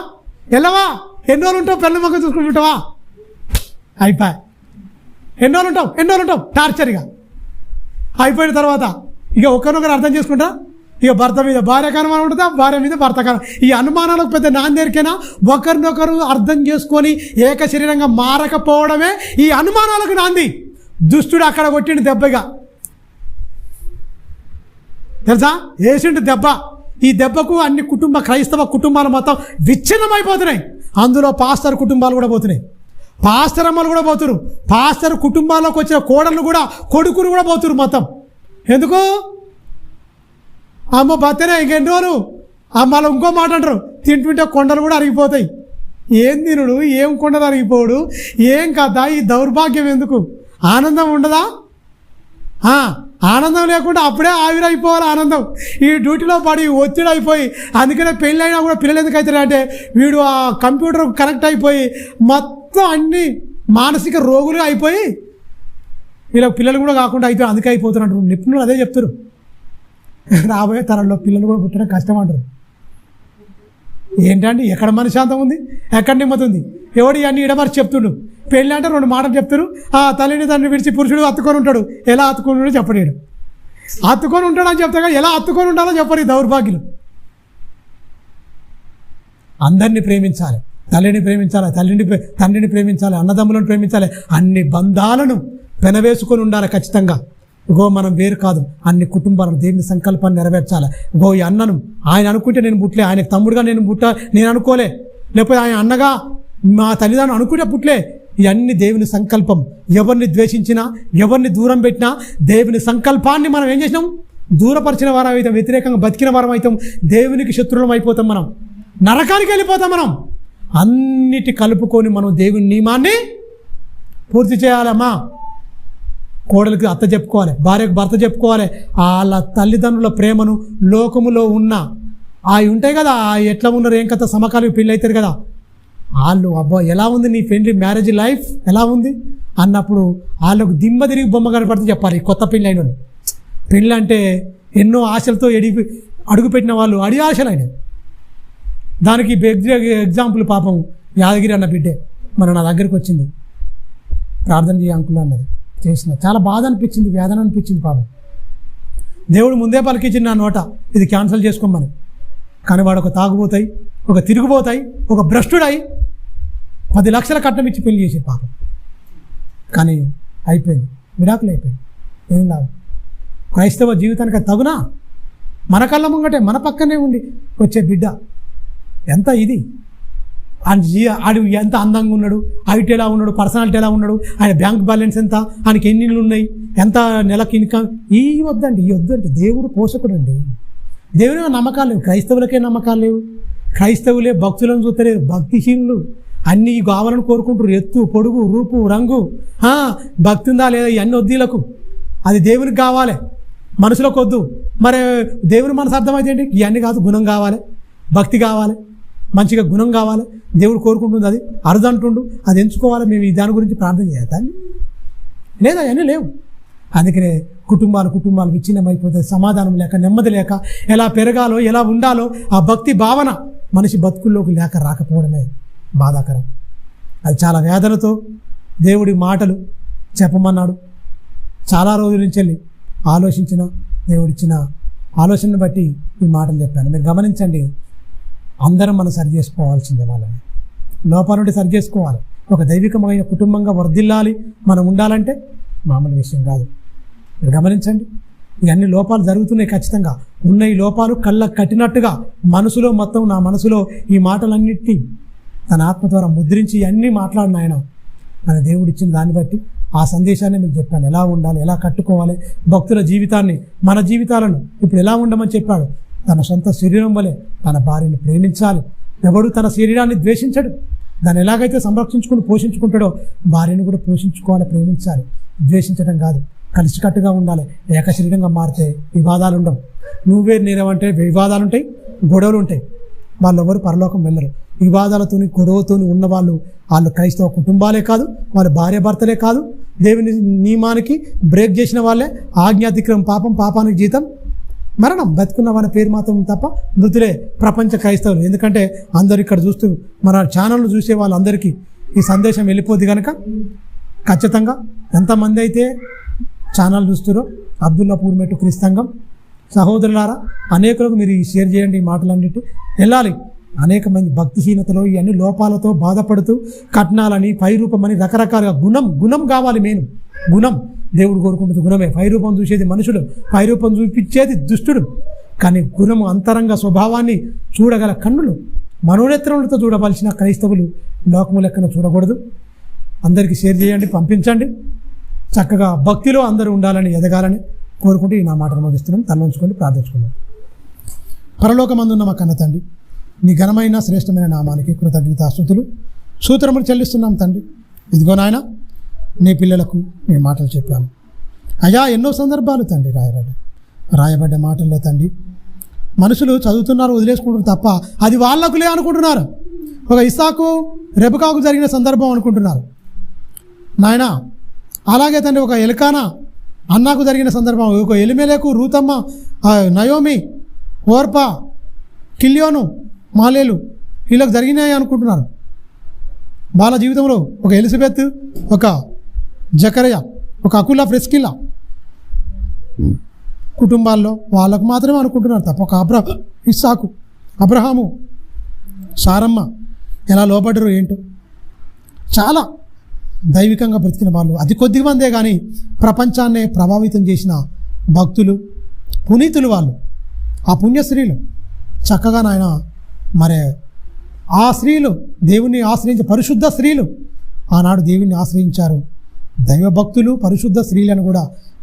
ఎన్ని రోజులు ఉంటావు? పెళ్ళి మొక్క చూసుకుంటుంటావా? అయిపోయి ఎన్ని రోజులు ఉంటావు టార్చర్గా. అయిపోయిన తర్వాత ఇక ఒకరినొకరు అర్థం చేసుకుంటా, ఇక భర్త మీద భార్యకు అనుమానం ఉంటుందా, భార్య మీద భర్తకు. ఈ అనుమానాలకు పెద్ద నాందేరికైనా ఒకరినొకరు అర్థం చేసుకొని ఏకశరీరంగా మారకపోవడమే ఈ అనుమానాలకు నాంది. దుష్టుడు అక్కడ కొట్టిండు దెబ్బగా, తెలుసా, వేసిండు దెబ్బ. ఈ దెబ్బకు అన్ని క్రైస్తవ కుటుంబాలు మొత్తం విచ్ఛిన్నమైపోతున్నాయి. అందులో పాస్టర్ కుటుంబాలు కూడా పోతున్నాయి, పాస్టర్ అమ్మలు కూడా పోతున్నారు, పాస్టర్ కుటుంబాల్లోకి వచ్చిన కోడళ్ళు కూడా కొడుకులు కూడా పోతున్నారు మొత్తం. ఎందుకు? అమ్మ భర్తనే ఇంకెన్ని రోజులు అమ్మలు ఇంకో మాట అంటారు, తింటుంటే కొండలు కూడా అరిగిపోతాయి. ఏం తినుడు, ఏం కొండలు అరిగిపోడు, ఏం కదా ఈ దౌర్భాగ్యం ఎందుకు? ఆనందం ఉండదా? ఆనందం లేకుండా అప్పుడే ఆవిరైపోవాలి ఆనందం. ఈ డ్యూటీలో పడి ఒత్తిడి అయిపోయి, అందుకనే పెళ్ళి అయినా కూడా పిల్లలు ఎందుకు అవుతారు అంటే వీడు ఆ కంప్యూటర్ కనెక్ట్ అయిపోయి మొత్తం అన్ని మానసిక రోగులుగా అయిపోయి వీళ్ళ పిల్లలు కూడా కాకుండా అయితే అందుకే అయిపోతున్నారు. నిపుణులు అదే చెప్తారు, రాబోయే తరంలో పిల్లలు కూడా పుట్టడం కష్టం అంటారు. ఏంటంటే ఎక్కడ మనశ్శాంతం ఉంది, ఎక్కడ నెమ్మది ఉంది? ఎవడు ఇవన్నీ ఇడమర్చి చెప్తుండు. పెళ్ళి అంటే 2 మాటలు చెప్తారు. తల్లిని తండ్రిని విడిచి పురుషుడు హత్తుకొని ఉంటాడు, ఎలా హత్తుకొని ఉంటాడో చెప్పలేడు. హత్తుకొని ఉంటాడని చెప్తాగా ఎలా హత్తుకొని ఉండాలో చెప్పరు ఈ దౌర్భాగ్యులు. అందరినీ ప్రేమించాలి, తల్లిని ప్రేమించాలి, తండ్రిని ప్రేమించాలి, అన్నదమ్ములను ప్రేమించాలి, అన్ని బంధాలను పెనవేసుకొని ఉండాలి ఖచ్చితంగా. మనం వేరు కాదు, అన్ని కుటుంబాలను దేవుని సంకల్పాన్ని నెరవేర్చాలి. ఈ అన్నను ఆయన అనుకుంటే నేను పుట్టలే, ఆయనకు తమ్ముడుగా నేను అనుకోలే, లేకపోతే ఆయన అన్నగా మా తల్లిదండ్రులు అనుకుంటే పుట్టలే. ఇవన్నీ దేవుని సంకల్పం. ఎవరిని ద్వేషించినా, ఎవరిని దూరం పెట్టినా దేవుని సంకల్పాన్ని మనం ఏం చేసినాం? దూరపరిచిన వారం అవుతాం, వ్యతిరేకంగా బతికిన వారం అవుతాం, దేవునికి శత్రువులం అయిపోతాం, మనం నరకానికి వెళ్ళిపోతాం. మనం అన్నిటి కలుపుకొని మనం దేవుని నియమాన్ని పూర్తి చేయాలమ్మా. కోడలికి అత్త చెప్పుకోవాలి, భార్యకు భర్త చెప్పుకోవాలి. వాళ్ళ తల్లిదండ్రుల ప్రేమను లోకములో ఉన్న అవి ఉంటాయి కదా, ఎట్లా ఉన్నారు, ఏం కథ, సమకాలిక పెళ్ళి అవుతారు కదా, వాళ్ళు అబ్బా ఎలా ఉంది నీ ఫ్రెండ్ మ్యారేజ్ లైఫ్ ఎలా ఉంది అన్నప్పుడు వాళ్ళకు దిమ్మ తిరిగి బొమ్మ కనపడితే చెప్పాలి. కొత్త పెళ్ళి అయిన పెళ్ళి అంటే ఎన్నో ఆశలతో అడుగుపెట్టిన వాళ్ళు అడి ఆశలు అయినాయి. దానికి ఎగ్జాంపుల్ పాపం యాదగిరి అన్న బిడ్డే నా దగ్గరికి వచ్చింది, ప్రార్థన చేయ అంకుల్ అన్నది చేసిన. చాలా బాధ అనిపించింది, వేదన అనిపించింది. పాపం దేవుడు ముందే పలికించింది నా నోట, ఇది క్యాన్సిల్ చేసుకోమని. కానీ వాడు ఒక తాగుబోతాయి, ఒక తిరుగుబోతాయి, ఒక భ్రష్టుడై 10 లక్షల కట్నం ఇచ్చి పెళ్లి చేసే పాపం. కానీ అయిపోయింది. విడాకులు అయిపోయింది. ఏం లాభం? క్రైస్తవ జీవితానికి అది తగునా? మన కళ్ళ ముంగటే మన పక్కనే ఉండి వచ్చే బిడ్డ ఎంత ఇది, ఆడు ఎంత అందంగా ఉన్నాడు, హైట్ ఎలా ఉన్నాడు, పర్సనాలిటీ ఎలా ఉన్నాడు, ఆయన బ్యాంక్ బ్యాలెన్స్ ఎంత, ఆయనకి ఎన్ని ఇళ్ళు ఉన్నాయి, ఎంత నెలకి ఇన్కమ్, ఈ వద్దంటే దేవుడు పోషకుడు అండి. దేవుని నమ్మకాలు లేవు, క్రైస్తవులకే నమ్మకాలు లేవు. క్రైస్తవులే భక్తులను చూస్తలేరు, భక్తిహీనులు అన్నీ కావాలని కోరుకుంటారు. ఎత్తు, పొడుగు, రూపు, రంగు, భక్తి ఉందా లేదా ఇవన్నీ వద్దీలకు. అది దేవునికి కావాలి, మనసులోకి వద్దు. మరి దేవుని మనసు అర్థమైతే ఏంటి? ఇవన్నీ కాదు, గుణం కావాలి, భక్తి కావాలి, మంచిగా గుణం కావాలి. దేవుడు కోరుకుంటుంది, అది అరుదంటుండు, అది ఎంచుకోవాలి. మేము దాని గురించి ప్రార్థన చేయాలి లేదా? అవన్నీ లేవు. అందుకనే కుటుంబాలు విచ్ఛిన్నమైపోతాయి. సమాధానం లేక, నెమ్మది లేక, ఎలా పెరగాలో, ఎలా ఉండాలో ఆ భక్తి భావన మనిషి బతుకుల్లోకి లేక రాకపోవడమే బాధాకరం. అది చాలా వేదనతో దేవుడి మాటలు చెప్పమన్నాడు. చాలా రోజుల నుంచి వెళ్ళి ఆలోచించిన దేవుడిచ్చిన ఆలోచనను బట్టి ఈ మాటలు చెప్పాను. మీరు గమనించండి, అందరం మనం సరి చేసుకోవాల్సిందే. వాళ్ళని లోపాల నుండి సరి చేసుకోవాలి. ఒక దైవికమైన కుటుంబంగా వర్ధిల్లాలి మనం ఉండాలంటే మామూలు విషయం కాదు. మీరు గమనించండి, ఇవన్నీ లోపాలు జరుగుతున్నాయి. ఖచ్చితంగా ఉన్న ఈ లోపాలు కళ్ళకు కట్టినట్టుగా మనసులో మొత్తం నా మనసులో ఈ మాటలన్నిటినీ తన ఆత్మ ద్వారా ముద్రించి అన్నీ మాట్లాడిన ఆయన మన దేవుడిచ్చిన దాన్ని బట్టి ఆ సందేశాన్ని మీకు చెప్పాను. ఎలా ఉండాలి, ఎలా కట్టుకోవాలి, భక్తుల జీవితాన్ని, మన జీవితాలను ఇప్పుడు ఎలా ఉండమని చెప్పాడు. తన సొంత శరీరం వలె తన భార్యను ప్రేమించాలి. ఎవడు తన శరీరాన్ని ద్వేషించడు. దాన్ని ఎలాగైతే సంరక్షించుకుని పోషించుకుంటాడో భార్యను కూడా పోషించుకోవాలి, ప్రేమించాలి. ద్వేషించడం కాదు, కలిసికట్టుగా ఉండాలి. ఏక శరీరంగా మారితే వివాదాలు ఉండవు. నువ్వే నేనేమంటే వివాదాలు ఉంటాయి, గొడవలు ఉంటాయి. వాళ్ళు ఎవరు పరలోకం వెళ్ళరు. వివాదాలతోని గొడవతోని ఉన్న వాళ్ళు క్రైస్తవ కుటుంబాలే కాదు, వాళ్ళ భార్య భర్తలే కాదు, దేవుని నియమానికి బ్రేక్ చేసిన వాళ్ళే. ఆజ్ఞాతిక్రమం పాపానికి జీతం మరణం. బతుకున్న వాళ్ళ పేరు మాత్రం తప్ప మృతులే ప్రపంచ క్రైస్తవులు. ఎందుకంటే అందరు ఇక్కడ చూస్తూ మన ఛానల్ను చూసే వాళ్ళందరికీ ఈ సందేశం వెళ్ళిపోద్ది కనుక ఖచ్చితంగా ఎంతమంది అయితే ఛానల్ చూస్తారో అబ్దుల్లాపూర్ మెట్టు క్రీస్తంగం సహోదరులారా, అనేకులకు మీరు షేర్ చేయండి. ఈ మాటలన్నిటి వెళ్ళాలి. అనేక మంది భక్తిహీనతలో ఇవన్నీ లోపాలతో బాధపడుతూ కట్నాలని, పైరూపమని రకరకాలుగా గుణం కావాలి. గుణం దేవుడు కోరుకుంటుంది గుణమే. పైరూపం చూసేది మనుషుడు, పైరూపం చూపించేది దుష్టుడు. కానీ గుణము అంతరంగ స్వభావాన్ని చూడగల కన్నులు మనోనేత్రములతో చూడవలసిన క్రైస్తవులు లోకము లెక్కన చూడకూడదు. అందరికీ షేర్ చేయండి, పంపించండి. చక్కగా భక్తిలో అందరూ ఉండాలని, ఎదగాలని కోరుకుంటూ ఈ నా మాటను ముగిస్తున్నాం. తలంచుకొని ప్రార్థించుకున్నాం. పరలోకమందున్న మా కన్న తండ్రి, నీ ఘనమైన శ్రేష్టమైన నామానికి కృతజ్ఞతాస్తుతులు సూత్రములు చెల్లిస్తున్నాం తండ్రి. ఇదిగో నాయన, నీ పిల్లలకు నీ మాటలు చెప్పాము అయ్యా. ఎన్నో సందర్భాలు తండ్రి రాయబడ్డ మాటల్లో తండ్రి మనుషులు చదువుతున్నారు, వదిలేసుకుంటారు తప్ప అది వాళ్ళకులే అనుకుంటున్నారు. ఒక ఇస్సాకు రెబకాకు జరిగిన సందర్భం అనుకుంటున్నారు నాయన. అలాగే తండ్రి ఒక ఎల్కానా అన్నాకు జరిగిన సందర్భం, ఒక ఎలిమెలకు, రూతమ్మ, నయోమి, ఓర్పా, కిల్యోను, మాలేలు వీళ్ళకి జరిగినాయి అనుకుంటున్నారు. వాళ్ళ జీవితంలో ఒక ఎలిజబెత్, ఒక జకరయ, ఒక అకులా, ప్రిస్కిల్లా కుటుంబాల్లో వాళ్ళకు మాత్రమే అనుకుంటున్నారు తప్ప ఒక ఇస్సాకు, అబ్రహాము, సారమ్మ ఎలా లోపడ్డరు ఏంటో. చాలా దైవికంగా బ్రతికిన వాళ్ళు అతి కొద్ది మందే కానీ ప్రపంచాన్నే ప్రభావితం చేసిన భక్తులు, పునీతులు వాళ్ళు, ఆ పుణ్యశ్రీలు. చక్కగా నాయన మరి ఆ స్త్రీలు దేవుణ్ణి ఆశ్రయించే పరిశుద్ధ స్త్రీలు ఆనాడు దేవుణ్ణి ఆశ్రయించారు. దైవభక్తులు, పరిశుద్ధ స్త్రీలను కూడా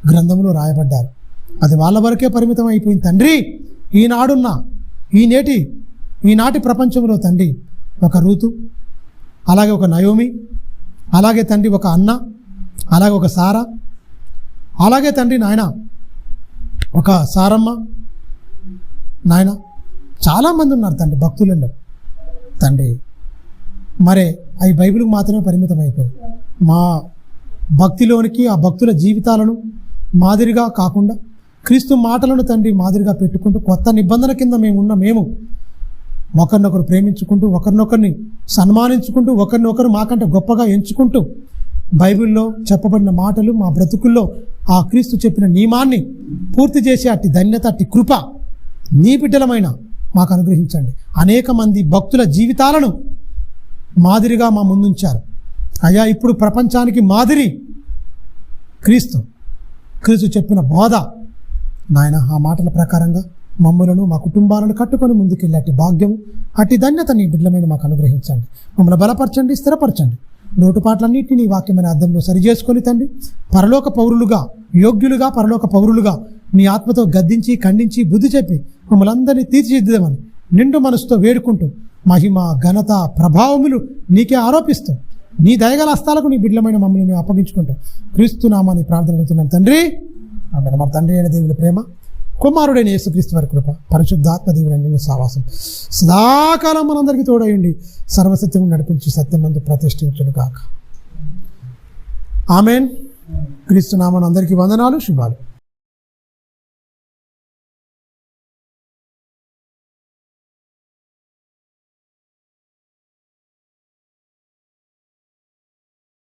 గ్రంథంలో రాయబడ్డారు. అది వాళ్ళ వరకే పరిమితం అయిపోయింది తండ్రి. ఈనాటి ప్రపంచంలో తండ్రి ఒక రూతు, అలాగే ఒక నయోమి, అలాగే తండ్రి ఒక అన్న, అలాగే ఒక సారా, అలాగే తండ్రి నాయన ఒక సారమ్మ నాయన, చాలామంది ఉన్నారు తండ్రి భక్తులలో తండ్రి. మరే అవి బైబిల్కి మాత్రమే పరిమితం అయిపోయాయి. మా భక్తిలోనికి ఆ భక్తుల జీవితాలను మాదిరిగా కాకుండా క్రీస్తు మాటలను తండ్రి మాదిరిగా పెట్టుకుంటూ కొత్త నిబంధన కింద మేము ఒకరినొకరు ప్రేమించుకుంటూ, ఒకరినొకరిని సన్మానించుకుంటూ, ఒకరినొకరు మాకంటే గొప్పగా ఎంచుకుంటూ బైబిల్లో చెప్పబడిన మాటలు మా బ్రతుకుల్లో ఆ క్రీస్తు చెప్పిన నియమాన్ని పూర్తి చేసే అట్టి ధన్యత, అట్టి కృప నీ బిడ్డలమైన మాకు అనుగ్రహించండి. అనేక మంది భక్తుల జీవితాలను మాదిరిగా మా ముందుంచారు అయ్యా. ఇప్పుడు ప్రపంచానికి మాదిరి క్రీస్తు చెప్పిన బోధ నాయన, ఆ మాటల ప్రకారంగా మమ్మలను మా కుటుంబాలను కట్టుకొని ముందుకెళ్ళి అట్టి భాగ్యం, అట్టి ధన్యత నీ బిడ్డలమైన మాకు అనుగ్రహించండి. మమ్మల్ని బలపరచండి, స్థిరపరచండి. లోటుపాట్లన్నింటినీ నీ వాక్యమైన అర్థంలో సరిచేసుకొని తండ్రి, పరలోక పౌరులుగా, యోగ్యులుగా పరలోక పౌరులుగా నీ ఆత్మతో గద్దించి, ఖండించి, బుద్ధి చెప్పి మమ్మల్ని అందరినీ తీర్చిదిద్దామని నిండు మనసుతో వేడుకుంటూ, మహిమ, ఘనత, ప్రభావములు నీకే ఆరోపిస్తూ, నీ దయగల హస్తాలకు నీ బిడ్డలమైన మమ్మల్ని మేము అప్పగించుకుంటాం. క్రీస్తు నామాన్ని ప్రార్థన అడుగుతున్నాం తండ్రి. ఆమేన్. మన తండ్రి అయిన దేవుని ప్రేమ, కుమారుడైన యేసుక్రీస్తు వారి కృప, పరిశుద్ధాత్మ దేవుని సావాసం సదాకాలం మనందరికీ తోడయండి, సర్వసత్యం నడిపించి సత్యమందు ప్రతిష్ఠించును గాక. ఆమేన్. క్రీస్తు నామాన్ని అందరికీ వందనాలు, శుభాలు.